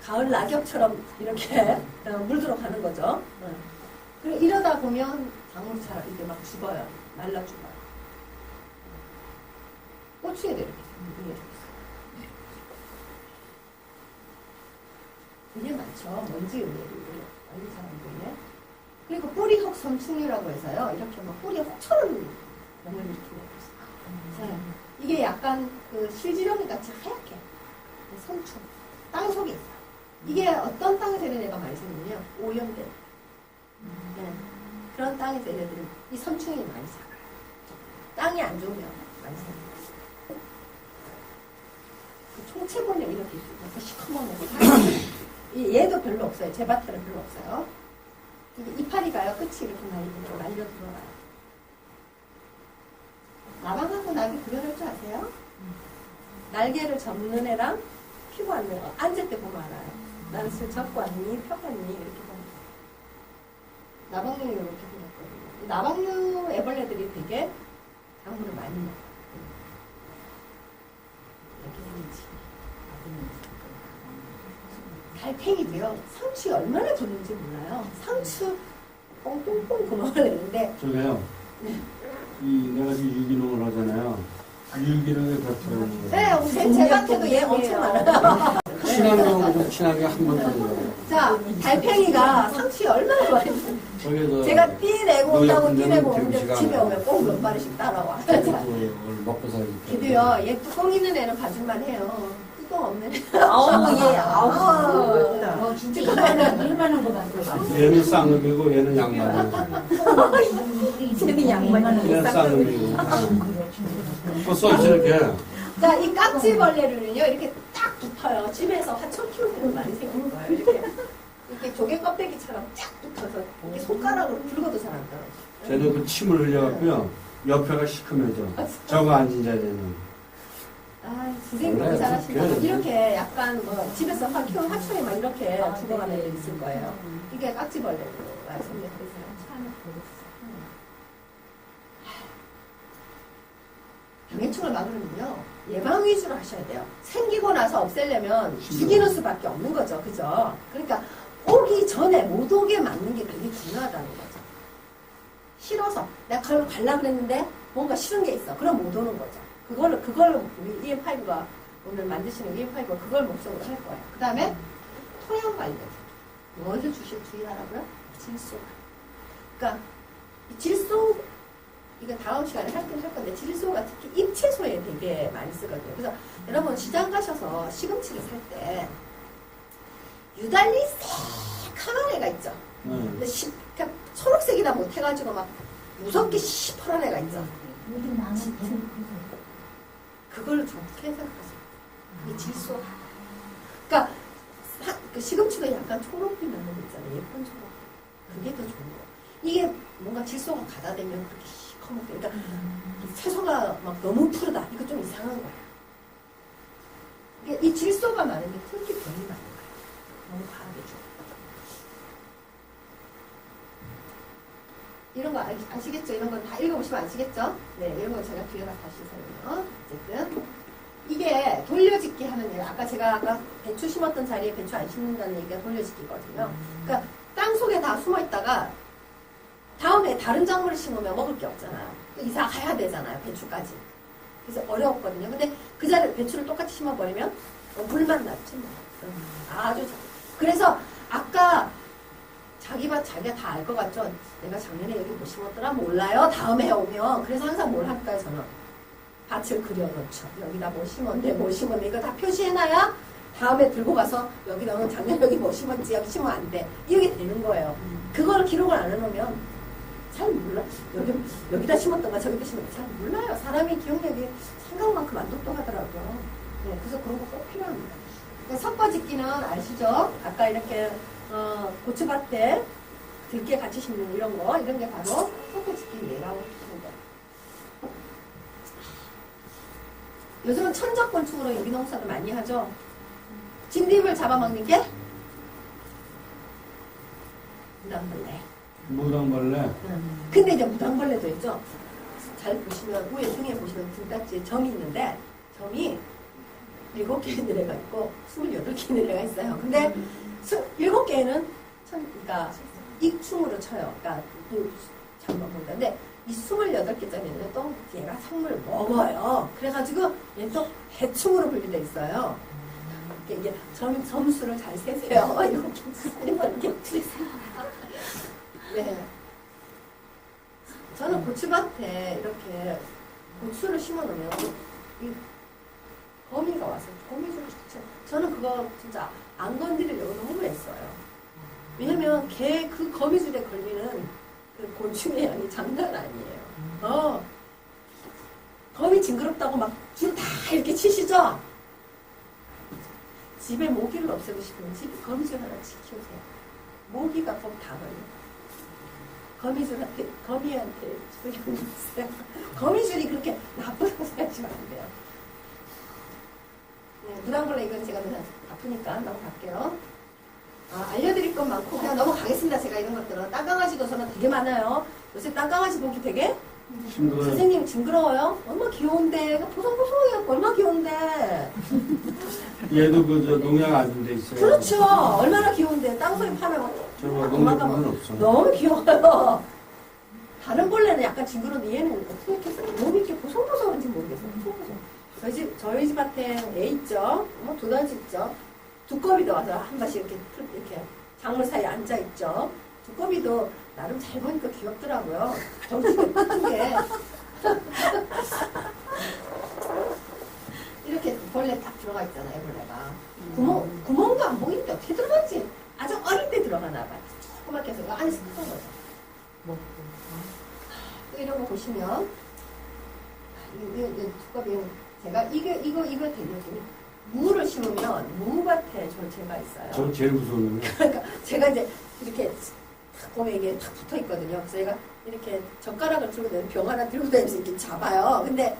[SPEAKER 1] 가을 낙엽처럼 이렇게 물들어 가는 거죠. 그리고 이러다 보면 작물이 잘 이렇게 막 죽어요. 말라 죽어요. 고추에도 이렇게 생겨요. 이게 많죠. 먼지 응애류. 많이 사람들이. 그리고 뿌리혹 섬충류라고 해서요. 이렇게 막 뿌리에 혹처럼 몸을 일으키는 거죠. 이게 약간 그 실지렁이 같이 하얗게 섬충. 땅 속에 있어요. 이게 어떤 땅에서 이런 애가 많이 생기냐면 오염된. 네. 그런 땅에서 얘네들은 이 섬충이 많이 살아요. 땅이 안 좋으면 많이 살아요. 그 총채본에 이렇게 있어요. 시커먼 애가. 얘도 별로 없어요. 제 밭에는 별로 없어요. 이게 이파리가요. 끝이 이렇게 말려 들어가요. 나방하고 나비 구별할 줄 아세요? 날개를 접는 애랑 피고 앉는 애. 앉을 때 보면 알아요. 나는 술 접고 왔니? 펴고 왔니? 이렇게 보면 나방류는 이렇게 생겼거든요. 나방류 애벌레들이 되게 작물을 많이 먹어요. 이렇게 생기지. 달팽이도요. 상추에 얼마나 좋은지 몰라요. 상추 뽕뽕뽕 구멍을 내는데
[SPEAKER 2] 저게요. 내가 지금 유기농을 하잖아요. 유기농에 베풀어놓는 거예요.
[SPEAKER 1] 네, 제 밭에도 얘 엄청 많아요.
[SPEAKER 2] 친환경으로 친하게 한 번 더.
[SPEAKER 1] 자, 달팽이가 상추에 얼마나 좋아했어요.
[SPEAKER 2] 저기서
[SPEAKER 1] 제가 띠 내고 온다고 띠 내고
[SPEAKER 2] 노예분들은
[SPEAKER 1] 오는데 집에 오면 꼭 몇 마리씩 따라와.
[SPEAKER 2] 먹고 살기
[SPEAKER 1] 걔도요, 얘 뚜껑 있는 애는 봐줄만 해요. 뚜껑 없는 애. 아우, 얘, 아우.
[SPEAKER 3] 진짜 일반한 거 만들어.
[SPEAKER 2] 얘는 쌍놈이고 얘는 양반이고.
[SPEAKER 4] 쟤는 양반이
[SPEAKER 2] 얘는 쌍놈이고. 그 써있지 이렇게.
[SPEAKER 1] 자, 이 깍지벌레류는요, 이렇게 딱 붙어요. 집에서 하청 키울 때는 많이 생길 거예요. 이렇게 조개 껍데기처럼 쫙 붙어서 이렇게 손가락으로 긁어도 잘 안 떨어져.
[SPEAKER 2] 쟤는 그 침을 흘려갖고요. 옆에가 시커매져. 저거 앉은 자리에는.
[SPEAKER 1] 아, 선생님 너무 잘하신다. 이렇게 약간 뭐 집에서 키운 하청이 막 이렇게 죽어가는 애들 있을 거예요. 이게 깍지벌레로 생겼어요. 병해충을 막으려면요, 예방 위주로 하셔야 돼요. 생기고 나서 없애려면 죽이는 수밖에 없는 거죠. 그죠? 그러니까 오기 전에 못 오게 막는 게 되게 중요하다는 거죠. 싫어서 내가 그걸 가려고 그랬는데 뭔가 싫은 게 있어. 그럼 못 오는 거죠. 그걸 우리 EM5가 오늘 만드시는 EM5가 그걸 목적으로 할 거예요. 그 다음에 토양 관리. 뭐를 주의하라고요? 질소. 그러니까 이 질소, 이건 다음 시간에 할 건데, 질소가 특히 잎채소에 되게 많이 쓰거든요. 그래서 여러분 시장 가셔서 시금치를 살 때 유달리 새카만 애가 있죠. 근데 그러니까 초록색이다 못해가지고 막 무섭게 시퍼런 애가 있죠.
[SPEAKER 3] 요즘 많은 대부분
[SPEAKER 1] 그걸 좋게 생각하세요. 이 질소. 그러니까 그 시금치도 약간 초록빛 나는 거 있잖아요. 예쁜 초록. 그게 더 좋은 거. 이게 뭔가 질소가 가다되면 그렇게 시커멓게. 그러니까 채소가 막 너무 푸르다. 이거 좀 이상한 거야. 그러니까 이 질소가 많으면 특히 병이 많은 거야. 너무 과하게 줘. 이런 거 아시겠죠? 이런 건 다 읽어보시면 아시겠죠? 네, 이런 건 제가 뒤에 가서 다시 설명요. 어쨌든 이게 돌려짓기 하는 일. 아까 배추 심었던 자리에 배추 안 심는다는 얘기가 돌려짓기거든요. 그러니까 땅 속에 다 숨어 있다가 다음에 다른 작물을 심으면 먹을 게 없잖아요. 이사 가야 되잖아요. 배추까지. 그래서 어려웠거든요. 근데 그 자리에 배추를 똑같이 심어버리면 물만 났지 뭐. 아주 잘. 그래서 아까 자기가 다 알 것 같죠? 내가 작년에 여기 뭐 심었더라? 몰라요? 다음에 오면. 그래서 항상 뭘 할까요, 저는? 밭을 그려놓죠. 여기다 뭐 심었네. 이거 다 표시해놔야 다음에 들고 가서 여기 너는 작년에 여기 뭐 심었지? 여기 심으면 안 돼. 이렇게 되는 거예요. 그걸 기록을 안 해놓으면 잘 몰라. 여기다 심었던가 저기다 심었던가 잘 몰라요. 사람이 기억력이 생각만큼 안 똑똑하더라고요. 네, 그래서 그런 거 꼭 필요합니다. 그러니까 섞어짓기는 아시죠? 아까 이렇게 고추밭에 들깨 같이 심는 이런 게 바로 섞어짓기 예라고 합니다. 요즘은 천적곤충으로 유기농사도 많이 하죠. 진딧물 잡아먹는 게 무당벌레.
[SPEAKER 2] 무당벌레.
[SPEAKER 1] 근데 이제 무당벌레도 있죠. 잘 보시면 위에 등에 보시면 등딱지에 점이 있는데 점이 7개 있는 애가 있고 28개 있는 애가 있어요. 근데 7개는 그러니까 익충으로 쳐요. 그러니까 잡아먹는다. 근데 이 28개짜리는 또 얘가 생물 먹어요. 그래가지고 얘는 또 해충으로 분리돼 있어요. 이게 점수를 잘 세세요. 이렇게 네. 저는 고추밭에 이렇게 고추를 심어놓으면 이 거미가 와서 거미줄을 진짜 저는 그거 진짜 안 건드리려고 너무 했어요. 왜냐면 그 거미줄에 걸리는 그 곤충의 양이 장난 아니에요. 거미 징그럽다고 막 줄 다 이렇게 치시죠? 집에 모기를 없애고 싶으면 집에 거미줄 하나 키우세요. 모기가 꼭 다 걸려. 거미한테 줄이 없어요. 거미줄이 그렇게 나쁘다고 생각하시면 안 돼요. 네, 무당벌레 이건 제가 그냥 바쁘니까 넘어갈게요. 알려드릴 건 많고 그냥 넘어가겠습니다. 제가 이런 것들은 땅강아지 도서는 되게 많아요. 요새 땅강아지 보기 되게
[SPEAKER 2] 싱그러워요.
[SPEAKER 1] 선생님 징그러워요? 얼마 귀여운데 보송보송해갖고 얼마 귀여운데.
[SPEAKER 2] 얘도 저 농약 안 돼 있어요.
[SPEAKER 1] 그렇죠. 얼마나 귀여운데 땅속에 파면
[SPEAKER 2] 저거 농약은 없어.
[SPEAKER 1] 너무 귀여워요. 다른 벌레는 약간 징그러운데 얘는 어떻게 이렇게 몸이 이렇게 보송보송한지 모르겠어요. 보송보송. 저희 집 밭에 애 있죠. 두더지 있죠. 두꺼비도 와서 한 번씩 이렇게 작물 사이에 앉아 있죠. 두꺼비도 나름 잘 보니까 귀엽더라고요. 정치가 크게 이렇게 벌레 딱 들어가 있잖아요. 벌레가 구멍도 안 보이는데 어떻게 들어갔지? 아주 어릴 때 들어가나 봐요. 조그맣게 해서 그 안에서 크던 거죠. 또 이런 거 보시면 이 두꺼비 제가 이거 대표님 무를 심으면 무밭에 제가 있어요.
[SPEAKER 2] 저 제일 무서운 게
[SPEAKER 1] 그러니까 제가 이제 이렇게 탁 보면 이게 탁 붙어 있거든요. 그래서 얘가 이렇게 젓가락을 들고 다니면 병 하나 들고 다니면서 이렇게 잡아요. 근데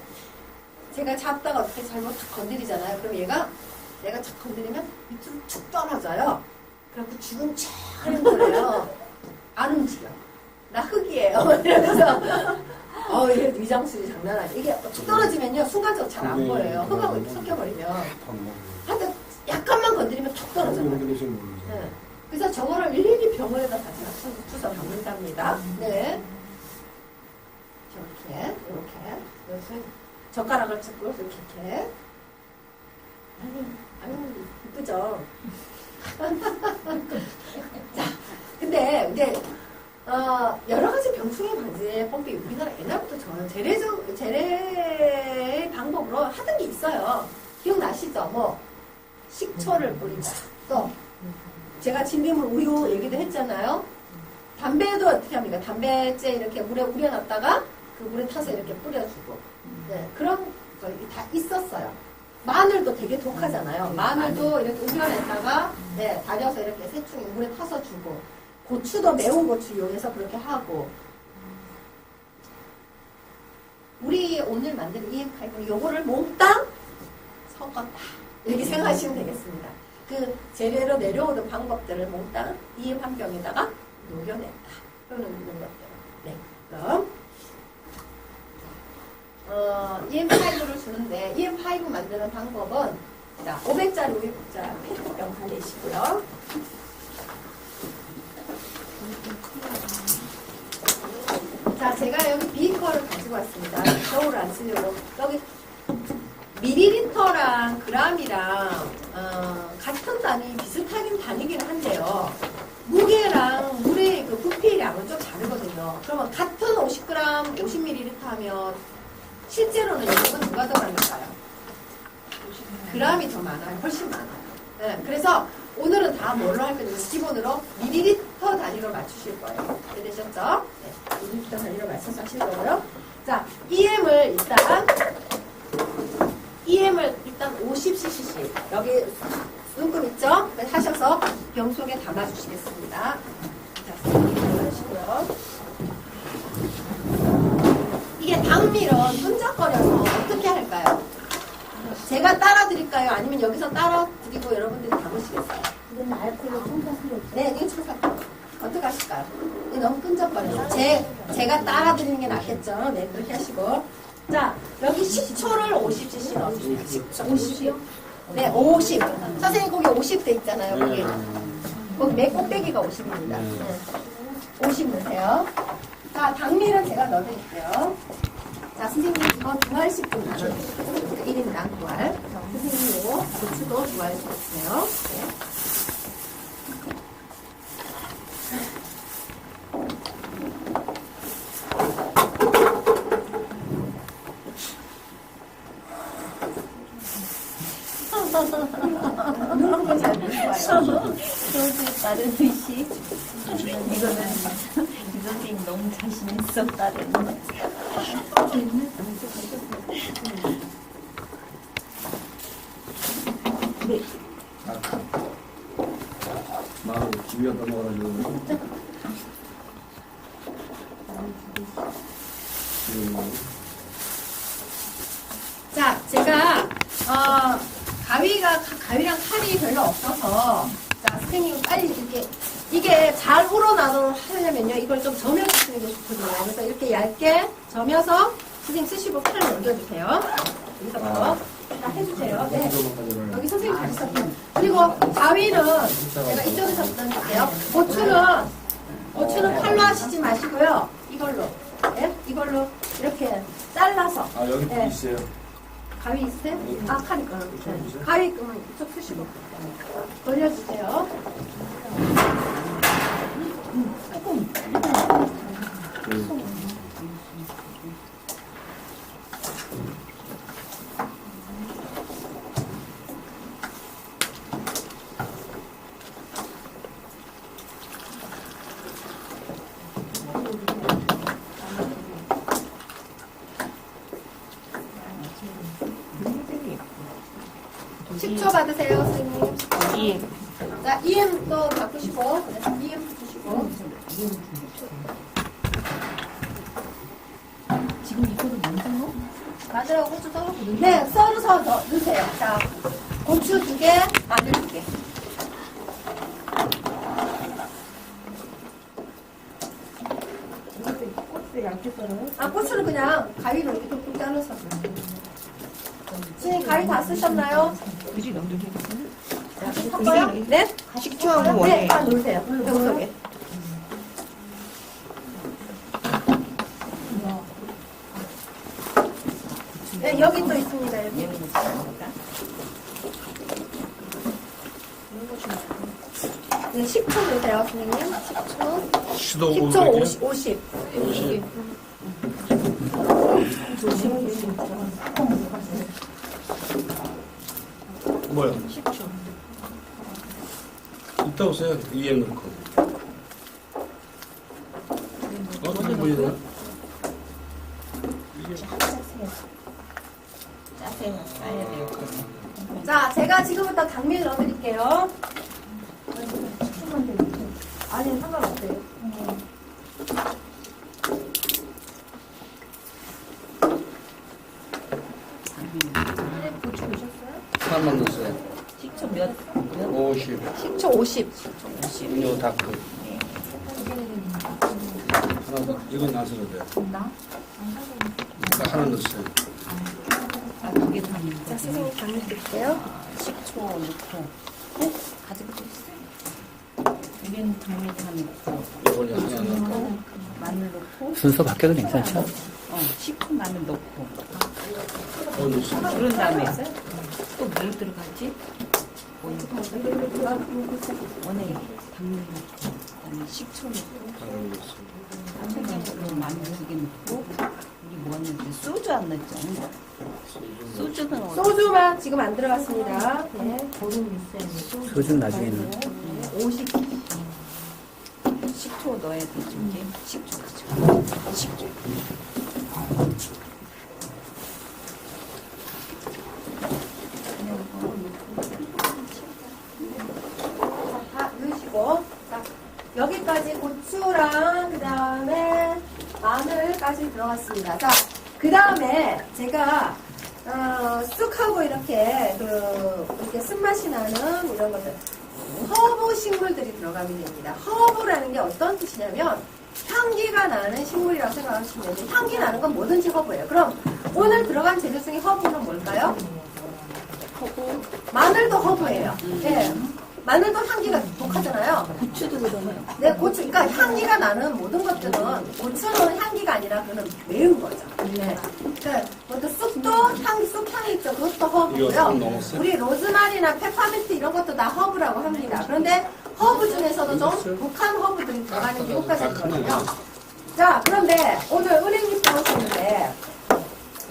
[SPEAKER 1] 제가 잡다가 어떻게 잘못 탁 건드리잖아요. 그럼 내가 탁 건드리면 밑으로 툭 떨어져요. 그래갖고 죽은 척 하는 거예요. 안 움직여. 나 흙이에요. 이러면서 이게 위장술이 장난 아니에요. 이게 툭 떨어지면요 순간적으로 잘 안 보여요. 흙하고 이렇게 섞여버리면 하여튼 약간만 건드리면 툭 떨어져요. 네. 그래서 저거를 일일이 병원에다 다시 주워 담는답니다. 네. 이렇게 젓가락을 잡고 이렇게 아유 이쁘죠. 자, 근데 이제 여러 가지 병충해 방지법이 우리나라 옛날부터 재래 방법으로 하던 게 있어요. 기억나시죠? 식초를 뿌린다. 또 제가 진딧물 우유 얘기도 했잖아요. 담배도 어떻게 합니까? 담배째 이렇게 물에 우려놨다가 그 물에 타서 이렇게 뿌려주고. 네, 그런 거 다 있었어요. 마늘도 되게 독하잖아요. 마늘도 이렇게 우려냈다가 네, 다려서 이렇게 새충이 물에 타서 주고. 고추도 매운 고추 이용해서 그렇게 하고. 우리 오늘 만든 EM8 요거를 몽땅 섞었다. 이렇게 생각하시면 되겠습니다. 그 재래로 내려오는 방법들을 몽땅 EM 환경에다가 녹여냈다. 또는 이런 것들. 네. 그럼 EM5를 주는데 EM5 만드는 방법은 자, 500짜리 우유국자 페트병 가내시고요. 자, 제가 여기 비커를 가지고 왔습니다. 저울을 안 쓰려고. 여기 미리리터랑 그람이랑 같은 단위, 비슷하긴 단위긴 한데요. 무게랑 물의 그 부피량은 좀 다르거든요. 그러면 같은 50g, 50ml 하면 실제로는 이거는 누가 더 많을까요? 그람이 더 많아요. 훨씬 많아요. 네, 그래서 오늘은 다 뭘로 할 거냐면 기본으로 미리리터 단위로 맞추실 거예요. 이해되셨죠? 네, 미리리터 단위로 맞춰서 하실 거고요. 자, EM을 일단 50cc 여기 눈금 있죠? 하셔서 병 속에 담아주시겠습니다. 자, 하시고요. 이게 당밀은 끈적거려서 어떻게 할까요? 제가 따라 드릴까요? 아니면 여기서 따라 드리고 여러분들이 담으시겠어요?
[SPEAKER 3] 이건 알코올로 청소하는 거
[SPEAKER 1] 네, 이게 청소할게요. 어떻게 하실까요? 이게 너무 끈적거려서 제가 따라 드리는 게 낫겠죠? 네, 그렇게 하시고. 자, 여기 식초를 50cc 넣어주세요. 50이요? 네, 50. 선생님 거기 50 돼 있잖아요. 거기 맨 꼭대기가 50입니다. 네. 50 넣으세요. 자, 당밀은 제가 넣어드릴게요. 자, 선생님 이거 2알씩 좀 나눠주세요. 1인당 2알. 선생님 이거 고추도 2알씩 넣으세요. 네. 누르고 잘 보여요.
[SPEAKER 3] 소주에 따른 의식. 이거는 이 선생님 너무 자신 있어 따르는 거.
[SPEAKER 4] 네.
[SPEAKER 2] 마을 집에 갖다 먹어가지고.
[SPEAKER 1] 자, 제가 가위랑 칼이 별로 없어서 자, 선생님 빨리 이게 잘 우러나도록 하려면요 이걸 좀 점여주시는 게 좋거든요. 그래서 이렇게 얇게 점여서 선생님 쓰시고 칼을 넘겨주세요. 여기서부터 다 해주세요. 네. 여기 선생님 가르쳤어요. 그리고 가위는 제가 이쪽에서 던질게요. 고추는 칼로 하시지 마시고요. 이걸로 이걸로 이렇게 잘라서
[SPEAKER 2] 아, 여기
[SPEAKER 1] 네.
[SPEAKER 2] 있어요.
[SPEAKER 1] 가위 있어요? 아, 칼 있구나. 가위 그러면 이쪽 쓰시고 돌려주세요. 식초 받으세요, 선생님.
[SPEAKER 4] EM.
[SPEAKER 1] 자, EM도 바꾸시고, EM 주시고.
[SPEAKER 3] 지금 이거를 먼저 넣어?
[SPEAKER 1] 마늘하고 고추 썰어 네, 썰어서 넣으세요. 자, 고추 2개, 마늘 2개.
[SPEAKER 4] 꽃을 얇게 썰어요?
[SPEAKER 1] 아, 고추는 그냥 가위로 이렇게 뚝뚝 잘라서. 선생님, 가위 다 쓰셨나요?
[SPEAKER 4] 미리 넣어드리겠어요?
[SPEAKER 1] 섞어요? 네?
[SPEAKER 4] 식초하고
[SPEAKER 1] 네,
[SPEAKER 4] 원래
[SPEAKER 1] 다 넣으세요. 여기 속에. 네, 여기 또 있습니다. 여기. 네, 10초 넣으세요, 선생님. 10초.
[SPEAKER 2] 시도
[SPEAKER 1] 10초 50.
[SPEAKER 2] 뭐야? 10초. 이따 오세요. EM 넣고. 충분히
[SPEAKER 3] 짜세요. 짜야 돼요.
[SPEAKER 1] 자, 제가 지금부터 당밀 넣어드릴게요. 아니, 상관없어요. 고추 넣으셨어요?
[SPEAKER 2] 살만 넣었어요.
[SPEAKER 3] 식초 몇?
[SPEAKER 2] 50.
[SPEAKER 1] 식초 50.
[SPEAKER 2] 이거 닦고. 하나 더. 이건 안 써도 돼요.
[SPEAKER 3] 나?
[SPEAKER 2] 하나 넣었어요.
[SPEAKER 3] 아, 그게 담는
[SPEAKER 1] 자,
[SPEAKER 3] 거지.
[SPEAKER 1] 선생님 당밀 드릴게요.
[SPEAKER 3] 식초 넣고. 가지고 있어요. 여기는 당밀 다 넣고.
[SPEAKER 2] 이걸 하나 넣고.
[SPEAKER 3] 마늘 넣고.
[SPEAKER 5] 순서 바뀌어도 괜찮죠?
[SPEAKER 3] 식초 마늘 넣고.
[SPEAKER 2] 넣었어요.
[SPEAKER 3] 그런 다음에 또 뭐 들어가지? 원에 당밀 넣고. 그다음에 식초 넣고.
[SPEAKER 2] 하나 넣었어요.
[SPEAKER 3] 그리고 마늘 2개 넣고. 우리 뭐 넣었지? 소주 안 넣었죠? 소주는 어디?
[SPEAKER 1] 소주만 지금 안 들어갔습니다. 네.
[SPEAKER 5] 소주 나중에 넣어.
[SPEAKER 1] 50.
[SPEAKER 3] 식초 넣어야 되지, 이게. 식초 가지고. 식초.
[SPEAKER 1] 다 넣으시고. 자, 여기까지 고추랑 그 다음에 마늘까지 들어갔습니다. 자, 그 다음에 제가 쑥 하고 이렇게 이렇게 쓴맛이 나는 이런 것들 허브 식물들이 들어가면 됩니다. 허브라는 게 어떤 뜻이냐면 향기가 나는 식물이라고 생각하시면 돼요. 향기 나는 건 뭐든지 허브예요. 그럼 오늘 들어간 재료 중에 허브는 뭘까요? 허브. 마늘도 허브예요. 예. 마늘도 향기가 독하잖아요.
[SPEAKER 3] 고추도 그러네요.
[SPEAKER 1] 네, 고추. 그러니까 향기가 나는 모든 것들은 고추는 향기가 아니라 그는 매운 거죠. 네. 그러니까 뭐또 쑥도 쑥향이 있죠. 그것도
[SPEAKER 2] 이거
[SPEAKER 1] 허브고요.
[SPEAKER 2] 좀 넣었어요?
[SPEAKER 1] 우리 로즈마리나 페퍼민트 이런 것도 다 허브라고 합니다. 그런데 허브 중에서도 좀 독한 허브들이 들어가는 게 효과적이거든요. 자, 그런데 오늘 은행잎 나오셨는데,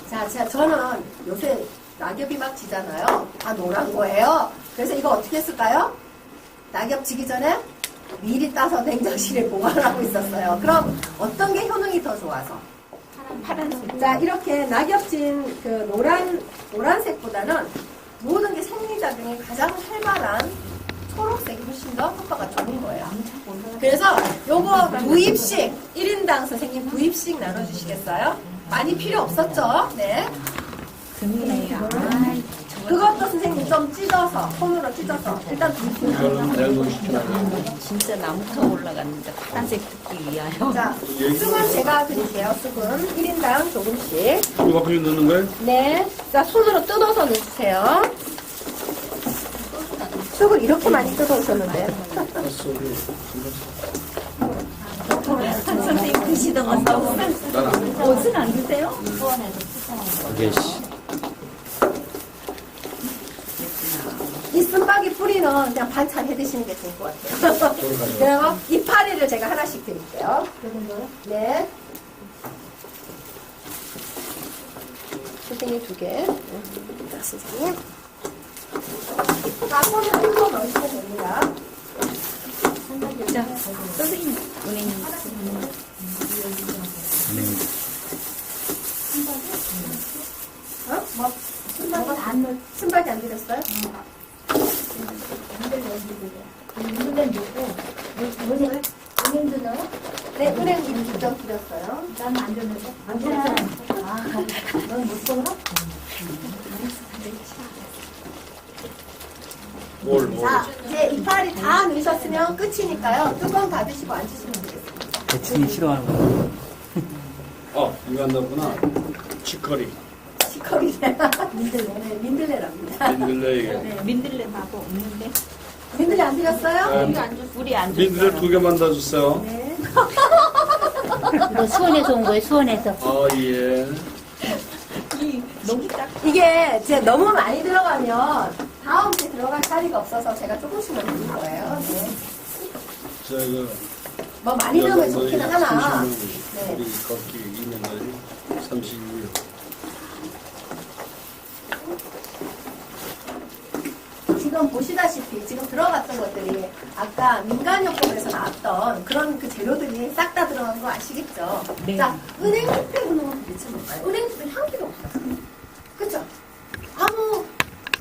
[SPEAKER 1] 자, 저는 요새 낙엽이 막 지잖아요. 다 노란 거예요. 그래서 이거 어떻게 했을까요? 낙엽 지기 전에 미리 따서 냉장실에 보관하고 있었어요. 그럼 어떤 게 효능이 더 좋아서?
[SPEAKER 3] 파란색.
[SPEAKER 1] 자, 이렇게 낙엽진 그 노란색보다는 모든 게 생리작용이 가장 활발한 초록색이 훨씬 더 효과가 좋은 거예요. 그래서 요거 2입씩, 1인당 선생님 2입씩 나눠주시겠어요? 많이 필요 없었죠? 네.
[SPEAKER 3] 금이에요.
[SPEAKER 1] 그것도 선생님 좀 찢어서, 손으로 찢어서, 일단 2입씩
[SPEAKER 2] 이거는 냉동시켜놔요.
[SPEAKER 3] 진짜 나무터 올라갔는데 파란색 듣기 위하여.
[SPEAKER 1] 자, 쑥은 제가 드릴게요. 쑥은 1인당 조금씩.
[SPEAKER 2] 이거 그냥 넣는 거예요?
[SPEAKER 1] 네. 자, 손으로 뜯어서 넣어주세요. 쑥을 이렇게 많이 뜯어오셨는데.
[SPEAKER 3] 선생님 드시던 거 써보면
[SPEAKER 2] 난안
[SPEAKER 3] 옷은 안 드세요?
[SPEAKER 5] 그게
[SPEAKER 1] 이 쓴바기 뿌리는 그냥 반찬 해 드시는 게 좋을 것 같아요. 그리고 이파리를 제가 하나씩 드릴게요. 네. 선생님 2개. 선생님. 자, 손을 흔들어 넣으시면 됩니다.
[SPEAKER 3] 자, 선생님 은행
[SPEAKER 1] 어? 뭐? 순박이 안 드렸어요? 은행도 넣어? 네, 은행 직접 드렸어요.
[SPEAKER 4] 나는 안 줬는데. 안 줬어. 아, 넌못 써?
[SPEAKER 2] 뭘.
[SPEAKER 1] 자, 이제 이파리 다 넣으셨으면 끝이니까요. 뚜껑 닫으시고 앉으시면 되겠습니다.
[SPEAKER 5] 대충이 싫어하는 거.
[SPEAKER 2] 이거 안 넣었구나. 치커리.
[SPEAKER 1] 시커리네. 민들레. 네, 민들레랍니다.
[SPEAKER 2] 민들레 이게.
[SPEAKER 1] 네.
[SPEAKER 3] 민들레하고 없는데
[SPEAKER 1] 민들레 안 드렸어요?
[SPEAKER 2] 네.
[SPEAKER 3] 우리 안
[SPEAKER 2] 민들레
[SPEAKER 3] 줬어요.
[SPEAKER 2] 2개만 더 주세요.
[SPEAKER 1] 네.
[SPEAKER 4] 이거 수원에서 온 거예요, 수원에서.
[SPEAKER 2] 예.
[SPEAKER 3] 너무 딱
[SPEAKER 1] 이게 이제 너무 많이 들어가면 다음 주에 들어갈 자리가 없어서 제가 조금씩만 드릴 거예요. 네.
[SPEAKER 2] 저거.
[SPEAKER 1] 뭐 많이 넣으면 좋기는 하나. 네.
[SPEAKER 2] 우리 걷기 2년 전에 32년.
[SPEAKER 1] 지금 보시다시피 지금 들어갔던 것들이 아까 민간요법에서 나왔던 그런 그 재료들이 싹 다 들어간 거 아시겠죠?
[SPEAKER 3] 네.
[SPEAKER 1] 자, 은행잎에 묻는 도대체 뭘까요? 은행잎은 향기가 없어요. 그쵸? 아무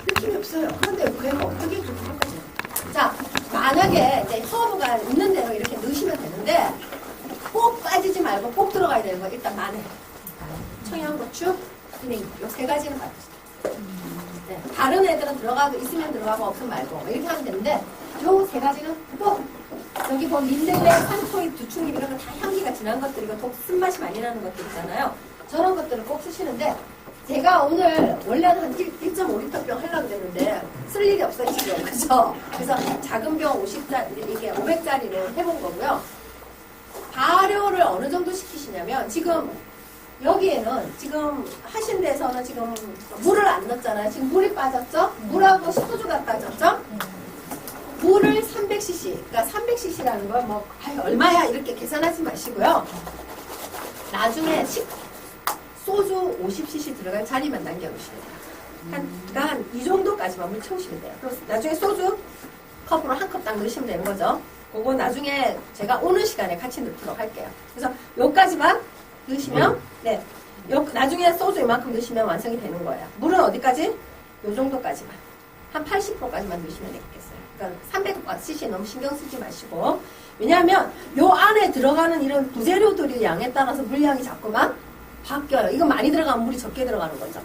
[SPEAKER 1] 느낌이 없어요. 그런데 그애가 어떻게 그렇게 할 거죠? 자, 만약에 이제 허브가 있는 대로 이렇게 넣으시면 되는데 꼭 빠지지 말고 꼭 들어가야 되는 거 일단 마늘, 청양고추, 은행잎 이 세 가지는 맞으시죠. 네, 다른 애들은 들어가고 있으면 들어가고 없으면 말고 이렇게 하면 되는데 요 세 가지는 꼭 여기 보면 민들레, 산토이, 두충잎 이런 거 다 향기가 진한 것들이고 독 쓴맛이 많이 나는 것들 있잖아요. 저런 것들을 꼭 쓰시는데 제가 오늘 원래는 한 1.5리터 병 하려고 그랬는데 쓸 일이 없어요 지금. 그죠? 그래서 작은 병 50짜리 이게 500짜리로 해본 거고요. 발효를 어느 정도 시키시냐면 지금 여기에는 지금 하신 데서는 지금 물을 안 넣었잖아요. 지금 물이 빠졌죠? 물하고 소주가 빠졌죠? 물을 300cc, 그러니까 300cc라는 건 뭐 얼마야 이렇게 계산하지 마시고요. 나중에 소주 50cc 들어갈 자리만 남겨놓으시면 돼요. 한 이 정도까지만 물 채우시면 돼요. 그리고 나중에 소주 컵으로 한 컵 딱 넣으시면 되는 거죠. 그거 나중에 제가 오는 시간에 같이 넣도록 할게요. 그래서 요까지만 넣으시면 네, 나중에 소주 이만큼 넣으시면 완성이 되는 거예요. 물은 어디까지? 요 정도까지만. 한 80%까지만 넣으시면 되겠어요. 그러니까 300cc 너무 신경 쓰지 마시고. 왜냐하면 요 안에 들어가는 이런 부재료들의 양에 따라서 물량이 자꾸만 바뀌어요. 이거 많이 들어가면 물이 적게 들어가는 거죠.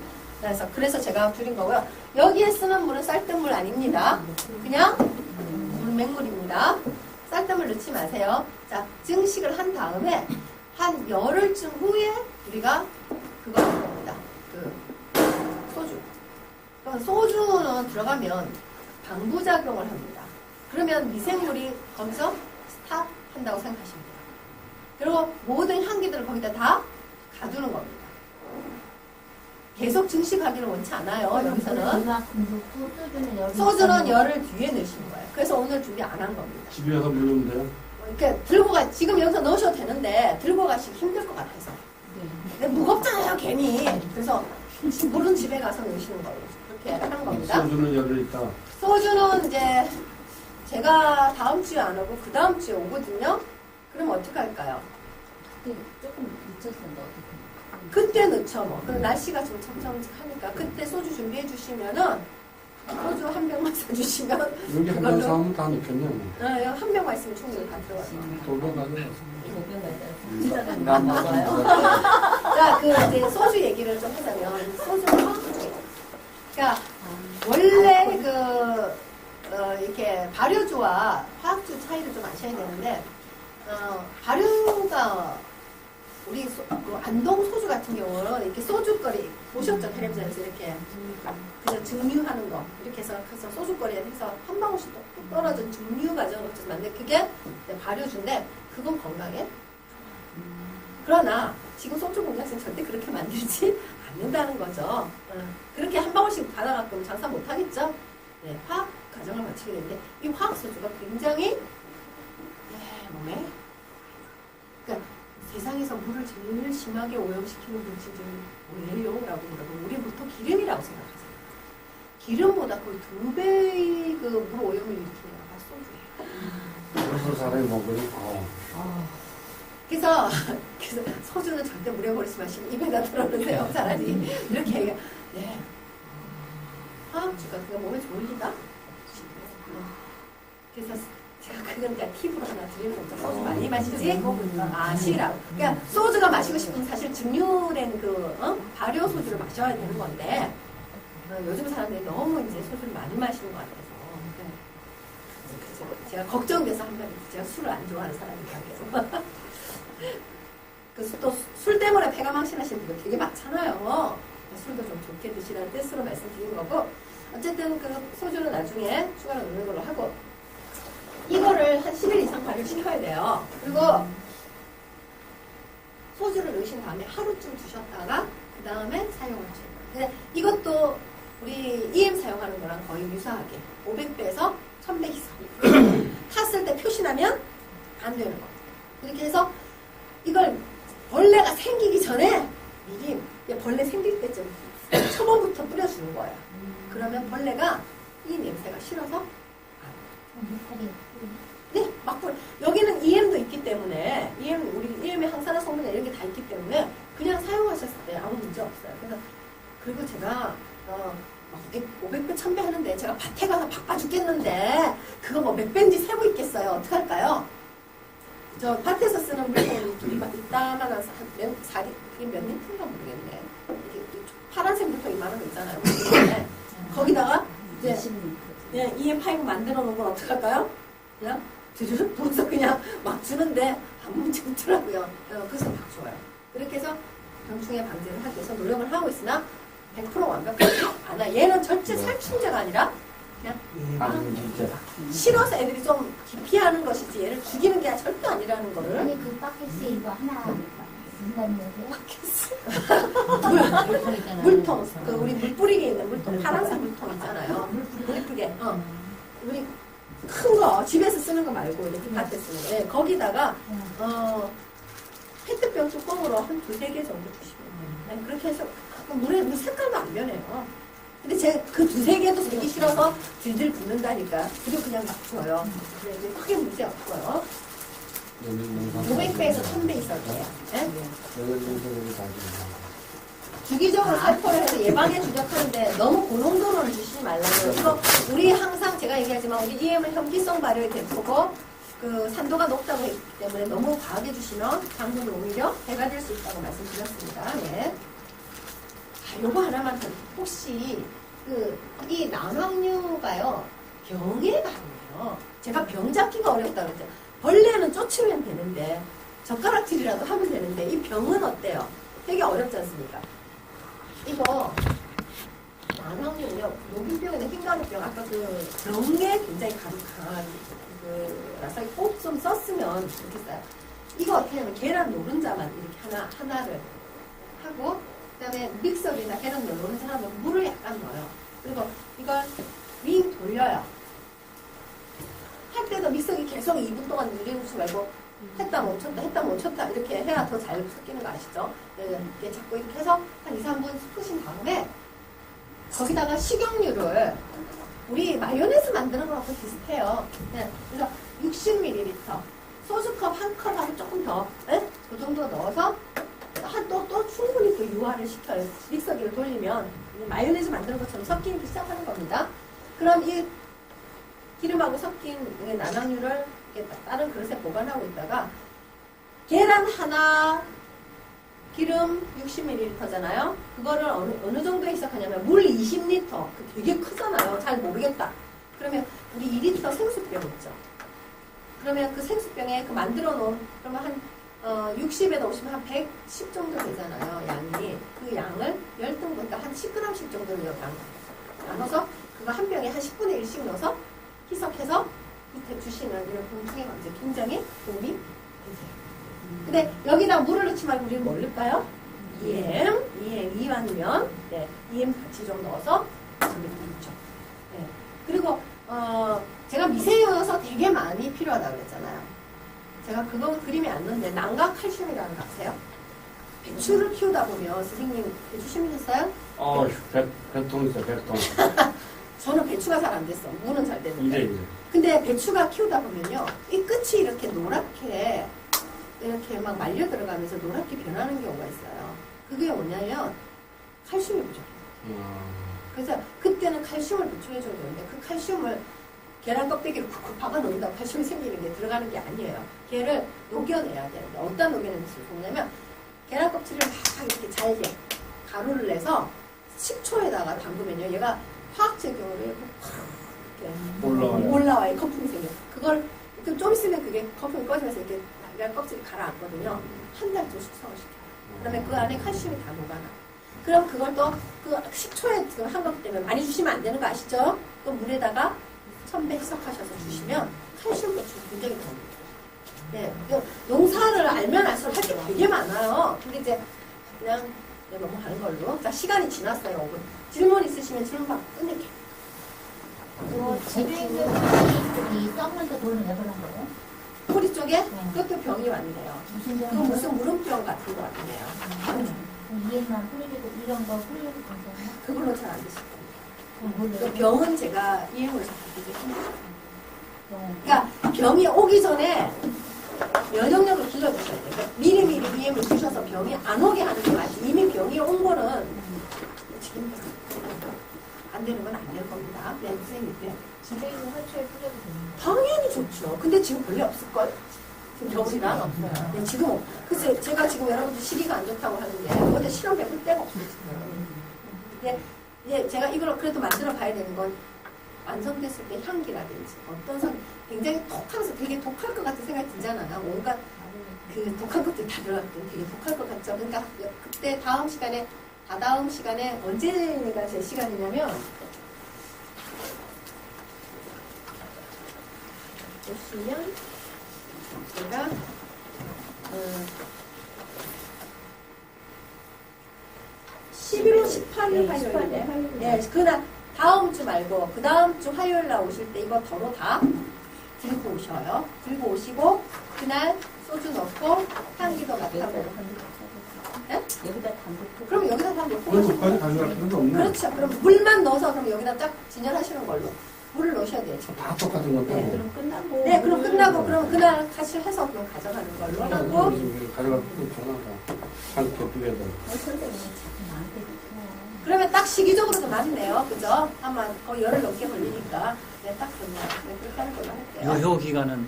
[SPEAKER 1] 그래서 제가 줄인 거고요. 여기에 쓰는 물은 쌀뜨물 아닙니다. 그냥 맹물입니다. 쌀뜨물 넣지 마세요. 자, 증식을 한 다음에 한 열흘쯤 후에 우리가 그거 할 겁니다. 그 소주. 그럼 소주는 들어가면 방부작용을 합니다. 그러면 미생물이 거기서 스탑한다고 생각하시면 돼요. 그리고 모든 향기들을 거기다 다 가두는 겁니다. 계속 증식하기를 원치 않아요. 여기서는. 소주는 열흘 뒤에 넣으시는 거예요. 그래서 오늘 준비 안 한 겁니다.
[SPEAKER 2] 집에 가서 누르면 돼요?
[SPEAKER 1] 이렇게 들고 지금 여기서 넣으셔도 되는데 들고 가시기 힘들 것 같아서. 근데 무겁잖아요, 괜히. 그래서 물은 집에 가서 넣으시는 걸로 그렇게 하는 겁니다.
[SPEAKER 2] 소주는 열흘 있다.
[SPEAKER 1] 소주는 이제 제가 다음 주에 안 오고 그 다음 주에 오거든요. 그럼 어떻게 할까요?
[SPEAKER 3] 조금 늦췄는데 어떻게?
[SPEAKER 1] 그때 넣죠 뭐. 그럼 날씨가 좀 첨첨하니까 그때 소주 준비해 주시면은 소주 한 병만 사주시면
[SPEAKER 2] 여기 한 번 사면 다 넣겠네.
[SPEAKER 1] 한 병만 있으면 충분히 다 들어가요.
[SPEAKER 2] 돌로 가져가서.
[SPEAKER 3] 안 먹어요?
[SPEAKER 1] 자, 그 이제 소주 얘기를 좀 하자면 소주는 화학주. 그러니까 원래 이렇게 발효주와 화학주 차이를 좀 아셔야 되는데 발효가 우리 그 안동 소주 같은 경우는 이렇게 소주거리 보셨죠? 텔레비전에서 이렇게 그냥 증류하는 거 이렇게 해서 소주거리에 해서 한 방울씩 뚝뚝 떨어진 증류 과정을 거쳐서 만든 그게 발효주인데 그건 건강에 그러나 지금 소주 공장에서는 절대 그렇게 만들지 않는다는 거죠. 그렇게 한 방울씩 받아갖고 장사 못하겠죠? 네, 화학 과정을 거치게 되는데 이 화학 소주가 굉장히 몸에 그러니까 세상에서 물을 제일 심하게 오염시키는 물질이 뭐예요? 라고 물어보면 우리 보통 기름이라고 생각하잖아요. 기름보다 거의 2배의 그 물 오염을 일으키는 게 소주예요.
[SPEAKER 2] 그래서 사람이 먹으니
[SPEAKER 1] 그래서 소주는 절대 물에 버리지 마시고 입에다 들어놓으세요. 차라리 이렇게 얘기해요. 네. 화학주가 그가 몸에 좋으시다? 그래서 제가 그러니까 팁으로 하나 드리는 거죠. 소주 많이 마시지? 시라고. 그러니까 소주가 마시고 싶으면 사실 증류된 발효 소주를 마셔야 되는 건데 요즘 사람들이 너무 이제 소주를 많이 마시는 것 같아서 제가 걱정돼서 한번 제가 술을 안 좋아하는 사람이니까 그래서 또 술 때문에 폐가 망신하시는 분들 되게 많잖아요. 술도 좀 좋게 드시라는 뜻으로 말씀드린 거고 어쨌든 그 소주는 나중에 추가로 넣는 걸로 하고 이거를 한 10일 이상 발효시켜야 돼요. 그리고 소주를 넣으신 다음에 하루쯤 두셨다가 그 다음에 사용을 하시는 거예요. 근데 이것도 우리 EM 사용하는 거랑 거의 유사하게 500배에서 1000배 이상 탔을 때 표시나면 안 되는 거예요. 이렇게 해서 이걸 벌레가 생기기 전에 미리 벌레 생길 때쯤 초반부터 뿌려주는 거예요. 그러면 벌레가 이 냄새가 싫어서
[SPEAKER 3] 물살이
[SPEAKER 1] 네, 막 뿌려. 여기는 EM도 있기 때문에 우리 EM의 항산화 성분이나 이런 게 다 있기 때문에 그냥 사용하셨을 때 아무 문제 없어요. 그리고 제가 500배, 1000배 하는데 제가 밭에 가서 바빠 죽겠는데 그거 뭐 몇 배인지 세고 있겠어요. 어떡할까요? 저 밭에서 쓰는 물통이 이따만한 그게 몇 리터인가 모르겠네. 이게 파란색 물통 이만한 거 있잖아요. 거기다가 이제
[SPEAKER 4] 20리터.
[SPEAKER 1] EM 파이브 만들어 놓은 건 어떡할까요? 그냥 드르륵 부어서 그냥 막 주는데 안 문제 없더라고요. 그래서 막 좋아요. 그렇게 해서 병충해 방지를 하기 위해서 노력을 하고 있으나 100% 완벽하지 않아. 얘는 절대 살충제가 아니라 그냥
[SPEAKER 2] 아니, 진짜.
[SPEAKER 1] 싫어서 애들이 좀 기피하는 것이지 얘를 죽이는 게 절대 아니라는 거를
[SPEAKER 3] 아니 그 바켓에 이거 하나 인간이세요? 물통 있잖아요.
[SPEAKER 1] 물통, 그 우리 물 뿌리게 있는 물통, 파란색 물통 있잖아요. 물 뿌리게. 우리 큰 거, 집에서 쓰는 거 말고, 이렇게 밭에 쓰는 거. 네, 거기다가, 페트병 뚜껑으로 한 2-3개 정도 주시면 돼요. 네, 그렇게 해서, 물 색깔도 안 변해요. 근데 제가 그 2-3개도 쓰기 싫어서 질질 붓는다니까. 그리고 그냥 막 줘요. 근데 이제 크게 문제 없고요. 500배에서 1000배 있어도 돼요. 네? 주기적으로 살포를 해서 예방에 주력하는데 너무 고농도로는 주시지 말라고요. 이거 우리 항상 제가 얘기하지만 우리 EM은 혐기성 발효의 대표고 그 산도가 높다고 했기 때문에 너무 과하게 주시면 당분이 오히려 해가 될 수 있다고 말씀드렸습니다. 네. 요거 하나만 더. 혹시 이 난황류가요 병에 가면요. 제가 병 잡기가 어렵다고 했죠. 벌레는 쫓으면 되는데 젓가락질이라도 하면 되는데 이 병은 어때요? 되게 어렵지 않습니까? 이거 난황류는요. 녹균병이나 흰가루병 아까 그 병에 굉장히 강한 라서 꼭 좀 썼으면 좋겠어요. 이거 어떻게 하면 계란 노른자만 이렇게 하나를 하고 그다음에 믹서기나 계란 노른자 하면 물을 약간 넣어요. 그리고 이걸 윙 돌려요. 할 때도 믹서기 계속 2분 동안 늘려놓지 말고 했다 멈췄다 이렇게 해야 더 잘 섞이는 거 아시죠? 이렇게 자꾸 이렇게 해서 한 2-3분 푸신 다음에 거기다가 식용유를 우리 마요네즈 만드는 거랑 비슷해요. 네. 그래서 60ml 소주컵 한 컵하고 조금 더 그 정도 넣어서 또 충분히 그 유화를 시켜요. 믹서기를 돌리면 마요네즈 만드는 것처럼 섞이기 시작하는 겁니다. 그럼 이 기름하고 섞인 난황류를 다른 그릇에 보관하고 있다가 계란 하나 기름 60ml잖아요. 그거를 어느 정도에 시작하냐면 물 20리터. 되게 크잖아요. 잘 모르겠다. 그러면 우리 2리터 생수병 있죠. 그러면 그 생수병에 그 만들어 놓은 그러면 한 60에다 오시면 한 110 정도 되잖아요. 양이. 그 양을 10등분, 그러니까 한 10g씩 정도를 나눠서 그거 한 병에 한 10분의 1씩 넣어서 희석해서 밑에 주시는 이런 병충해 방지에 굉장히 도움이 되세요. 근데 여기다 물을 넣지 말고 우리는 뭘 넣을까요? EM 이완면, 네, EM 같이 좀 넣어서 저기 있죠. 네. 그리고 제가 미세여서 되게 많이 필요하다고 그랬잖아요. 제가 그거 그림이 안 넣는데 난각 칼슘이라는 거 아세요? 배추를 키우다 보면 선생님 배추 심으셨어요?
[SPEAKER 2] 100통 있어, 100통.
[SPEAKER 1] 저는 배추가 잘 안 됐어. 무는 잘 됐는데.
[SPEAKER 2] 이제.
[SPEAKER 1] 근데 배추가 키우다 보면요, 이 끝이 이렇게 노랗게 이렇게 막 말려 들어가면서 노랗게 변하는 경우가 있어요. 그게 뭐냐면 칼슘이 부족해요. 그래서 그때는 칼슘을 보충해줘야 되는데 그 칼슘을 계란 껍데기를 쿡쿡 박아 놓는다고 칼슘이 생기는 게 들어가는 게 아니에요. 걔를 녹여내야 되는데 어떤 녹여내는 것을 보냐면 계란 껍질을 막 이렇게 잘게 가루를 내서 식초에다가 담그면요, 얘가 화학 작용으로 이렇게 올라와요. 거품이 생겨. 그걸 좀 있으면 그게 거품이 꺼지면서 이렇게 계란 껍질이 가라앉거든요. 한 달 좀 숙성을 시켜요. 그다음에 그 안에 칼슘이 다 녹아나. 그럼 그걸 또 그 식초에 지금 한 거기 때문에 많이 주시면 안 되는 거 아시죠? 또 물에다가 1000배 희석하셔서 주시면 칼슘 보충 굉장히 도움이 돼요. 네, 농사를 알면 알수록 할 게 되게 많아요. 근데 이제 그냥 넘어가는 걸로. 자, 시간이 지났어요. 5분. 질문 있으시면 질문 받고 끝낼게요.
[SPEAKER 3] 집에 있는 이 썩는데 돌을 왜 그런 거예요?
[SPEAKER 1] 꼬리 쪽에
[SPEAKER 3] 네.
[SPEAKER 1] 그것도 병이 왔네요.
[SPEAKER 3] 무슨
[SPEAKER 1] 그
[SPEAKER 3] 병이요?
[SPEAKER 1] 무슨 무름병 같은 거 같네요.
[SPEAKER 3] 이에만 뿌리고 이런 거 뿌리고 괜찮아요?
[SPEAKER 1] 그걸로 잘 안 드실 겁니다. 그 병은 제가 EM을 자꾸 되게 힘들어요. 그러니까 병이 오기 전에 면역력을 길러주셔야 돼요. 그러니까 미리미리 EM을 주셔서 병이 안 오게 하는 게 맞지. 이미 병이 온 거는 지금 안 되는 건 안 될 겁니다. 네, 선생님. 네.
[SPEAKER 4] 집에 있는 화초에 뿌려도 됩니다.
[SPEAKER 1] 당연히 좋죠. 근데 지금 원래 없을걸? 지금 병이랑 없어요. 네, 지금 글쎄 제가 지금 여러분들 시기가 안 좋다고 하는데 어제 실험 해볼 데가 없어요. 지금. 예, 제가 이걸 그래도 만들어 봐야 되는 건 완성됐을 때 향기라든지 어떤 상 굉장히 톡하면서 되게 독할 것 같은 생각이 들잖아요. 뭔가 그 독한 것들이 다 들어갔더니 되게 독할 것 같죠. 그러니까 그때 다음 시간에 언제가 제 시간이냐면 보시면 제가 11월 18일 화요일에 네, 그날 다음 주 말고 그 다음 주 화요일 날 오실 때 이거 도로 다 들고 오셔요. 들고 오시고 그날 소주 넣고 향기도 맡아보고. 네?
[SPEAKER 4] 여기다 담고.
[SPEAKER 1] 그럼 여기다 다 넣고
[SPEAKER 2] 그럼
[SPEAKER 1] 하시는
[SPEAKER 2] 거기
[SPEAKER 1] 거예요.
[SPEAKER 2] 가져갈 필요도 없네.
[SPEAKER 1] 그렇죠. 그럼 물만 넣어서 그럼 여기다 딱 진열하시는 걸로. 물을 넣으셔야 돼요. 지금.
[SPEAKER 2] 다 똑같은 건데.
[SPEAKER 1] 네,
[SPEAKER 4] 그럼 끝나고.
[SPEAKER 1] 네, 그럼 끝나고 그럼 그날 같이 해서 그럼 가져가는 걸로 하고.
[SPEAKER 2] 가져갈 필요 없잖아. 한 겹두개도.
[SPEAKER 4] 선생님 자꾸 나한테 붙어.
[SPEAKER 1] 그러면 딱 시기적으로도 맞네요. 그죠? 아마 거의 열흘 넘게 걸리니까. 네, 딱 좋네요. 네, 그렇게 하는 걸로 할게요.
[SPEAKER 5] 유효 기간은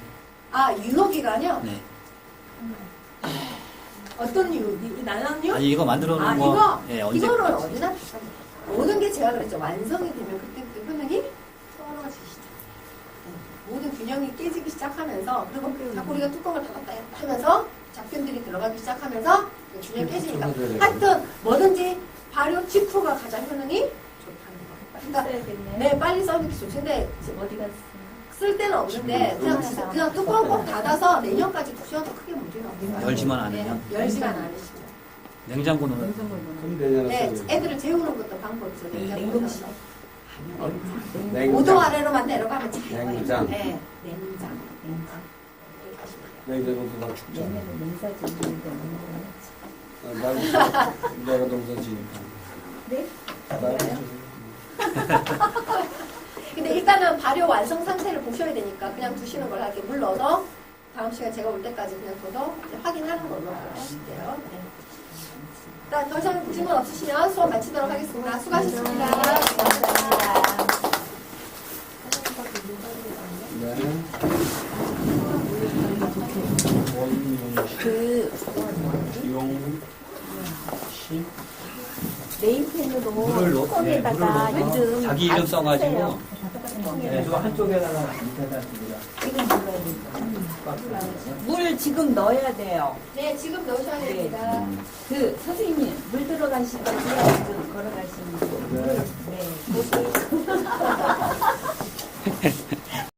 [SPEAKER 1] 아, 유효 기간이요?
[SPEAKER 5] 네.
[SPEAKER 1] 어떤 나는요?
[SPEAKER 5] 아니 이거 만들어 놓은
[SPEAKER 1] 아,
[SPEAKER 5] 거
[SPEAKER 1] 이거?
[SPEAKER 5] 예, 언제
[SPEAKER 1] 이거를 어디다 모든 게 제가 그랬죠. 완성이 되면 그때부터 효능이 떨어지시죠. 네. 모든 균형이 깨지기 시작하면서 그리고 자꾸 우리가 뚜껑을 닫았다 하면서 잡균들이 들어가기 시작하면서 균형이 깨지니까 하여튼 뭐든지 발효 직후가 가장 효능이 좋다는 거. 그러니까
[SPEAKER 4] 써야겠네.
[SPEAKER 1] 네, 빨리 써는 게 좋죠. 근데
[SPEAKER 4] 어디 갔어?
[SPEAKER 1] 쓸 때는 없는데 그냥 뚜껑 꼭 닫아서 내년까지 두셔도 크게 문제는 없어요.
[SPEAKER 5] 열지만 않으면?
[SPEAKER 1] 네, 열지만 않으시면.
[SPEAKER 5] 냉장고는
[SPEAKER 2] 그럼 내년에
[SPEAKER 1] 네,
[SPEAKER 2] 써야지.
[SPEAKER 1] 애들을 재우는 것도 방법이죠. 냉장고에서.
[SPEAKER 2] 냉-
[SPEAKER 1] 5도 아래로만 내려가면 잘
[SPEAKER 2] 냉장.
[SPEAKER 1] 네, 냉장. 이렇게 하시면 돼요.
[SPEAKER 2] 내년에도 다 죽잖아.
[SPEAKER 4] 얘네는 농사 짓는 게 없는 거야.
[SPEAKER 2] 내가 농사 지니까.
[SPEAKER 4] 네?
[SPEAKER 1] 근데 일단은 발효 완성 상태를 보셔야 되니까 그냥 두시는 걸 이렇게 물 넣어서 다음 시간 제가 올 때까지 그냥 둬서 이제 확인하는 걸로 하실게요. 네. 일단 더 이상 질문 없으시면 수업 마치도록 하겠습니다. 수고하셨습니다.
[SPEAKER 4] 감사합니다.
[SPEAKER 2] 네.
[SPEAKER 4] 그
[SPEAKER 2] 용시
[SPEAKER 4] 네임펜으로
[SPEAKER 5] 물을 넣-
[SPEAKER 4] 뚜껑에다가
[SPEAKER 5] 네, 물을 넣어서
[SPEAKER 4] 이름
[SPEAKER 5] 자기 이름 써가지고
[SPEAKER 4] 네,
[SPEAKER 5] 저 한쪽에다가 밑에다 줍니다.
[SPEAKER 4] 지금 넣어야 돼. 물 지금 넣어야 돼요.
[SPEAKER 1] 네, 지금 넣으셔야 됩니다.
[SPEAKER 4] 그 선생님 물 들어가시거든요. 지금 걸어가시는 거.
[SPEAKER 2] 네.
[SPEAKER 4] 네. 거기